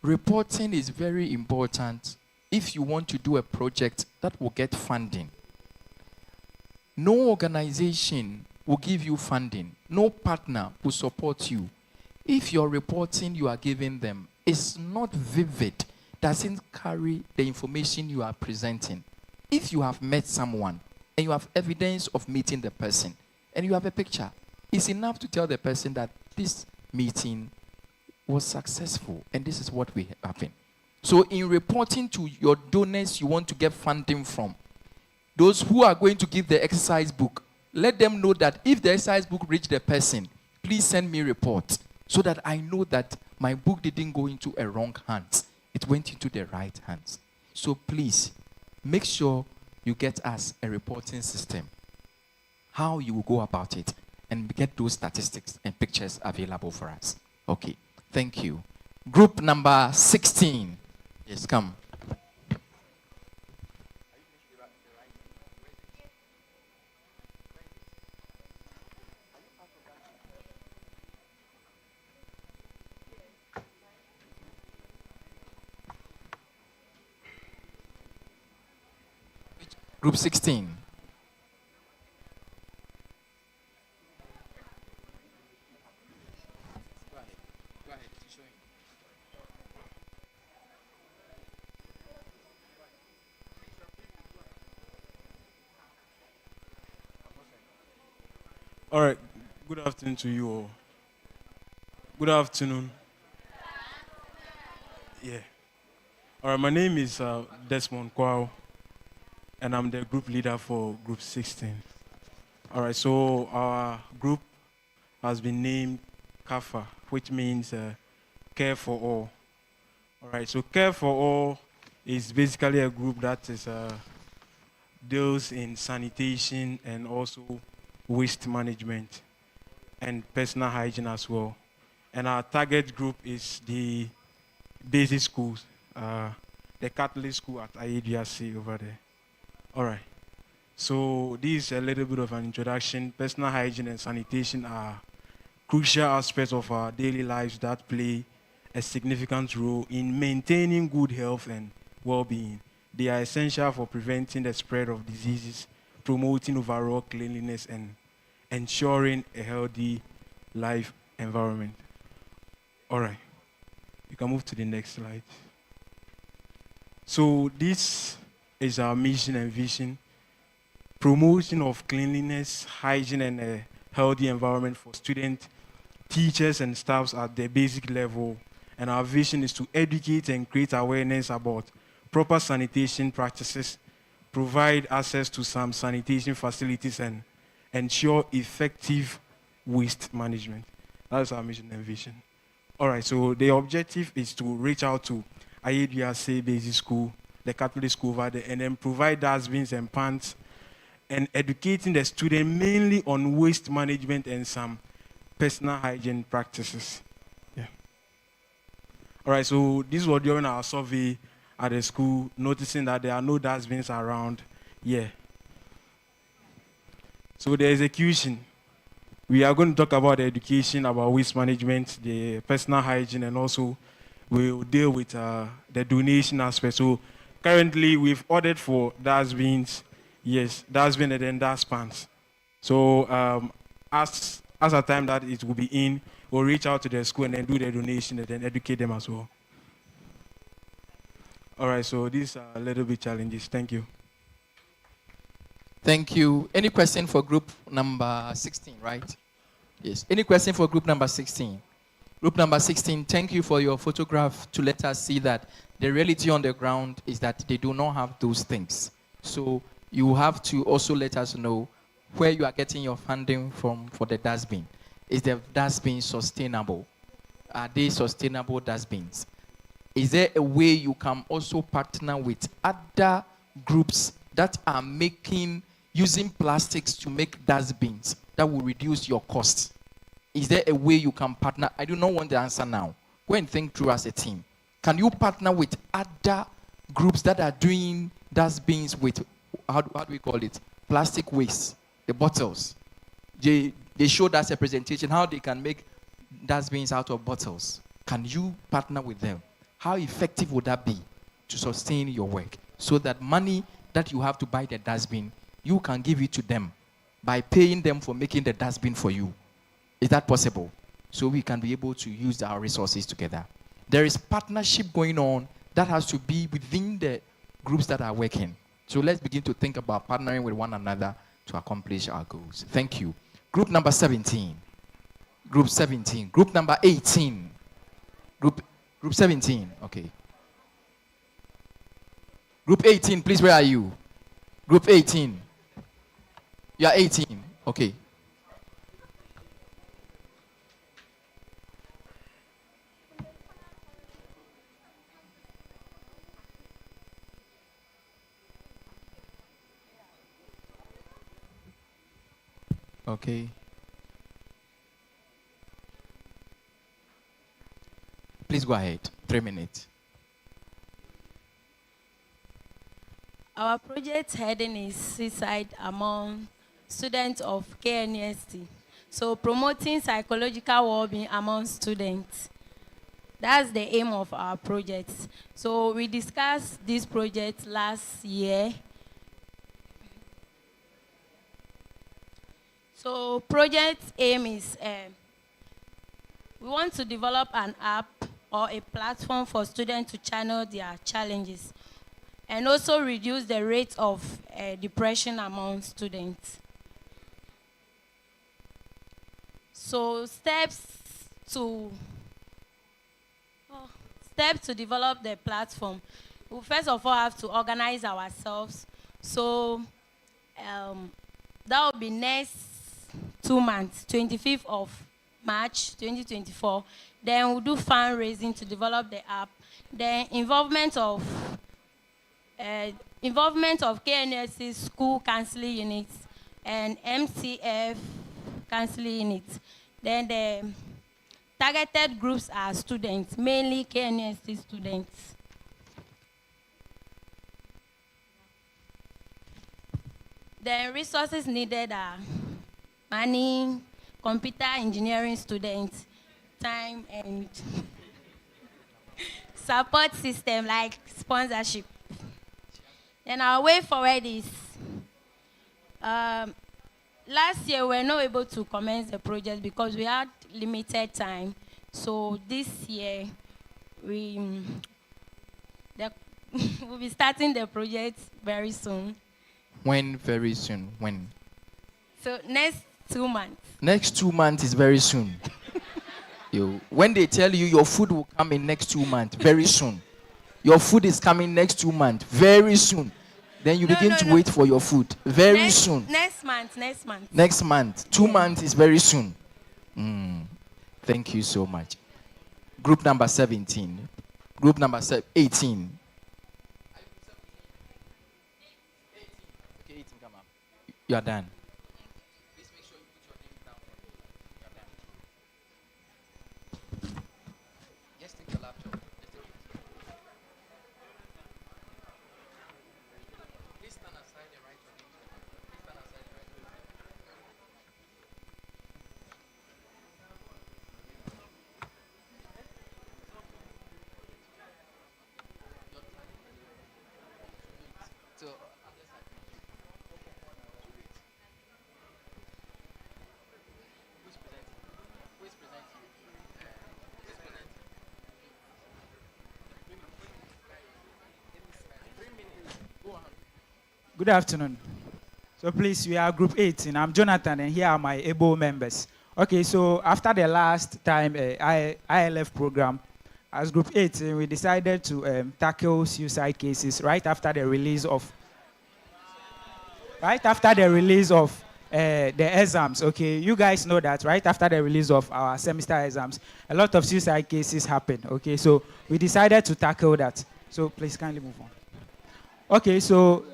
Speaker 7: Reporting is very important if you want to do a project that will get funding. No organization will give you funding. No partner will support you. If your reporting you are giving them is not vivid, doesn't carry the information you are presenting. If you have met someone and you have evidence of meeting the person and you have a picture, it's enough to tell the person that this meeting was successful and this is what we happened. So in reporting to your donors you want to get funding from, those who are going to give the exercise book, let them know that if the exercise book reached the person, please send me a report so that I know that my book didn't go into a wrong hands. It went into the right hands. So please, make sure you get us a reporting system. How you will go about it and get those statistics and pictures available for us. Okay, thank you. Group number 16. Yes, come. Group 16.
Speaker 19: All right. Good afternoon to you all. Good afternoon. Yeah. All right. My name is Desmond Kwao, and I'm the group leader for Group 16. All right. So our group has been named CAFA, which means Care for All. All right. So Care for All is basically a group that is deals in sanitation and also waste management and personal hygiene as well. And our target group is the basic schools, the Catholic school at Ayeduasi over there. All right. So this is a little bit of an introduction. Personal hygiene and sanitation are crucial aspects of our daily lives that play a significant role in maintaining good health and well-being. They are essential for preventing the spread of diseases, promoting overall cleanliness, and ensuring a healthy life environment. All right, you can move to the next slide. So this is our mission and vision: promotion of cleanliness, hygiene, and a healthy environment for students, teachers, and staffs at the basic level. And our vision is to educate and create awareness about proper sanitation practices, provide access to some sanitation facilities, and ensure effective waste management. That's our mission and vision. All right, so the objective is to reach out to IADRC Basic School, the Catholic school over there, and then provide dustbins and pans, and educating the student mainly on waste management and some personal hygiene practices. Yeah. All right, so this was during our survey at the school, noticing that there are no dustbins around. Yeah. So the execution. We are going to talk about the education, about waste management, the personal hygiene, and also we'll deal with the donation aspect. So currently we've ordered for dustbins, yes, dustbin and then dustpans. So as a time that it will be in, we'll reach out to the school and then do the donation and then educate them as well. All right, so these are a little bit challenges. Thank you.
Speaker 7: Thank you. Any question for group number 16, right? Yes. Any question for group number 16? Group number 16, thank you for your photograph to let us see that the reality on the ground is that they do not have those things. So you have to also let us know where you are getting your funding from for the dustbin. Is the dustbin sustainable? Are they sustainable dustbins? Is there a way you can also partner with other groups that are using plastics to make dustbins that will reduce your costs? Is there a way you can partner? I do not want the answer now. Go and think through as a team. Can you partner with other groups that are doing dustbins with, how do we call it? Plastic waste, the bottles. They showed us a presentation how they can make dustbins out of bottles. Can you partner with them? How effective would that be to sustain your work so that money that you have to buy the dustbin, you can give it to them by paying them for making the dustbin for you? Is that possible? So we can be able to use our resources together. There is partnership going on that has to be within the groups that are working. So let's begin to think about partnering with one another to accomplish our goals. Thank you. Group number 17. Group 17. Group number 18. Group 17. Okay. Group 18, please, where are you? Group 18. You are 18. Okay. Okay. Please go ahead. 3 minutes.
Speaker 20: Our project heading is Suicide Among Students of KNUST-TEK. So promoting psychological well-being among students. That's the aim of our project. So we discussed this project last year. So project aim is we want to develop an app or a platform for students to channel their challenges and also reduce the rate of depression among students. So steps to develop the platform. We first of all have to organize ourselves. So that will be next 2 months, 25th of March 2024. Then we'll do fundraising to develop the app. Then involvement of KNUST school counseling units and MCF counseling units. Then the targeted groups are students, mainly KNUST students. The resources needed are money, computer engineering students, time, and support system like sponsorship. Then our way forward is last year we were not able to commence the project because we had limited time. So this year we'll be starting the project very soon.
Speaker 7: When very soon? When?
Speaker 20: So next 2 months.
Speaker 7: Next 2 months is very soon. When they tell you your food will come in next 2 months, very soon. Your food is coming next 2 months, very soon. Then you begin to wait for your food, very soon.
Speaker 20: Next month.
Speaker 7: Next month. 2 months is very soon. Thank you so much. Group number 17. Group number 18. Okay, 18, come up. You are done. Just take your laptop. Please stand aside and write your name. Please stand aside and write your name. So, who's presenting? Who is presenting? Who's presenting? 3 minutes. Go on.
Speaker 21: Good afternoon. So please, we are group 18. I'm Jonathan, and here are my able members. Okay, so after the last time ILF program, as group 18, we decided to tackle suicide cases right after the release of the exams. Okay, you guys know that right after the release of our semester exams, a lot of suicide cases happened. Okay, so we decided to tackle that. So please kindly move on. Okay, so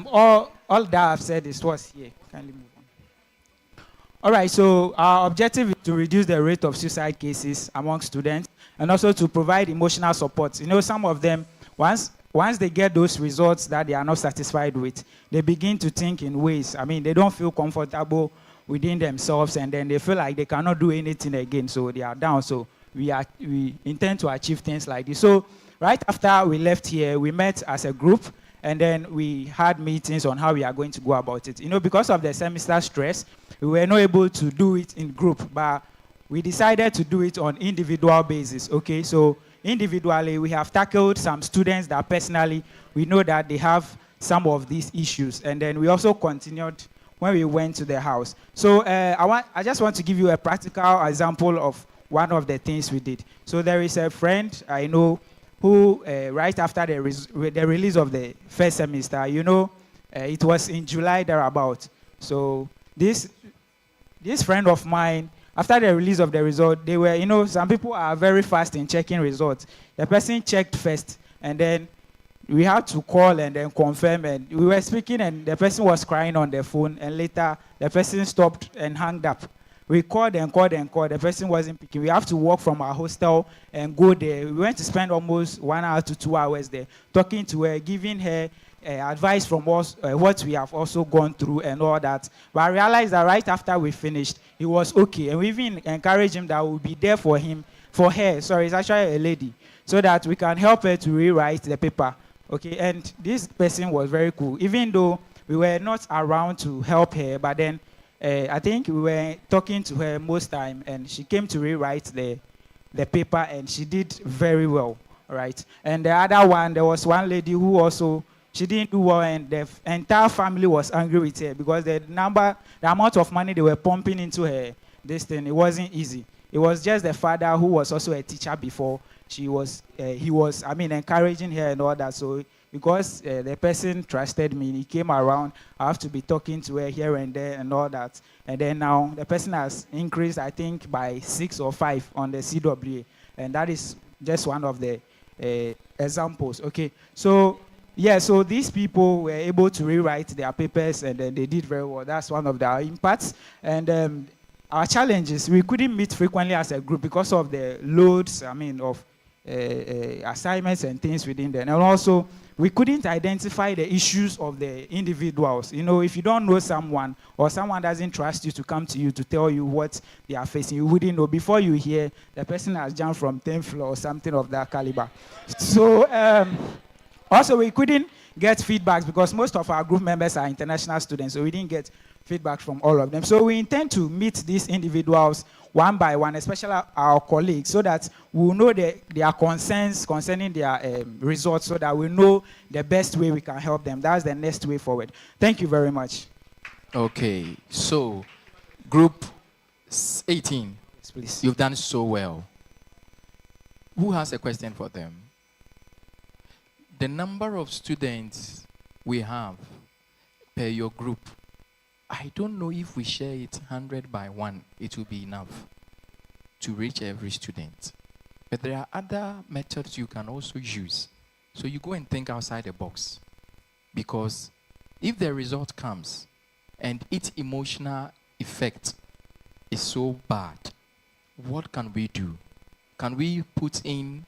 Speaker 21: all that I've said is what's here. Kindly move on. All right, so our objective is to reduce the rate of suicide cases among students and also to provide emotional support. You know, some of them, once they get those results that they are not satisfied with, they begin to think in ways. I mean, they don't feel comfortable within themselves, and then they feel like they cannot do anything again, so they are down. So we intend to achieve things like this. So right after we left here, we met as a group, and then we had meetings on how we are going to go about it. You know, because of the semester stress, we were not able to do it in group, but we decided to do it on individual basis. Okay, so individually, we have tackled some students that personally, we know that they have some of these issues. And then we also continued when we went to the house. So I just want to give you a practical example of one of the things we did. So there is a friend I know who, right after the release of the first semester, you know, it was in July thereabout. So this friend of mine, after the release of the result, they were, you know, some people are very fast in checking results. The person checked first, and then we had to call and then confirm, and we were speaking, and the person was crying on the phone, and later the person stopped and hung up. We called and called and called. The person wasn't picking. We have to walk from our hostel and go there. We went to spend almost 1 hour to 2 hours there, talking to her, giving her advice from us, what we have also gone through and all that. But I realized that right after we finished, he was okay. And we even encouraged him that we'll be there for her, sorry, it's actually a lady, so that we can help her to rewrite the paper. Okay, and this person was very cool. Even though we were not around to help her, but then I think we were talking to her most time, and she came to rewrite the paper, and she did very well, right? And the other one, there was one lady who also, she didn't do well, and the entire family was angry with her because the amount of money they were pumping into her, this thing, it wasn't easy. It was just the father who was also a teacher before. He was, encouraging her and all that. So because the person trusted me, he came around. I have to be talking to her here and there and all that. And then now the person has increased, I think, by 6 or 5 on the CWA. And that is just one of the examples. Okay, so yeah, so these people were able to rewrite their papers, and then they did very well. That's one of their impacts. And our challenges, we couldn't meet frequently as a group because of the loads, of assignments and things within them. And also, we couldn't identify the issues of the individuals. You know, if you don't know someone, or someone doesn't trust you to come to you to tell you what they are facing, you wouldn't know. Before you hear, the person has jumped from 10th floor or something of that caliber. So, also, we couldn't get feedbacks because most of our group members are international students, so we didn't get feedback from all of them. So we intend to meet these individuals one by one, especially our colleagues, so that we'll know their concerns concerning their results, so that we know the best way we can help them. That's the next way forward. Thank you very much.
Speaker 7: Okay, so group 18,
Speaker 21: yes, please.
Speaker 7: You've done so well. Who has a question for them? The number of students we have per your group, I don't know if we share it 100 by 1, it will be enough to reach every student. But there are other methods you can also use. So you go and think outside the box. Because if the result comes and its emotional effect is so bad, what can we do? Can we put in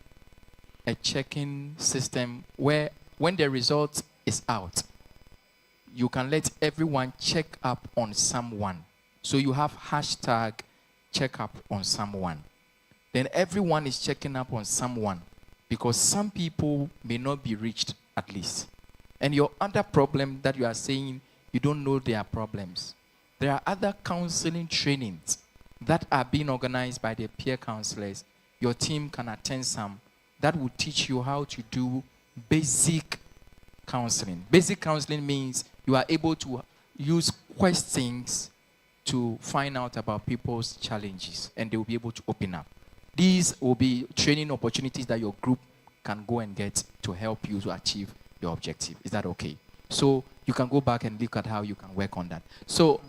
Speaker 7: a checking system where when the result is out, you can let everyone check up on someone. So you have hashtag check up on someone. Then everyone is checking up on someone because some people may not be reached at least. And your other problem that you are saying, you don't know their problems. There are other counseling trainings that are being organized by the peer counselors. Your team can attend some that will teach you how to do basic counseling. Basic counseling means you are able to use questions to find out about people's challenges, and they will be able to open up. These will be training opportunities that your group can go and get to help you to achieve your objective. Is that okay? So you can go back and look at how you can work on that. So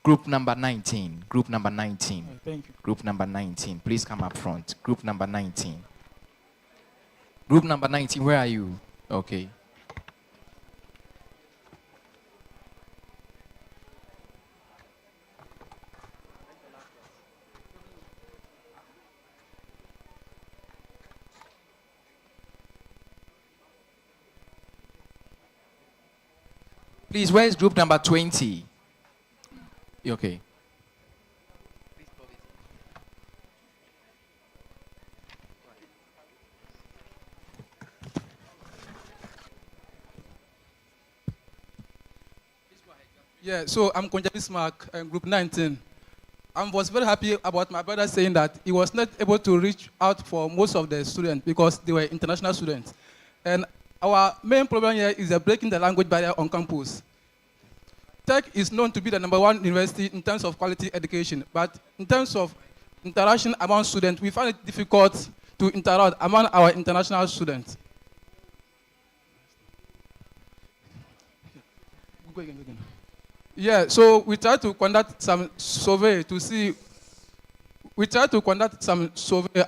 Speaker 7: group number 19. Group number 19.
Speaker 21: Thank you.
Speaker 7: Group number 19. Please come up front. Group number 19. Group number 19, where are you? Okay. Please, where is group number 20? Okay.
Speaker 2: Yeah, so I'm Konjabi Smark, group 19. I was very happy about my brother saying that he was not able to reach out for most of the students because they were international students. And our main problem here is breaking the language barrier on campus. TEK is known to be the #1 university in terms of quality education, but in terms of interaction among students, we find it difficult to interact among our international students. Go again. Yeah, so we try to conduct some survey to see,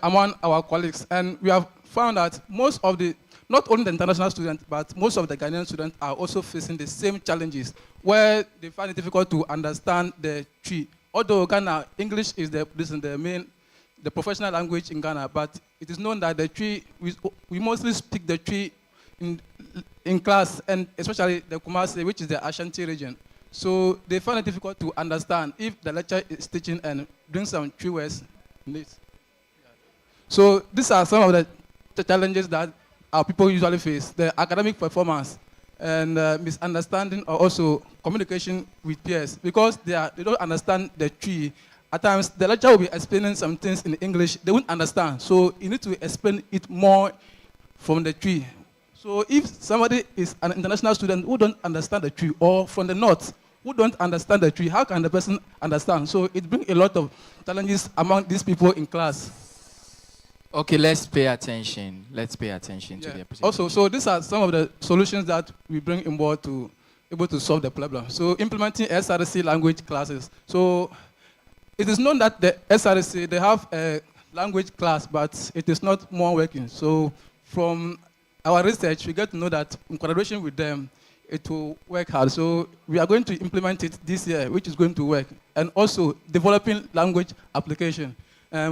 Speaker 2: among our colleagues, and we have found that most of the, not only the international students, but most of the Ghanaian students are also facing the same challenges, where they find it difficult to understand the tree. Although Ghana, English is the professional language in Ghana, but it is known that the tree, we mostly speak the tree in class, and especially the Kumasi, which is the Ashanti region. So they find it difficult to understand if the lecturer is teaching and bring some tree words in this. So these are some of the challenges that our people usually face: the academic performance and misunderstanding, or also communication with peers, because they don't understand the tree. At times, the lecturer will be explaining some things in English, they won't understand. So you need to explain it more from the tree. So if somebody is an international student who don't understand the tree, or from the north who don't understand the tree, how can the person understand? So it brings a lot of challenges among these people in class.
Speaker 7: Okay, let's pay attention. Let's pay attention to their position.
Speaker 2: Also, so these are some of the solutions that we bring on board to able to solve the problem. So implementing SRC language classes. So it is known that the SRC, they have a language class, but it is not more working. So from our research, we get to know that in collaboration with them, it will work hard. So we are going to implement it this year, which is going to work. And also developing language application.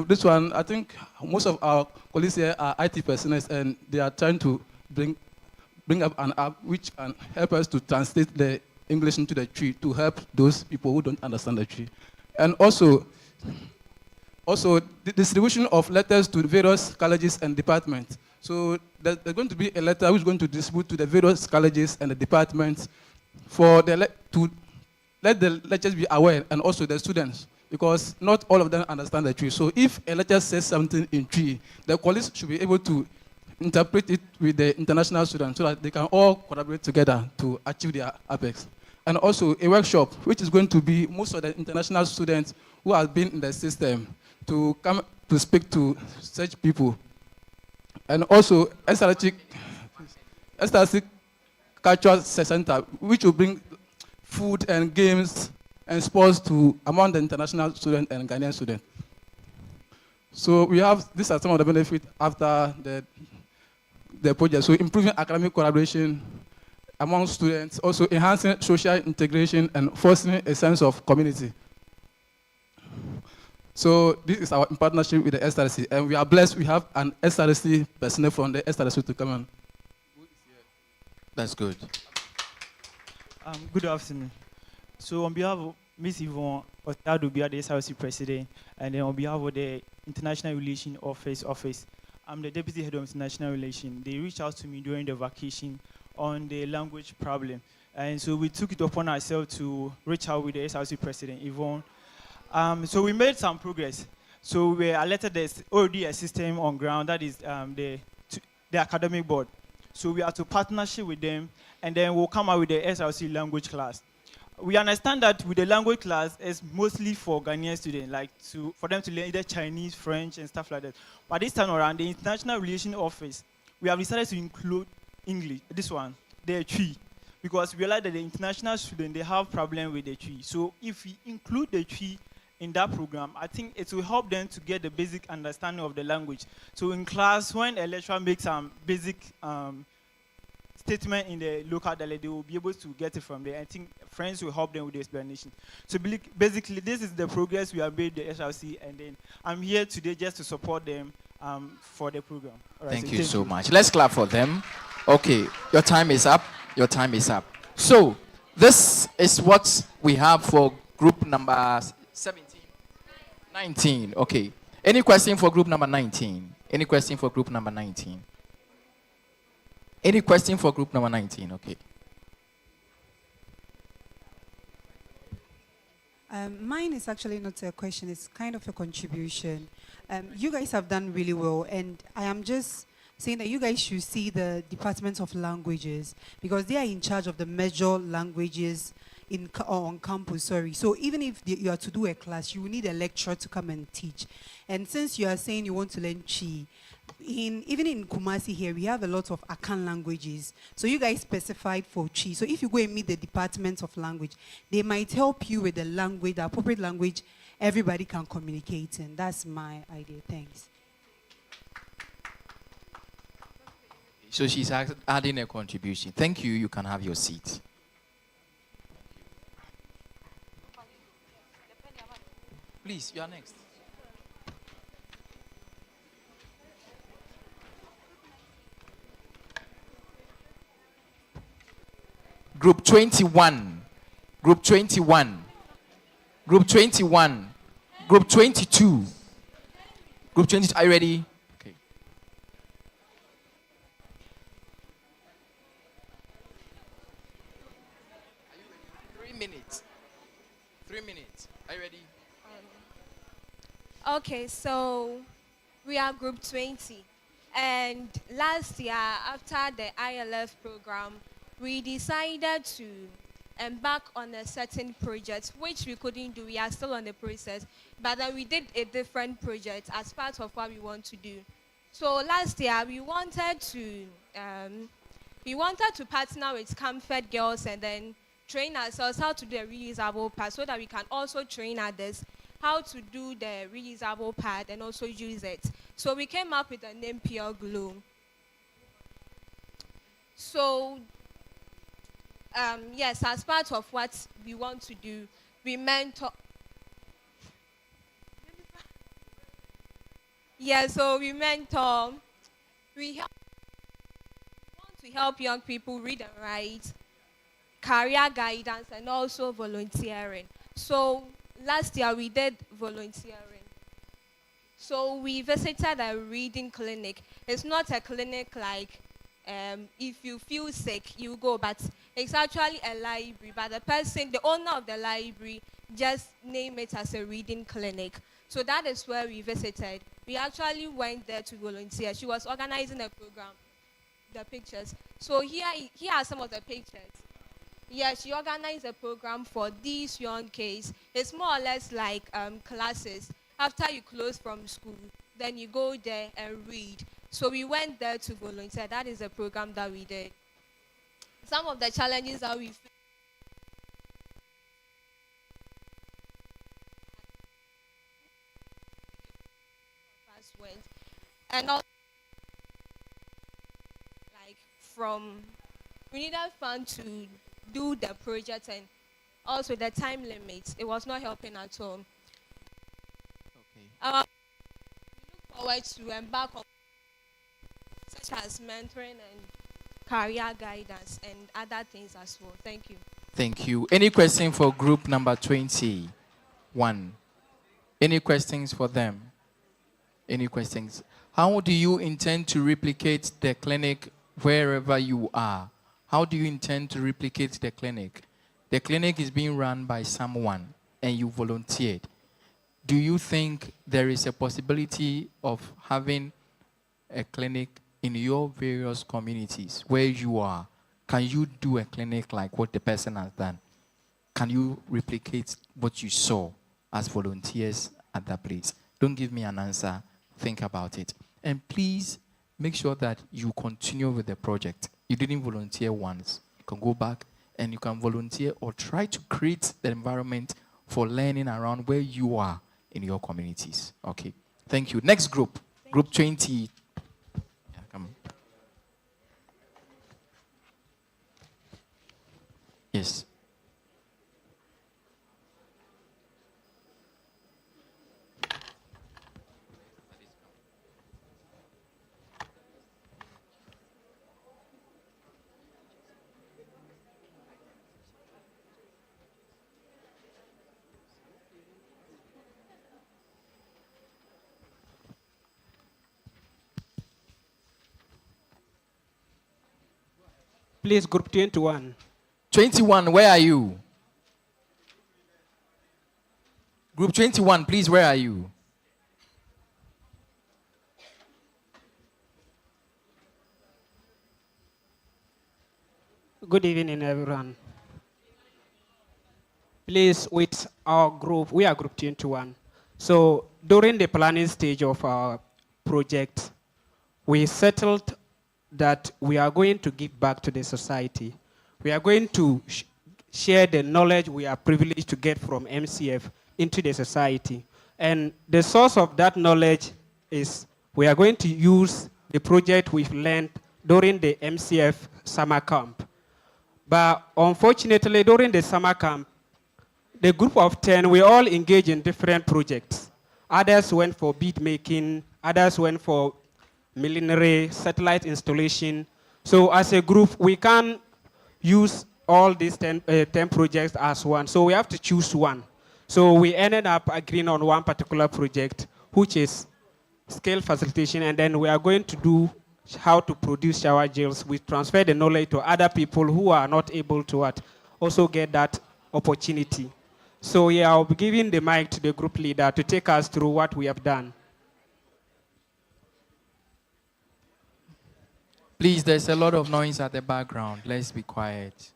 Speaker 2: This one, I think most of our colleagues here are IT personnel, and they are trying to bring up an app which can help us to translate the English into the tree to help those people who don't understand the tree. And also also the distribution of letters to various colleges and departments. So there's going to be a letter which is going to distribute to the various colleges and the departments for to let the lecturers be aware, and also the students, because not all of them understand the tree. So if a lecturer says something in tree, the colleagues should be able to interpret it with the international students so that they can all collaborate together to achieve their apex. And also a workshop, which is going to be most of the international students who have been in the system to come to speak to such people. And also SRC Cultural Center, which will bring food and games and sports to among the international students and Ghanaian students. So we have, these are some of the benefits after the project. So improving academic collaboration among students, also enhancing social integration and fostering a sense of community. So this is our partnership with the SRC, and we are blessed we have an SRC personnel from the SRC to come on.
Speaker 7: That's good.
Speaker 21: Good afternoon. So on behalf of Ms. Yvonne Otado, the SRC President, and then on behalf of the International Relations Office, I'm the Deputy Head of International Relations. They reached out to me during the vacation on the language problem. And so we took it upon ourselves to reach out with the SRC President, Yvonne. So we made some progress. So we alerted there's already a system on ground, that is the academic board. So we are to partnership with them, and then we'll come out with the SRC language class. We understand that with the language class, it's mostly for Ghanaian students, like for them to learn either Chinese, French, and stuff like that. But this time around, the International Relations Office, we have decided to include English, this one, the tree, because we realize that the international students, they have problem with the tree. So if we include the tree in that program, I think it will help them to get the basic understanding of the language. So in class, when a lecturer makes some basic statement in the local dialect, they will be able to get it from there. I think friends will help them with the explanation. So basically, this is the progress we have made the SRC, and then I'm here today just to support them for the program. All right,
Speaker 7: Thank you so much. Let's clap for them. Okay, your time is up. Your time is up. So this is what we have for group number 17. 19, okay. Any question for group number 19? Any question for group number 19? Any question for group number 19? Okay.
Speaker 4: Mine is actually not a question, it's kind of a contribution. You guys have done really well, and I am just saying that you guys should see the Department of Languages, because they are in charge of the major languages on campus, sorry. So even if you are to do a class, you will need a lecturer to come and teach. And since you are saying you want to learn Chi, even in Kumasi here, we have a lot of Akan languages. So you guys specified for Chi. So if you go and meet the Department of Language, they might help you with the language, the appropriate language everybody can communicate in. That's my idea. Thanks.
Speaker 7: So she's adding a contribution. Thank you. You can have your seat. Please, you are next. Group 21. Group 21. Group 21. Group 22. Group 22. Are you ready? Okay. Are you ready? 3 minutes. 3 minutes. Are you ready?
Speaker 14: Okay, so we are group 20. And last year, after the ILF program, we decided to embark on a certain project, which we couldn't do. We are still on the process. But then we did a different project as part of what we want to do. So last year, we wanted to partner with Comfort Girls and then train ourselves how to do a reusable part so that we can also train others how to do the reusable pad and also use it. So we came up with the name Pure Glow. So yes, as part of what we want to do, we mentor. Yeah, so we mentor. We want to help young people read and write, career guidance, and also volunteering. So last year we did volunteering.
Speaker 3: So we visited a reading clinic. It's not a clinic like if you feel sick, you go, but it's actually a library. But the owner of the library, just name it as a reading clinic. So that is where we visited. We actually went there to volunteer. She was organizing a program, the pictures. So here are some of the pictures. Yeah, she organized a program for these young kids. It's more or less like classes. After you close from school, then you go there and read. So we went there to volunteer. That is a program that we did. Some of the challenges that we faced. Went. And also, like we needed fun to do the project, and also the time limits. It was not helping at all. We look forward to embark on such as mentoring and career guidance and other things as well. Thank you.
Speaker 7: Thank you. Any question for group number 21? Any questions for them? Any questions? How do you intend to replicate the clinic wherever you are? How do you intend to replicate the clinic? The clinic is being run by someone and you volunteered. Do you think there is a possibility of having a clinic in your various communities where you are? Can you do a clinic like what the person has done? Can you replicate what you saw as volunteers at that place? Don't give me an answer. Think about it. And please make sure that you continue with the project. You didn't volunteer once. You can go back and you can volunteer or try to create the environment for learning around where you are in your communities. Okay. Thank you. Next group. Group 20. Yeah, come on. Yes.
Speaker 11: Please, group 21.
Speaker 7: 21, where are you? Group 21, please, where are you?
Speaker 11: Good evening, everyone. Please, with our group, we are group 21. So during the planning stage of our project, we settled that we are going to give back to the society. We are going to share the knowledge we are privileged to get from MCF into the society. And the source of that knowledge is we are going to use the project we've learned during the MCF summer camp. But unfortunately, during the summer camp, the group of 10, we all engaged in different projects. Others went for bead making, others went for millinery, satellite installation. So as a group, we can't use all these 10 projects as one. So we have to choose one. So we ended up agreeing on one particular project, which is scale facilitation, and then we are going to do how to produce shower gels. We transfer the knowledge to other people who are not able to also get that opportunity. So yeah, I'll be giving the mic to the group leader to take us through what we have done.
Speaker 7: Please, there's a lot of noise at the background. Let's be quiet.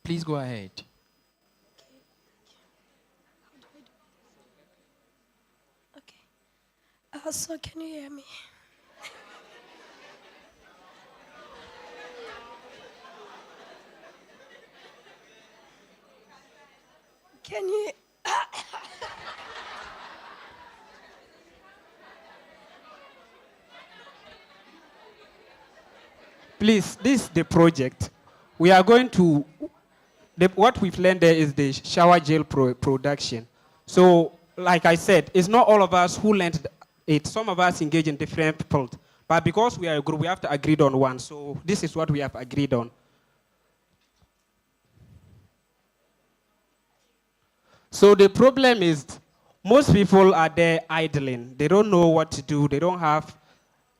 Speaker 7: Please go ahead.
Speaker 22: Okay. So can you hear me? Can you?
Speaker 11: Please, this is the project. We are going to, what we've learned there is the shower gel production. So, like I said, it's not all of us who learned it. Some of us engage in different fields. But because we are a group, we have to agree on one. So this is what we have agreed on. So the problem is most people are there idling. They don't know what to do. They don't have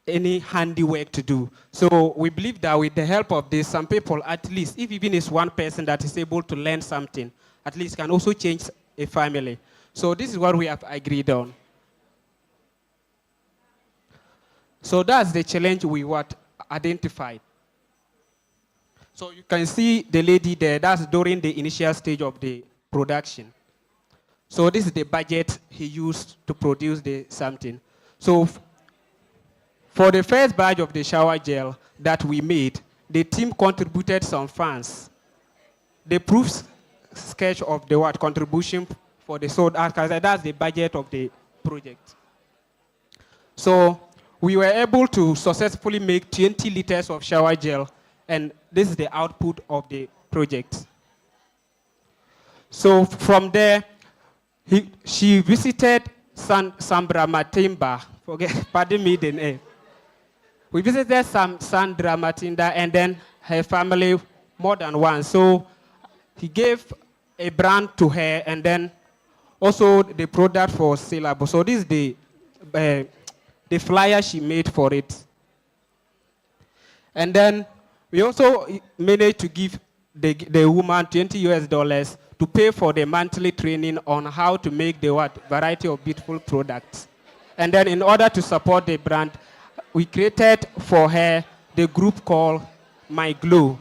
Speaker 11: any handiwork to do. So we believe that with the help of this, some people, at least, if even it's one person that is able to learn something, at least can also change a family. So this is what we have agreed on. So that's the challenge we identified. So you can see the lady there, that's during the initial stage of the production. So this is the budget he used to produce the something. So for the first batch of the shower gel that we made, the team contributed some funds. The proof sketch of the contribution for the sold art, that's the budget of the project. So we were able to successfully make 20 liters of shower gel, and this is the output of the project. So from there, she visited Sandra Matimba, pardon me the name. We visited Sandra Matinda and then her family more than once. So he gave a brand to her and then also the product for syllable. So this is the flyer she made for it. And then we also managed to give the woman $20 to pay for the monthly training on how to make the variety of beautiful products. And then in order to support the brand, we created for her the group called My Glow.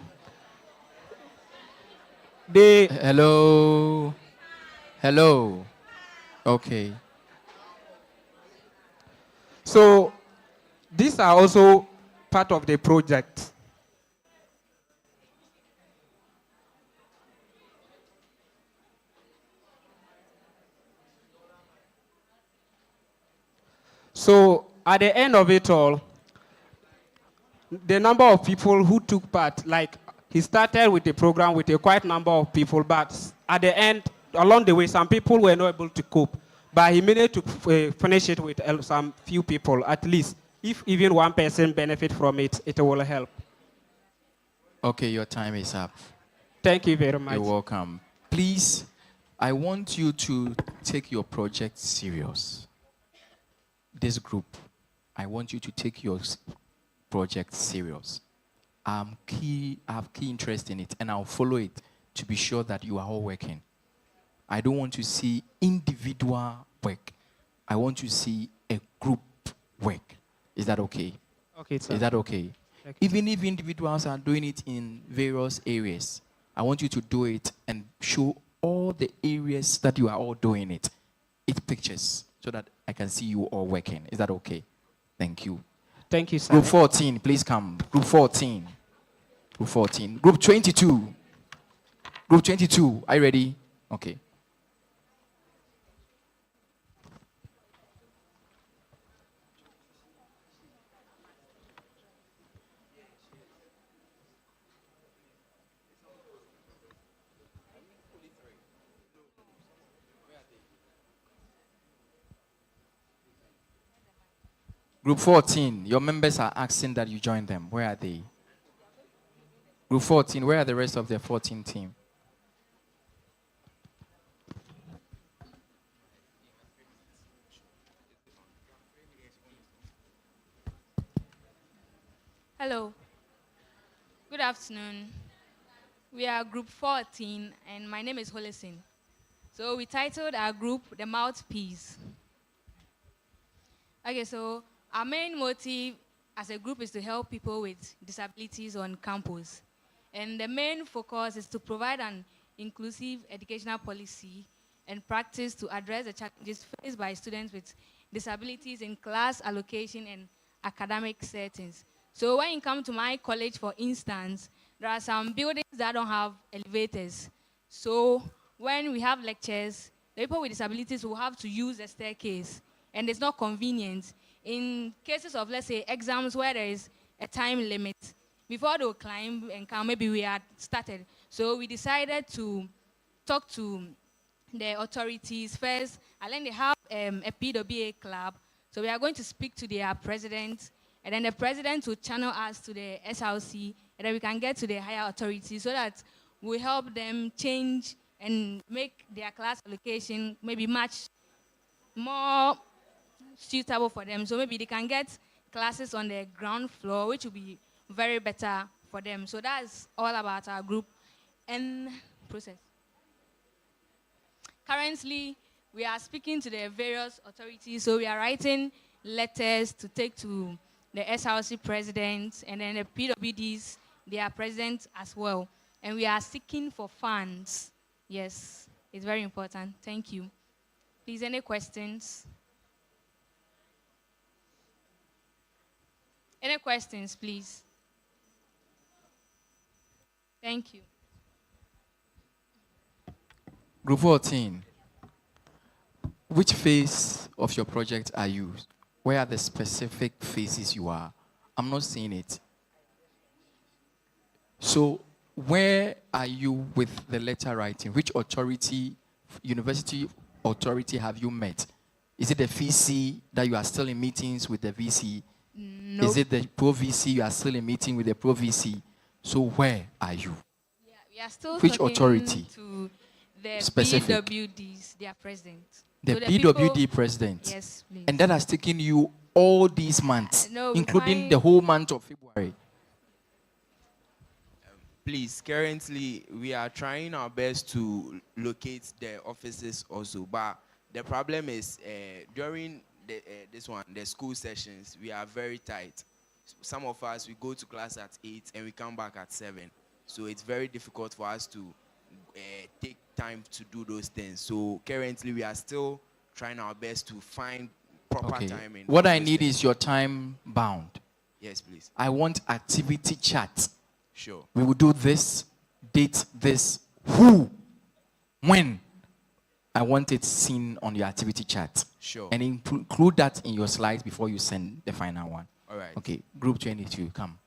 Speaker 7: Hello. Hello. Okay.
Speaker 11: So these are also part of the project. So at the end of it all, the number of people who took part, like he started with the program with a quite number of people, but at the end, along the way, some people were not able to cope. But he managed to finish it with some few people, at least. If even one person benefit from it, it will help.
Speaker 7: Okay, your time is up.
Speaker 11: Thank you very much.
Speaker 7: You're welcome. Please, I want you to take your project serious. This group, I want you to take your project serious. I have key interest in it, and I'll follow it to be sure that you are all working. I don't want to see individual work. I want to see a group work. Is that okay?
Speaker 11: Okay, sir.
Speaker 7: Is that okay?
Speaker 11: Okay.
Speaker 7: Even if individuals are doing it in various areas, I want you to do it and show all the areas that you are all doing it. It pictures so that I can see you all working. Is that okay? Thank you.
Speaker 11: Thank you, sir.
Speaker 7: Group 14, please come. Group 14. Group 14. Group 22. Group 22, are you ready? Okay. Group 14, your members are asking that you join them. Where are they? Group 14, where are the rest of the 14 team?
Speaker 1: Hello. Good afternoon. We are group 14 and my name is Holison. So we titled our group The Mouthpiece. Okay, so our main motive as a group is to help people with disabilities on campus. And the main focus is to provide an inclusive educational policy and practice to address the challenges faced by students with disabilities in class allocation and academic settings. So when you come to my college, for instance, there are some buildings that don't have elevators. So when we have lectures, the people with disabilities will have to use a staircase, and it's not convenient. In cases of, let's say, exams where there is a time limit, before they will climb and come, maybe we had started. So we decided to talk to the authorities first, and then they have a PWA club. So we are going to speak to their president and then the president will channel us to the SRC, and then we can get to the higher authority so that we help them change and make their class allocation maybe much more suitable for them. So maybe they can get classes on the ground floor, which will be very better for them. So that's all about our group and process. Currently, we are speaking to the various authorities. So we are writing letters to take to the SRC president and then the PWDs, they are present as well. And we are seeking for funds. Yes, it's very important. Thank you. Please, any questions? Any questions, please? Thank you.
Speaker 7: Group 14. Which phase of your project are you? Where are the specific phases you are? I'm not seeing it. So, where are you with the letter writing? Which authority, university authority have you met? Is it the VC that you are still in meetings with the VC?
Speaker 1: No.
Speaker 7: Is it the Pro VC you are still in meeting with the Pro VC? So where are you?
Speaker 1: Yeah, we are still
Speaker 7: Which
Speaker 1: talking
Speaker 7: authority?
Speaker 1: to the
Speaker 7: Specific.
Speaker 1: PWDs, they are present.
Speaker 7: The
Speaker 1: So
Speaker 7: PWD
Speaker 1: people-
Speaker 7: president.
Speaker 1: Yes, please.
Speaker 7: And that has taken you all these months,
Speaker 1: No, we
Speaker 7: including
Speaker 1: find-
Speaker 7: the whole month of February.
Speaker 5: Please, currently we are trying our best to locate the offices also, but the problem is during the school sessions, we are very tight. Some of us, we go to class at 8 and we come back at 7. So it's very difficult for us to take time to do those things. So currently we are still trying our best to find proper
Speaker 7: Okay.
Speaker 5: timing.
Speaker 7: What
Speaker 5: for
Speaker 7: I
Speaker 5: those
Speaker 7: need
Speaker 5: things.
Speaker 7: is your time bound.
Speaker 5: Yes, please.
Speaker 7: I want activity chart.
Speaker 5: Sure.
Speaker 7: We will do this, date this, who, when. I want it seen on your activity chart.
Speaker 5: Sure.
Speaker 7: And include that in your slides before you send the final one.
Speaker 5: All right.
Speaker 7: Okay, group 22, come.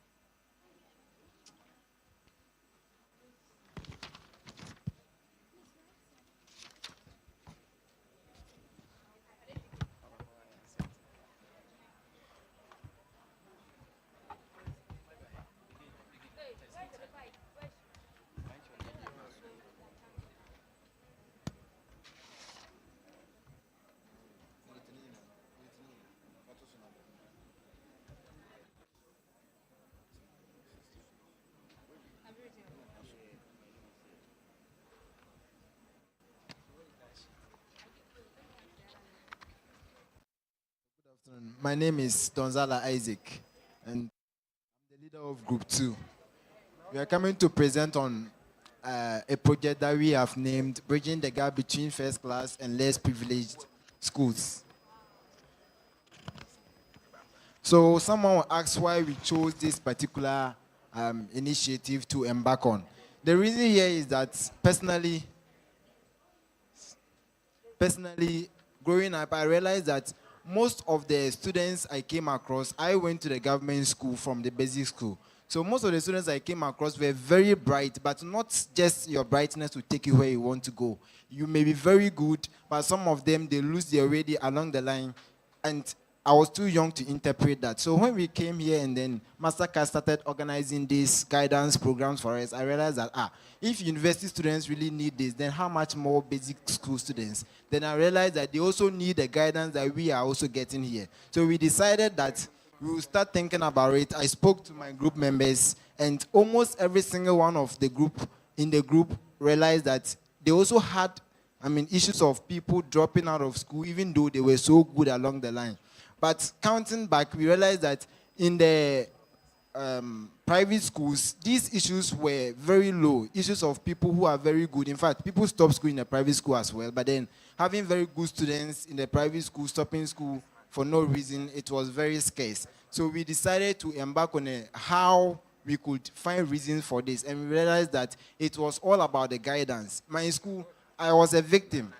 Speaker 8: My name is Donzala Isaac, and I'm the leader of Group 2. We are coming to present on a project that we have named Bridging the Gap Between First Class and Less Privileged Schools. So someone will ask why we chose this particular initiative to embark on. The reason here is that personally, growing up, I realized that most of the students I came across, I went to the government school from the basic school. So most of the students I came across were very bright, but not just your brightness to take you where you want to go. You may be very good, but some of them, they lose their way along the line. And I was too young to interpret that. So when we came here and then Mastercard started organizing these guidance programs for us, I realized that, if university students really need this, then how much more basic school students? Then I realized that they also need the guidance that we are also getting here. So we decided that we will start thinking about it. I spoke to my group members, and almost every single one of the group in the group realized that they also had, issues of people dropping out of school, even though they were so good along the line. But counting back, we realized that in the private schools, these issues were very low. Issues of people who are very good. In fact, people stop school in the private school as well. But then having very good students in the private school, stopping school for no reason, it was very scarce. So we decided to embark on how we could find reasons for this. And we realized that it was all about the guidance. My school, I was a victim.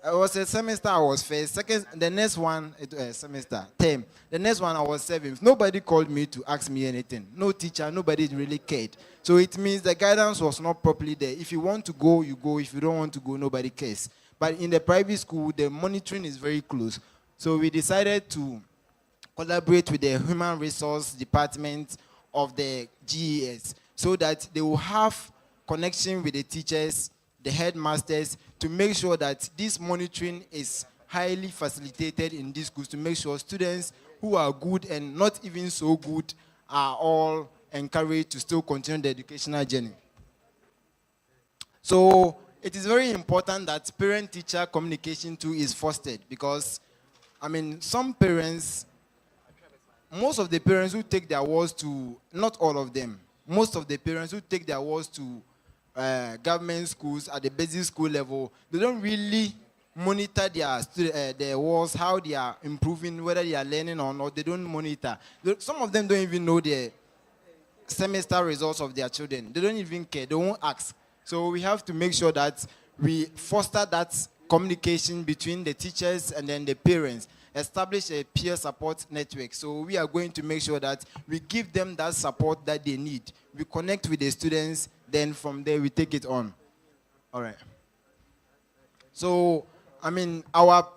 Speaker 8: I was a semester, I was first. Second, the next one, semester, term. The next one, I was seventh. Nobody called me to ask me anything. No teacher, nobody really cared. So it means the guidance was not properly there. If you want to go, you go. If you don't want to go, nobody cares. But in the private school, the monitoring is very close. So we decided to collaborate with the human resource department of the GES so that they will have connection with the teachers, the headmasters, to make sure that this monitoring is highly facilitated in these schools, to make sure students who are good and not even so good are all encouraged to still continue the educational journey. So it is very important that parent-teacher communication too is fostered, because, I mean, some parents, most of the parents who take their wards to, not all of them, most of the parents who take their wards to government schools at the basic school level, they don't really monitor their wards, how they are improving, whether they are learning or not. They don't monitor. Some of them don't even know the semester results of their children. They don't even care. They won't ask. So we have to make sure that we foster that communication between the teachers and then the parents, establish a peer support network. So we are going to make sure that we give them that support that they need. We connect with the students, then from there we take it on. All right. So, I mean, our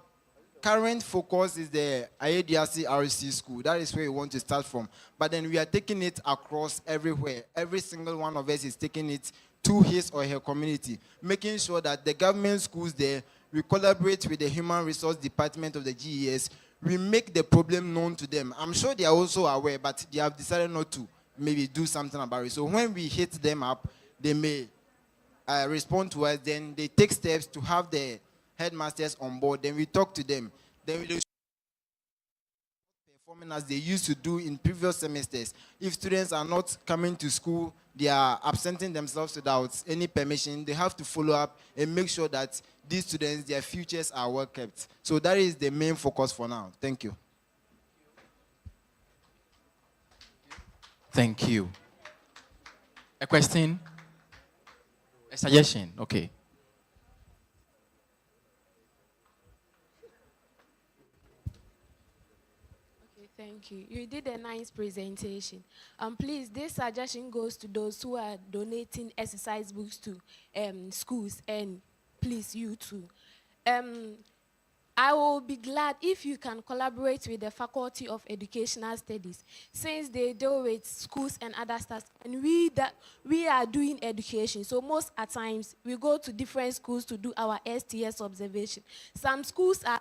Speaker 8: current focus is the IADRC RC school. That is where we want to start from. But then we are taking it across everywhere. Every single one of us is taking it to his or her community, making sure that the government schools there, we collaborate with the human resource department of the GES, we make the problem known to them. I'm sure they are also aware, but they have decided not to maybe do something about it. So when we hit them up, they may respond to us, then they take steps to have the headmasters on board, then we talk to them. Then we performing as they used to do in previous semesters. If students are not coming to school, they are absenting themselves without any permission, they have to follow up and make sure that these students, their futures are well kept. So that is the main focus for now. Thank you.
Speaker 7: Thank you. A question? A suggestion? Okay.
Speaker 9: Thank you. You did a nice presentation. Please, this suggestion goes to those who are donating exercise books to schools, and please, you too. I will be glad if you can collaborate with the Faculty of Educational Studies, since they deal with schools and other stuff, and we are doing education. So most at times, we go to different schools to do our STS observation. Some schools are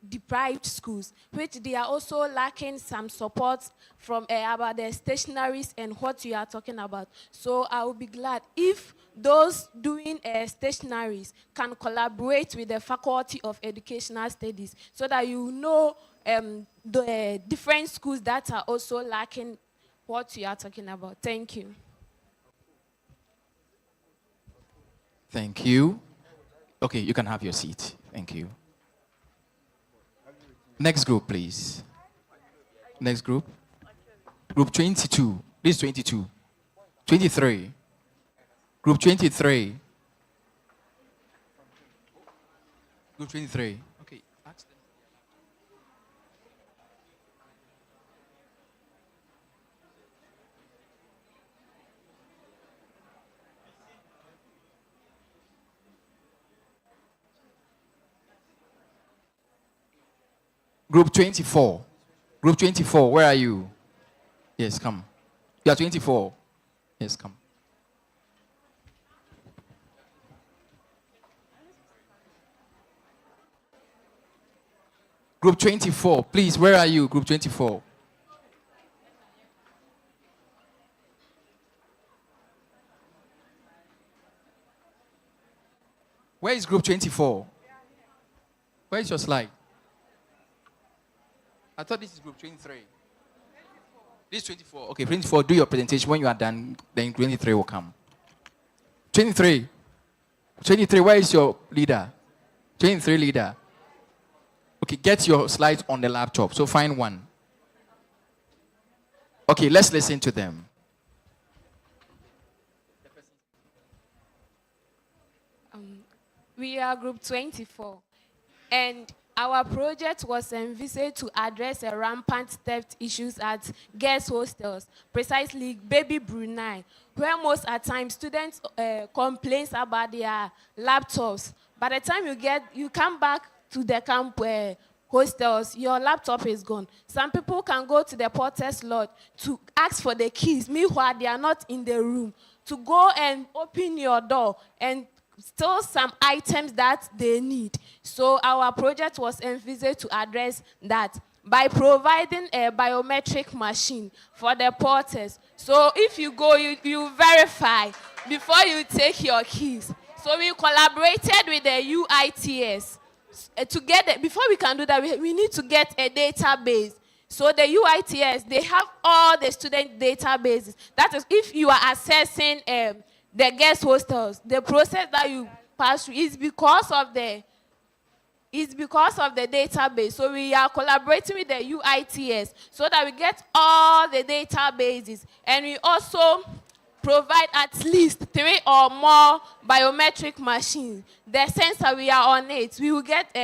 Speaker 9: deprived schools, which they are also lacking some support from about the stationaries and what you are talking about. So I will be glad if those doing stationaries can collaborate with the Faculty of Educational Studies, so that you know the different schools that are also lacking what you are talking about. Thank you.
Speaker 7: Thank you. Okay, you can have your seat. Thank you. Next group, please. Next group. Group 22. This is 22. 23. Group 23. Group 23. Okay. Ask them. Group 24. Group 24, where are you? Yes, come. You are 24. Yes, come. Group 24, please, where are you? Group 24. Where is group 24? Where is your slide? I thought this is group 23. This is 24. Okay, 24, do your presentation. When you are done, then 23 will come. 23. 23, where is your leader? 23 leader. Okay, get your slides on the laptop. So find one. Okay, let's listen to them.
Speaker 9: We are group 24, and our project was envisaged to address a rampant theft issues at girls' hostels, precisely Baby Brunei, where most at times students complain about their laptops. By the time you come back to the camp hostels, your laptop is gone. Some people can go to the porter's lodge to ask for the keys. Meanwhile, they are not in the room. To go and open your door and steal some items that they need. So our project was envisaged to address that by providing a biometric machine for the porters. So if you go, you verify before you take your keys. So we collaborated with the UITS. Together, before we can do that, we need to get a database. So the UITS, they have all the student databases. That is, if you are assessing the guest hostels, the process that you pass through is because of the database. So we are collaborating with the UITS so that we get all the databases. And we also provide at least 3 or more biometric machines. The sensor, we are on it. We will get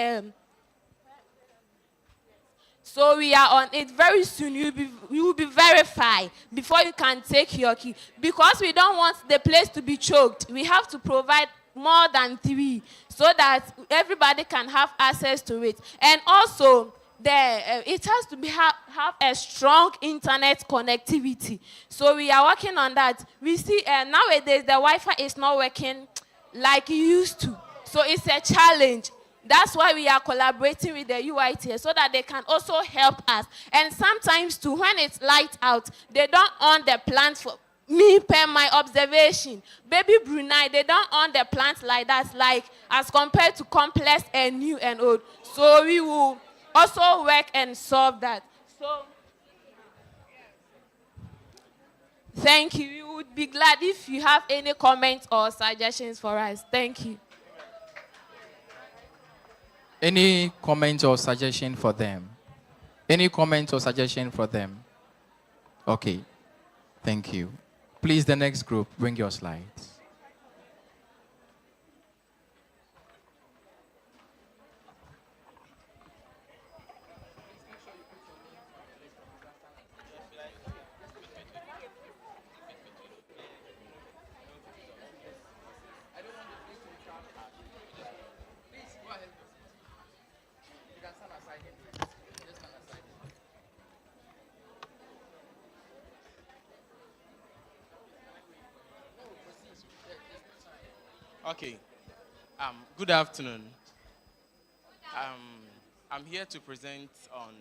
Speaker 9: so we are on it very soon. You will be verified before you can take your key. Because we don't want the place to be choked, we have to provide more than 3 so that everybody can have access to it. And also, it has to have a strong internet connectivity. So we are working on that. We see nowadays the Wi-Fi is not working like it used to. So it's a challenge. That's why we are collaborating with the UIT so that they can also help us. And sometimes too, when it's light out, they don't on the plants for me per my observation. Baby Brunei, they don't on the plants like that, like as compared to complex and new and old. So we will also work and solve that. So thank you. We would be glad if you have any comments or suggestions for us. Thank you.
Speaker 7: Any comment or suggestion for them? Any comment or suggestion for them? Okay. Thank you. Please, the next group, bring your slides.
Speaker 5: Okay. Good afternoon. I'm here to present on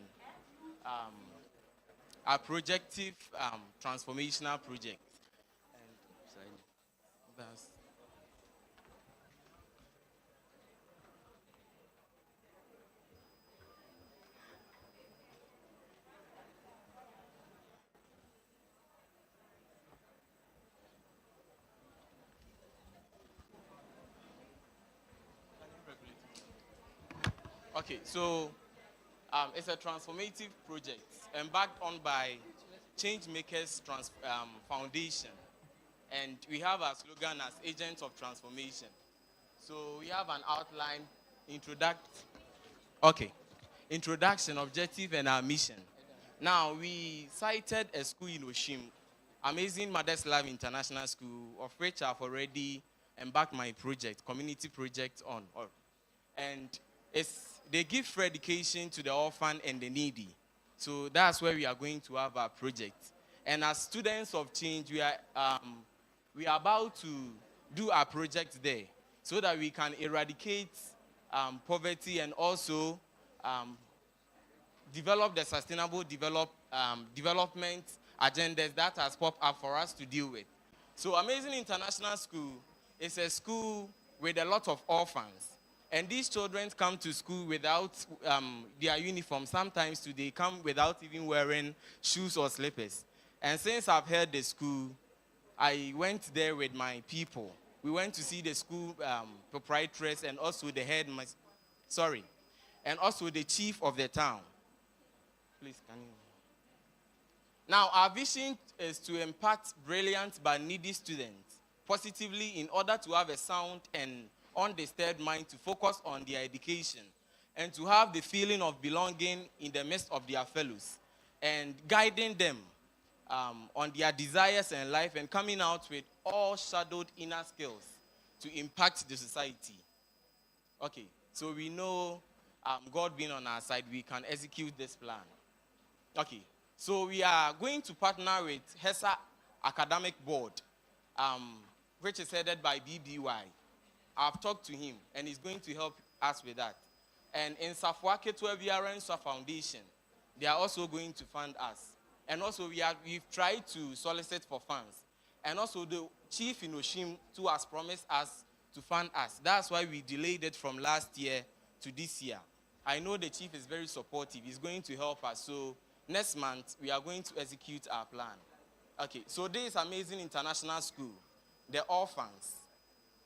Speaker 5: our projective transformational project. Okay, so it's a transformative project embarked on by Changemakers Foundation. And we have our slogan as Agents of Transformation. So we have an outline, introduction, objective, and our mission. Now, we cited a school in Oshim, Amazing Mother's Love International School, of which I've already embarked my project, community project on. And they give free education to the orphan and the needy. So that's where we are going to have our project. And as students of change, we are about to do our project there so that we can eradicate poverty and also develop the sustainable development agendas that has popped up for us to deal with. So Amazing International School is a school with a lot of orphans. And these children come to school without their uniform. Sometimes they come without even wearing shoes or slippers. And since I've heard the school, I went there with my people. We went to see the school proprietress and also the and also the chief of the town. Please, can you? Now, our vision is to impact brilliant but needy students positively in order to have a sound and undisturbed mind to focus on their education and to have the feeling of belonging in the midst of their fellows and guiding them on their desires and life and coming out with all shadowed inner skills to impact the society. Okay, so we know God being on our side, we can execute this plan. Okay, so we are going to partner with HESA Academic Board, which is headed by BBY. I've talked to him, and he's going to help us with that. And in Safwake 12 Year Foundation, they are also going to fund us. And also we've tried to solicit for funds. And also the chief in Oshim too has promised us to fund us. That's why we delayed it from last year to this year. I know the chief is very supportive. He's going to help us. So next month, we are going to execute our plan. Okay, so this amazing international school, the orphans,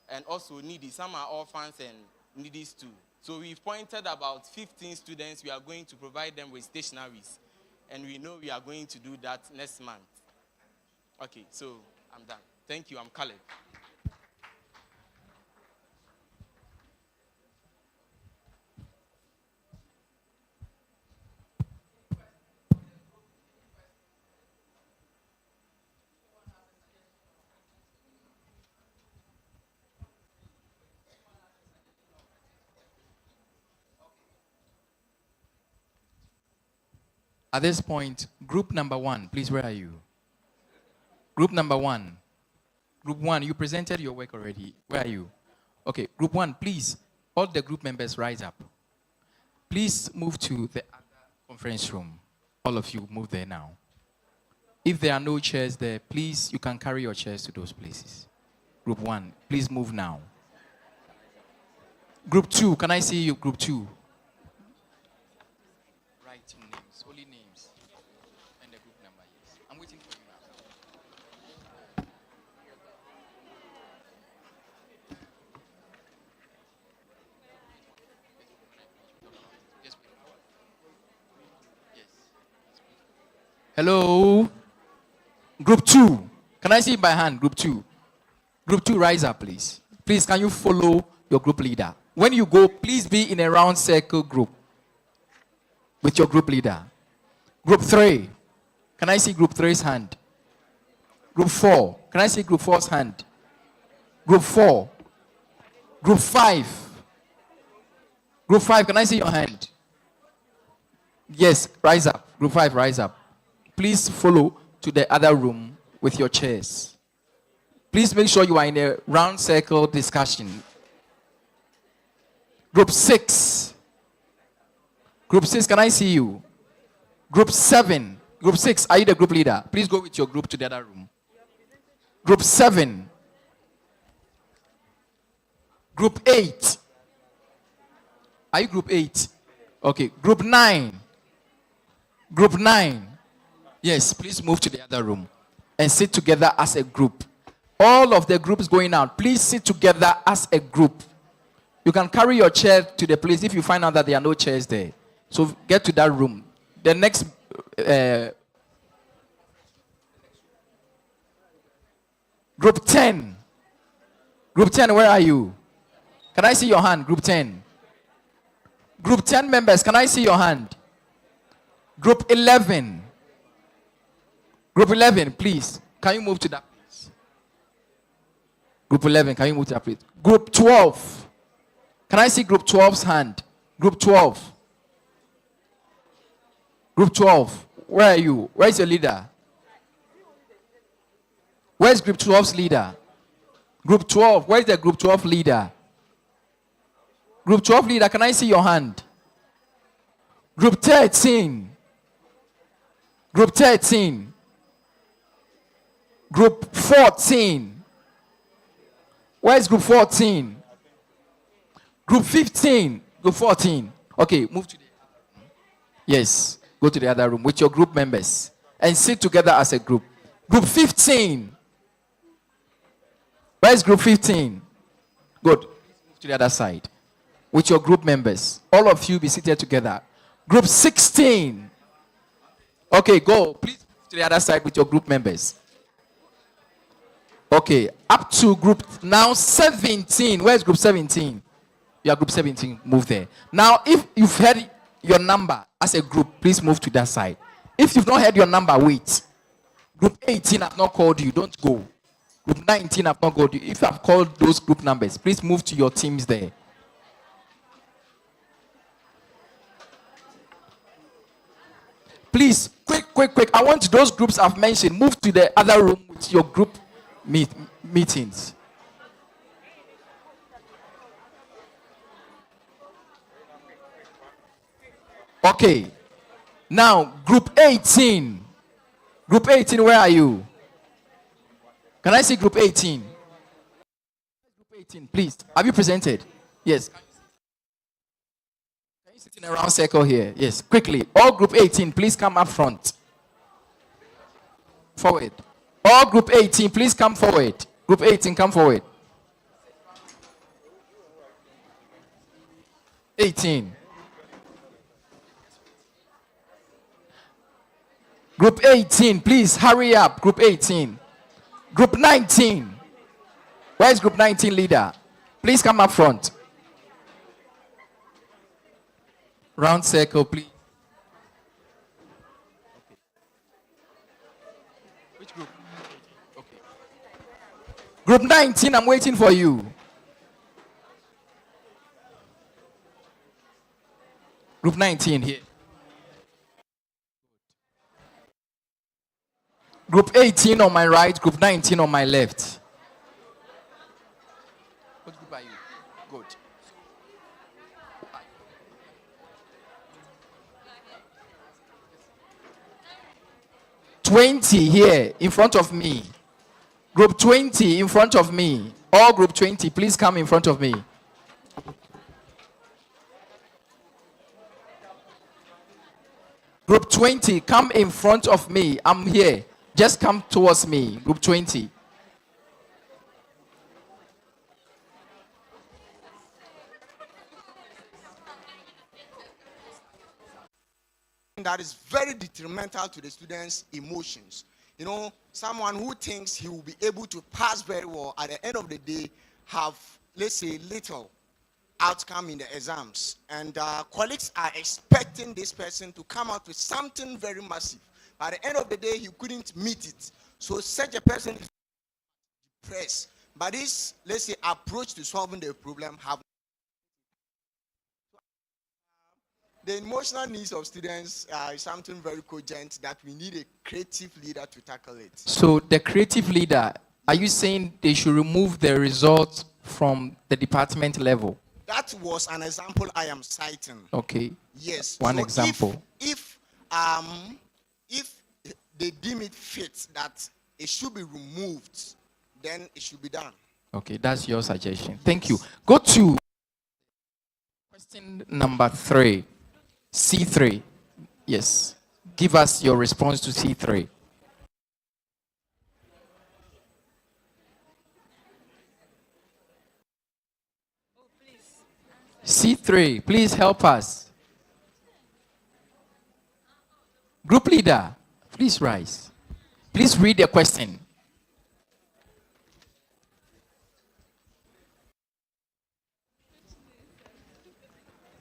Speaker 5: and also needy. Some are orphans and needies too. So we've pointed about 15 students. We are going to provide them with stationaries. And we know we are going to do that next month. Okay, so I'm done. Thank you. I'm Caleb.
Speaker 7: At this point, group number 1, please, where are you? Group number 1. Group 1, you presented your work already. Where are you? Okay, group 1, please, all the group members rise up. Please move to the other conference room. All of you move there now. If there are no chairs there, please, you can carry your chairs to those places. Group 1, please move now. Group 2, can I see you, group 2? Write names, only names, and the group number, yes. I'm waiting for you now. Hello? Group 2, can I see by hand, group 2? Group 2, rise up, please. Please, can you follow your group leader? When you go, please be in a round circle group with your group leader. Group 3, can I see group 3's hand? Group 4, can I see group 4's hand? Group 4. Group 5. Group 5, can I see your hand? Yes, rise up. Group 5, rise up. Please follow to the other room with your chairs. Please make sure you are in a round circle discussion. Group 6. Group 6, can I see you? Group 7. Group 6, are you the group leader? Please go with your group to the other room. Group 7. Group 8. Are you group 8? Okay. Group 9. Group 9. Yes, please move to the other room and sit together as a group. All of the groups going out, please sit together as a group. You can carry your chair to the place if you find out that there are no chairs there. So get to that room. The next... Group 10. Group 10, where are you? Can I see your hand? Group 10. Group 10 members, can I see your hand? Group 11. Group 11, please. Can you move to that place? Group 11, can you move to that place? Group 12. Can I see group 12's hand? Group 12. Group 12. Where are you? Where is your leader? Where is group 12's leader? Group 12. Where is the group 12 leader? Group 12 leader, can I see your hand? Group 13. Group 13. Group 14. Where is group 14? Group 15. Group 14. Okay, move to the... Yes, go to the other room with your group members and sit together as a group. Group 15. Where is group 15? Good. Move to the other side with your group members. All of you be seated together. Group 16. Okay, go. Please move to the other side with your group members. Okay, up to group now 17. Where is group 17? You are group 17. Move there. Now, if you've heard your number as a group, please move to that side. If you've not heard your number, wait. Group 18 have not called you. Don't go. Group 19 have not called you. If you have called those group numbers, please move to your teams there. Please, quick. I want those groups I've mentioned, move to the other room with your group meetings. Okay. Now, group 18. Group 18, where are you? Can I see group 18? Group 18, please. Have you presented? Yes. Can you sit in a round circle here? Yes, quickly. All group 18, please come up front. Forward. All group 18, please come forward. Group 18, come forward. 18. Group 18, please hurry up. Group 18. Group 19. Where is group 19 leader? Please come up front. Round circle, please. Which group? Okay. Group 19, I'm waiting for you. Group 19 here. Group 18 on my right, group 19 on my left. What group are you? Good. 20 here in front of me. Group 20 in front of me. All group 20, please come in front of me. Group 20, come in front of me. I'm here. Just come towards me. Group 20.
Speaker 10: That is very detrimental to the students' emotions. You know, someone who thinks he will be able to pass very well at the end of the day have, let's say, little outcome in the exams. And colleagues are expecting this person to come out with something very massive. By the end of the day, he couldn't meet it. So such a person is depressed. But this, let's say, approach to solving the problem have the emotional needs of students is something very cogent that we need a creative leader to tackle it.
Speaker 7: So the creative leader, are you saying they should remove the results from the department level?
Speaker 10: That was an example I am citing.
Speaker 7: Okay.
Speaker 10: Yes.
Speaker 7: One
Speaker 10: So
Speaker 7: example.
Speaker 10: If they deem it fit that it should be removed, then it should be done.
Speaker 7: Okay, that's your suggestion. Thank you. Go to question number 3. C3. Yes. Give us your response to C3. C3, please help us. Group leader, please rise. Please read the question.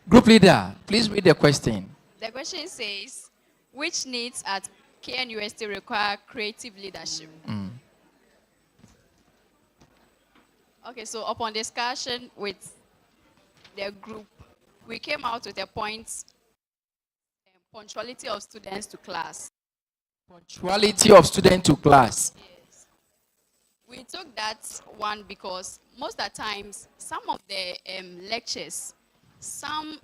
Speaker 7: Group leader, please read the question.
Speaker 13: The question says, which needs at KNUST require creative leadership? Okay, so upon discussion with the group, we came out with a point, punctuality of students to class.
Speaker 7: Punctuality of student to class.
Speaker 13: Yes. We took that one because most of the times, some of the lectures, some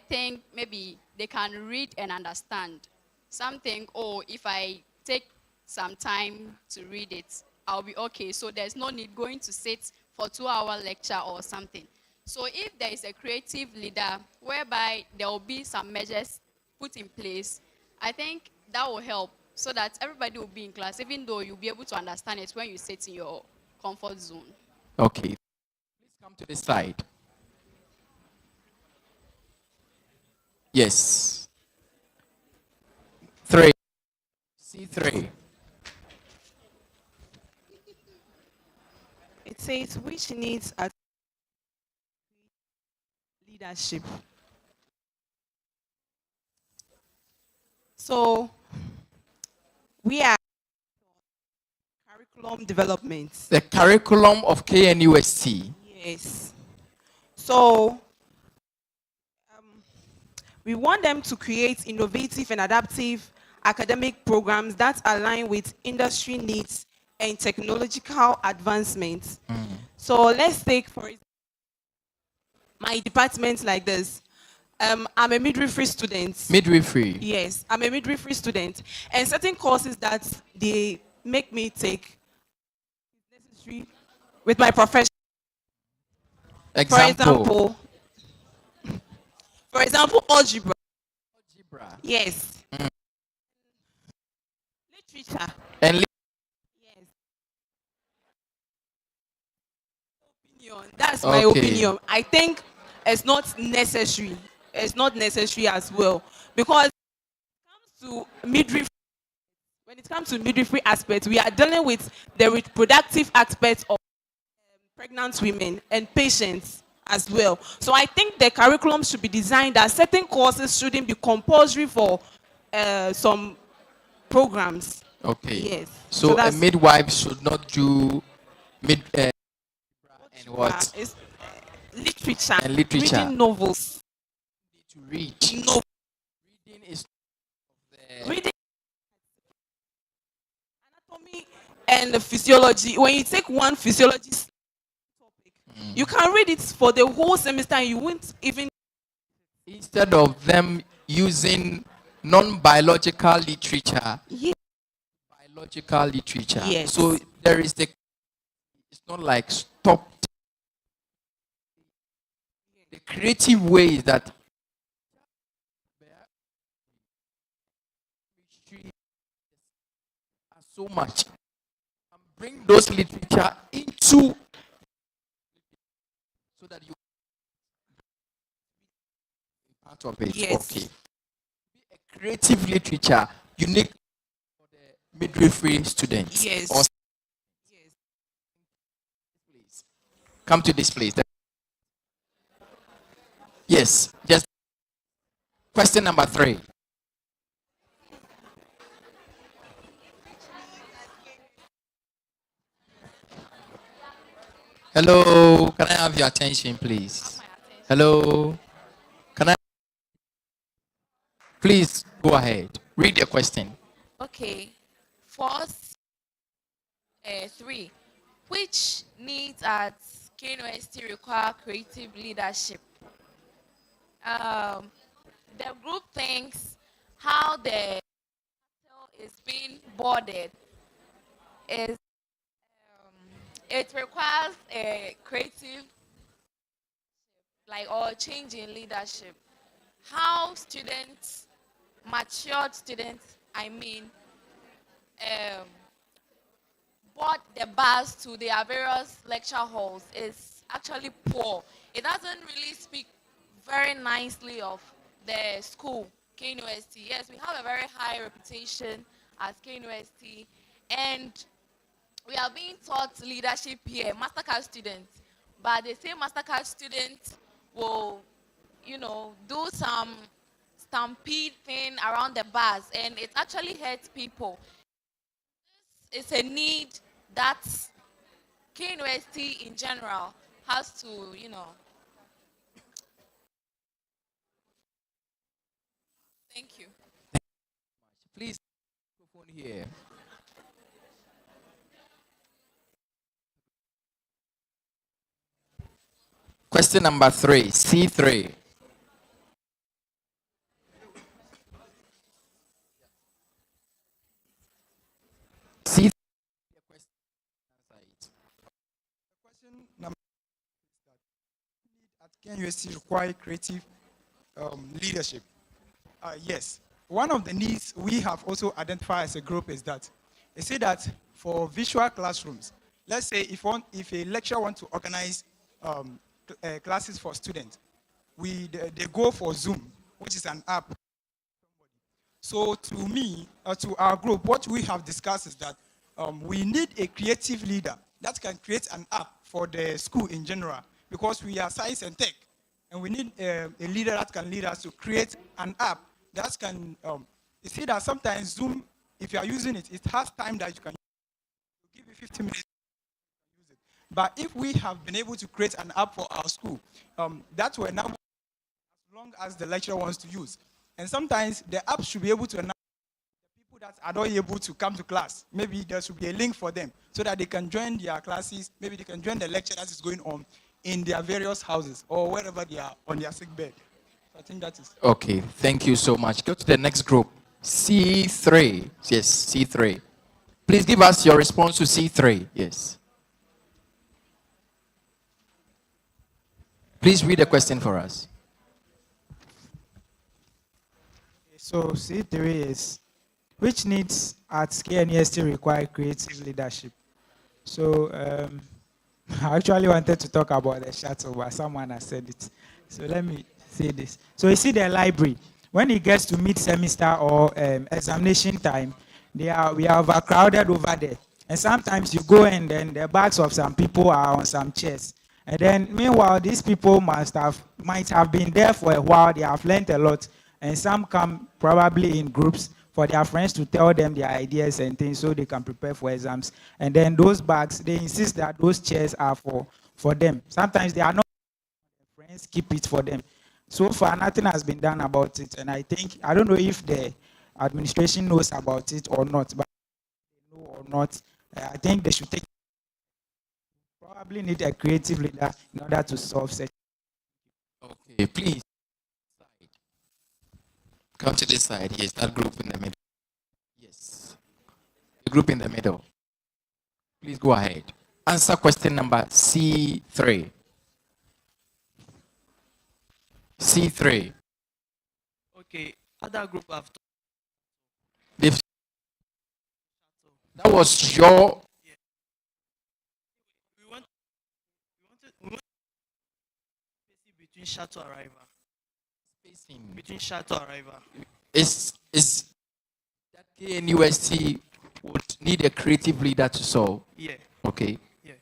Speaker 13: think maybe they can read and understand. Some think, oh, if I take some time to read it, I'll be okay. So there's no need going to sit for 2-hour lecture or something. So if there is a creative leader whereby there will be some measures put in place, I think that will help so that everybody will be in class, even though you'll be able to understand it when you sit in your comfort zone.
Speaker 7: Okay. Please come to this side. Yes. 3. C3.
Speaker 23: It says, which needs at leadership? So, we are curriculum development.
Speaker 7: The curriculum of KNUST.
Speaker 23: Yes. So, we want them to create innovative and adaptive academic programs that align with industry needs and technological advancements. So let's take, for example, my department like this. I'm a midwifery student.
Speaker 7: Midwifery.
Speaker 23: Yes, I'm a midwifery student. And certain courses that they make me take necessary with my profession.
Speaker 7: Example.
Speaker 23: For example, algebra.
Speaker 7: Algebra.
Speaker 23: Yes. Literature.
Speaker 7: And
Speaker 23: Yes. Opinion. That's my opinion. I think it's not necessary. It's not necessary as well, because when it comes to midwifery aspect, we are dealing with the reproductive aspect of pregnant women and patients as well. So I think the curriculum should be designed that certain courses shouldn't be compulsory for some programs.
Speaker 7: Okay.
Speaker 23: Yes.
Speaker 7: So a
Speaker 23: that's
Speaker 7: midwife should not do and what?
Speaker 23: It's, literature.
Speaker 7: And literature.
Speaker 23: Reading novels.
Speaker 7: To read.
Speaker 23: No.
Speaker 7: Reading is
Speaker 23: Reading anatomy and the physiology. When you take one physiology topic, you can read it for the whole semester and you won't even.
Speaker 7: Instead of them using non-biological literature, biological literature.
Speaker 23: Yes.
Speaker 7: So there is it's not like stop. The creative ways that are so much. Bring those literature into so that you part of it.
Speaker 23: Yes.
Speaker 7: Okay. A creative literature unique for the midwifery students.
Speaker 23: Yes.
Speaker 7: Or please come to this place. Yes. Just question number 3. Hello, can I have your attention, please? Hello, can I? Please go ahead. Read your question.
Speaker 6: Okay. First, 3. Which needs at KNUST require creative leadership? The group thinks how the hotel is being boarded is it requires a creative or change in leadership. How students, matured students, board the bus to their various lecture halls is actually poor. It doesn't really speak very nicely of the school, KNUST. Yes, we have a very high reputation as KNUST, and we are being taught leadership here, Mastercard students, but they say Mastercard students will, do some stampede thing around the bus, and it actually hurts people. This is a need that KNUST in general has to, Thank you.
Speaker 7: Please, microphone here. Question number 3, C3. C3.
Speaker 12: Question number at KNUST require creative leadership. Yes, one of the needs we have also identified as a group is that they say that for visual classrooms, let's say if a lecturer wants to organize classes for students, they go for Zoom, which is an app. So to me, to our group, what we have discussed is that we need a creative leader that can create an app for the school in general, because we are science and tech, and we need a leader that can lead us to create an app that can, you see that sometimes Zoom, if you are using it, it has time that you can give you 15 minutes. But if we have been able to create an app for our school, that will now, as long as the lecturer wants to use. And sometimes the app should be able to announce the that are not able to come to class, maybe there should be a link for them so that they can join their classes, maybe they can join the lecture that is going on in their various houses or wherever they are on their sick bed. So I think that is.
Speaker 7: Okay, thank you so much. Go to the next group. C3. Yes, C3. Please give us your response to C3. Yes. Please read the question for us.
Speaker 21: So C3 is, which needs at KNUST require creative leadership? So I actually wanted to talk about the shuttle, but someone has said it. So let me say this. So you see the library, when it gets to mid-semester or examination time, we are overcrowded over there. And sometimes you go and then the backs of some people are on some chairs. And then meanwhile, these people might have been there for a while, they have learned a lot. And some come probably in groups for their friends to tell them their ideas and things so they can prepare for exams. And then those bags, they insist that those chairs are for them. Sometimes they are not, friends keep it for them. So far, nothing has been done about it. And I think, I don't know if the administration knows about it or not, but they know or not, I think they should take, probably need a creative leader in order to solve such.
Speaker 7: Okay, please. Come to this side. Yes, that group in the middle. Yes. The group in the middle. Please go ahead. Answer question number C3. C3.
Speaker 15: Okay, other group have.
Speaker 7: They've, that was your.
Speaker 15: We want between shuttle arrival. Between shuttle arrival.
Speaker 7: Is that KNUST would need a creative leader to solve?
Speaker 15: Yeah.
Speaker 7: Okay.
Speaker 15: Yeah.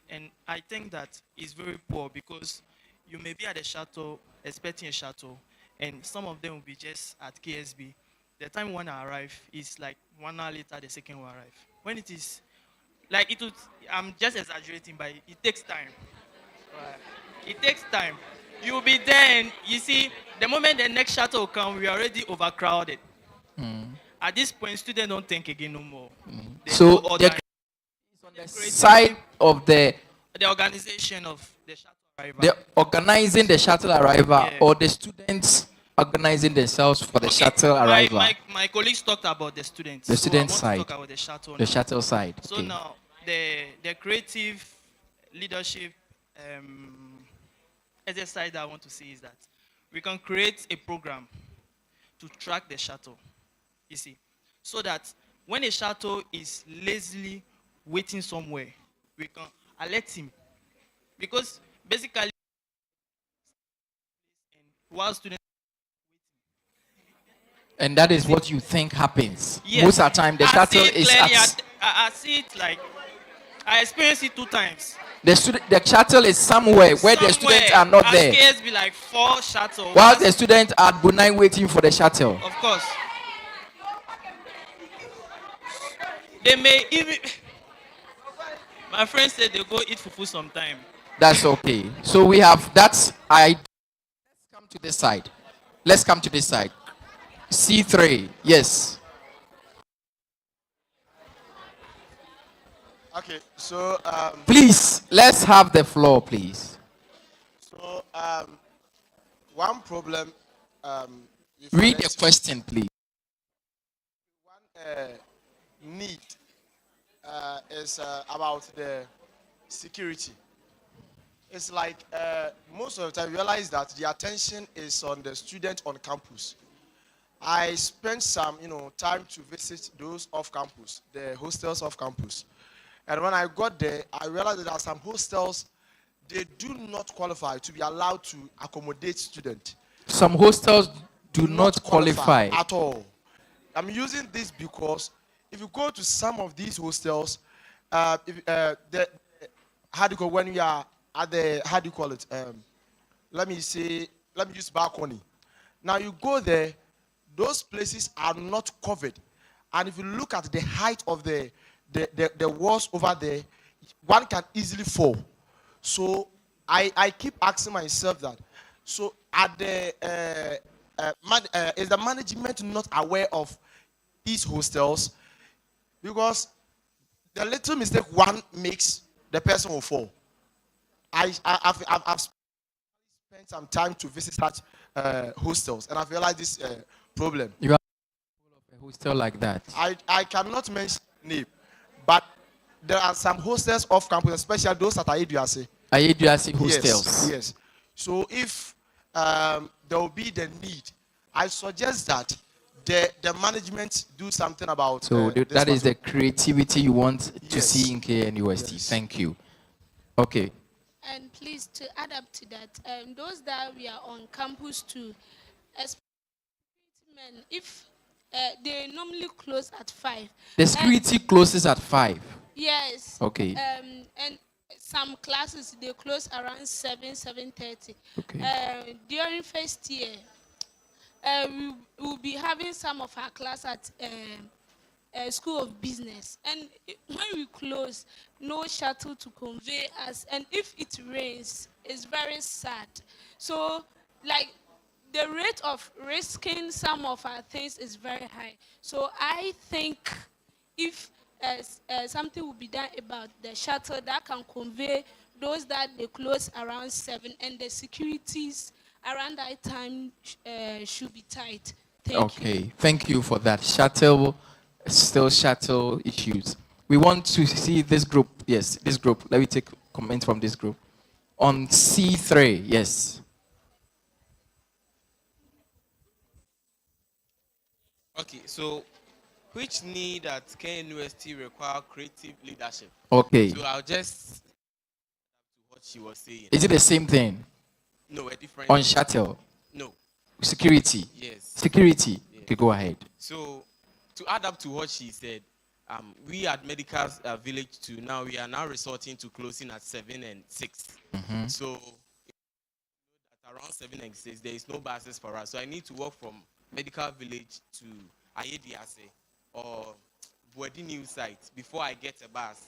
Speaker 15: And I think that is very poor because you may be at a shuttle, expecting a shuttle, and some of them will be just at KSB. The time one arrive is like 1 hour later, the second will arrive. When it is, like it would, I'm just exaggerating, but it takes time. It takes time. You'll be there and you see, the moment the next shuttle will come, we are already overcrowded. At this point, students don't think again no more.
Speaker 7: So the side of the
Speaker 15: organization of the shuttle arrival.
Speaker 7: the organizing the shuttle arrival, or the students organizing themselves for the shuttle arrival.
Speaker 15: My colleagues talked about the students.
Speaker 7: The student
Speaker 15: so I want
Speaker 7: side.
Speaker 15: to talk about the shuttle.
Speaker 7: The
Speaker 15: now.
Speaker 7: shuttle side.
Speaker 15: So
Speaker 7: Okay.
Speaker 15: now the creative leadership exercise that I want to see is that we can create a program to track the shuttle. You see, so that when a shuttle is lazily waiting somewhere, we can alert him. Because basically, while students
Speaker 7: And that is what you think happens.
Speaker 15: Yes.
Speaker 7: Most of the time, the
Speaker 15: I
Speaker 7: shuttle
Speaker 15: see it
Speaker 7: is
Speaker 15: clearly.
Speaker 7: at
Speaker 15: I see it like I experienced it 2 times.
Speaker 7: the shuttle is somewhere where the students are not there.
Speaker 15: At be like 4 shuttles.
Speaker 7: While the students are at Bunai waiting for the shuttle.
Speaker 15: Of course. They may even. My friend said they go eat fufu sometime.
Speaker 7: That's okay. So we have that's I. Let's come to this side. Let's come to this side. C3. Yes.
Speaker 10: Okay, so
Speaker 7: Please, let's have the floor, please.
Speaker 10: so one problem.
Speaker 7: Read the question, please.
Speaker 10: Need is about the security. It's like most of the time you realize that the attention is on the student on campus. I spent some, time to visit those off campus, the hostels off campus. And when I got there, I realized that there are some hostels, they do not qualify to be allowed to accommodate students.
Speaker 7: Some hostels do not qualify
Speaker 10: at all. I'm using this because if you go to some of these hostels, how do you call when you are at the let me use balcony. Now you go there, those places are not covered, and if you look at the height of the walls over there, one can easily fall. So I keep asking myself that. So at the is the management not aware of these hostels, because the little mistake one makes, the person will fall. I've spent some time to visit such hostels, and I've realized this problem.
Speaker 7: You are a hostel like that.
Speaker 10: I cannot mention name, but there are some hostels off campus, especially those at Ayeduase.
Speaker 7: Ayeduase hostels.
Speaker 10: Yes. So if there will be the need, I suggest that the management do something about.
Speaker 7: So
Speaker 10: this
Speaker 7: that is
Speaker 10: matter.
Speaker 7: the creativity you want to
Speaker 10: Yes.
Speaker 7: see in KNUST.
Speaker 10: Yes.
Speaker 7: Thank you. Okay.
Speaker 16: And please, to add up to that, those that we are on campus to, especially men, if they normally close at 5.
Speaker 7: The security closes at 5.
Speaker 16: Yes.
Speaker 7: Okay.
Speaker 16: And some classes, they close around 7:30.
Speaker 7: Okay.
Speaker 16: During first year, we will be having some of our class at School of Business. And when we close, no shuttle to convey us. And if it rains, it's very sad. So, like, the rate of risking some of our things is very high. So I think if something will be done about the shuttle that can convey those that they close around 7, and the securities around that time should be tight.
Speaker 7: Thank you for that. Shuttle issues. We want to see this group. Yes, this group. Let me take comments from this group. On C3, yes.
Speaker 5: Okay, so which need at KNUST require creative leadership?
Speaker 7: Okay.
Speaker 5: So I'll just what she was saying.
Speaker 7: Is it the same thing?
Speaker 5: No, a different.
Speaker 7: On shuttle?
Speaker 5: No.
Speaker 7: Security?
Speaker 5: Yes.
Speaker 7: Security?
Speaker 5: Yes.
Speaker 7: Okay, go ahead.
Speaker 5: So to add up to what she said, we at Medical Village 2 now, we are now resorting to closing at 7 and 6.
Speaker 7: Mm-hmm.
Speaker 5: So at around 7 and 6, there is no buses for us. So I need to walk from Medical Village to Ayeduase or Buedi New Site before I get a bus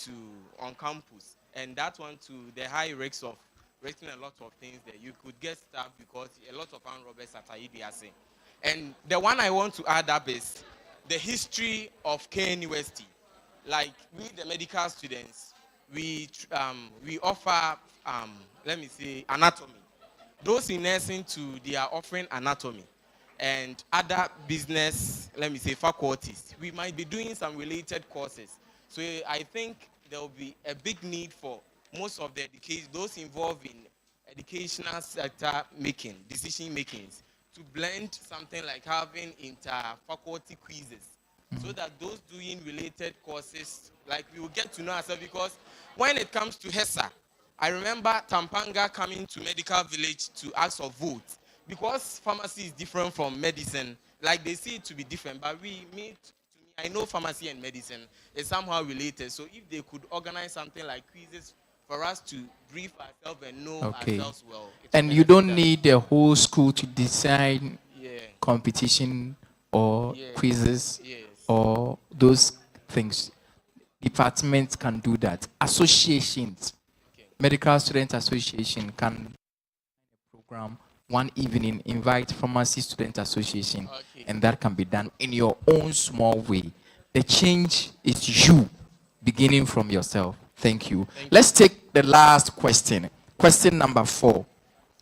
Speaker 5: to on campus. And that one too, the high risks of risking a lot of things there. You could get stabbed because a lot of armed robbers at Ayeduase. And the one I want to add up is the history of KNUST. Like we, the medical students, we offer, let me say, anatomy. Those in nursing too, they are offering anatomy. And other business, let me say, faculties, we might be doing some related courses. So I think there will be a big need for most of the education, those involved in educational sector making, decision makings, to blend something like having inter-faculty quizzes, so that those doing related courses, like we will get to know ourselves, because when it comes to HESA, I remember Tampanga coming to Medical Village to ask for votes, because pharmacy is different from medicine, like they see it to be different, but I know pharmacy and medicine is somehow related, so if they could organize something like quizzes for us to brief ourselves and know ourselves well.
Speaker 7: And you don't need the whole school to design
Speaker 5: Yeah.
Speaker 7: competition or
Speaker 5: Yeah.
Speaker 7: quizzes
Speaker 5: Yes.
Speaker 7: or those things. Departments can do that. Associations, Medical Student Association can program one evening, invite Pharmacy Student Association, and that can be done in your own small way. The change is you, beginning from yourself. Thank you. Let's take the last question. Question number 4.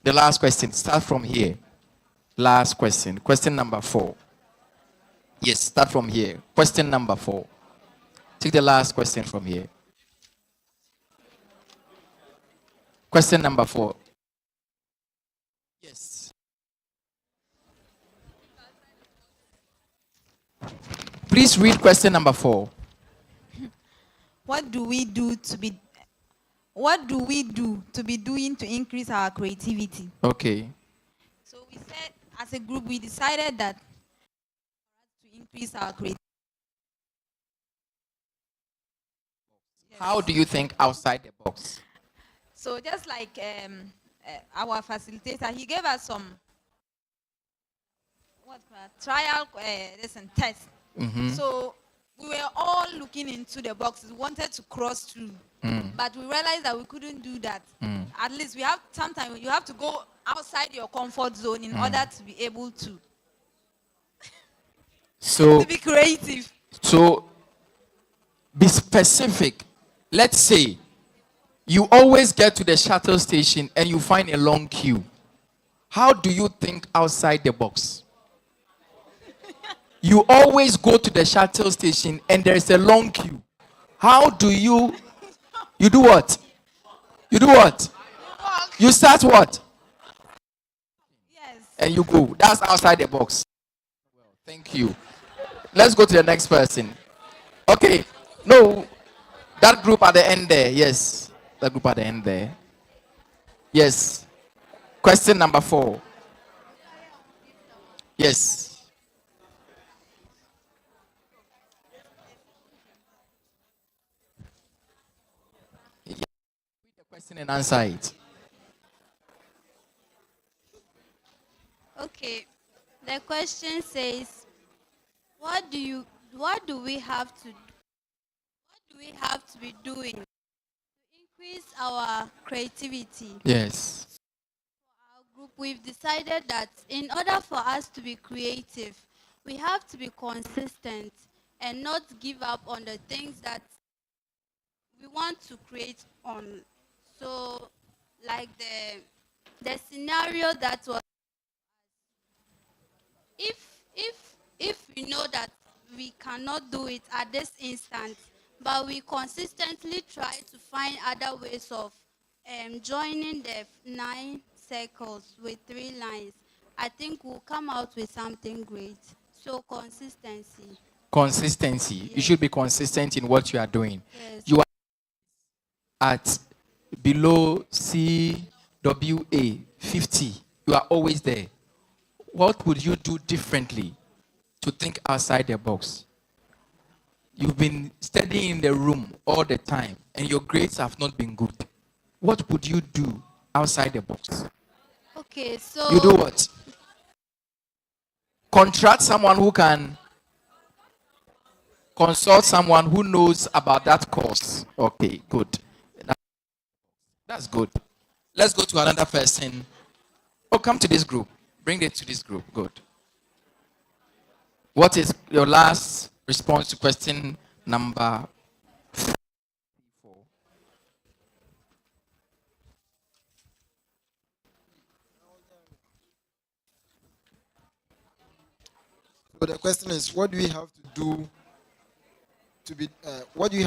Speaker 7: The last question. Start from here. Last question. Question number 4. Yes, start from here. Question number 4. Take the last question from here. Question number 4. Yes. Please read question number 4.
Speaker 17: What do we do to be doing to increase our creativity?
Speaker 7: Okay.
Speaker 17: So we said, as a group, we decided that to increase our creativity.
Speaker 7: How do you think outside the box?
Speaker 17: So just like our facilitator, he gave us some trial tests.
Speaker 7: Mhm.
Speaker 17: So we were all looking into the boxes, wanted to cross through, but we realized that we couldn't do that. At least we have sometimes you have to go outside your comfort zone in order to be able to.
Speaker 7: So,
Speaker 17: To be creative.
Speaker 7: so be specific. Let's say you always get to the shuttle station and you find a long queue. How do you think outside the box? You always go to the shuttle station and there's a long queue. How do you do what? You do what? You start what?
Speaker 17: Yes.
Speaker 7: And you go. That's outside the box. Thank you. Let's go to the next person. Okay. No, that group at the end there. Yes. That group at the end there. Yes. Question number 4. Yes. Yeah. Read the question and answer it.
Speaker 18: Okay. The question says, what do we have to be doing to increase our creativity?
Speaker 7: Yes.
Speaker 18: Our group, we've decided that in order for us to be creative, we have to be consistent and not give up on the things that we want to create on. So, like the scenario that was, if we know that we cannot do it at this instant, but we consistently try to find other ways of joining the 9 circles with 3 lines, I think we'll come out with something great. So consistency.
Speaker 7: Consistency.
Speaker 18: Yes.
Speaker 7: You should be consistent in what you are doing.
Speaker 18: Yes.
Speaker 7: You are at below CWA 50. You are always there. What would you do differently to think outside the box? You've been studying in the room all the time and your grades have not been good. What would you do outside the box?
Speaker 18: Okay, so
Speaker 7: You do what? Contract someone who can consult someone who knows about that course. Okay, good. That's good. Let's go to another person. Oh, come to this group. Bring it to this group. Good. What is your last response to question number 4?
Speaker 8: So the question is, what do we have to do to be? What do you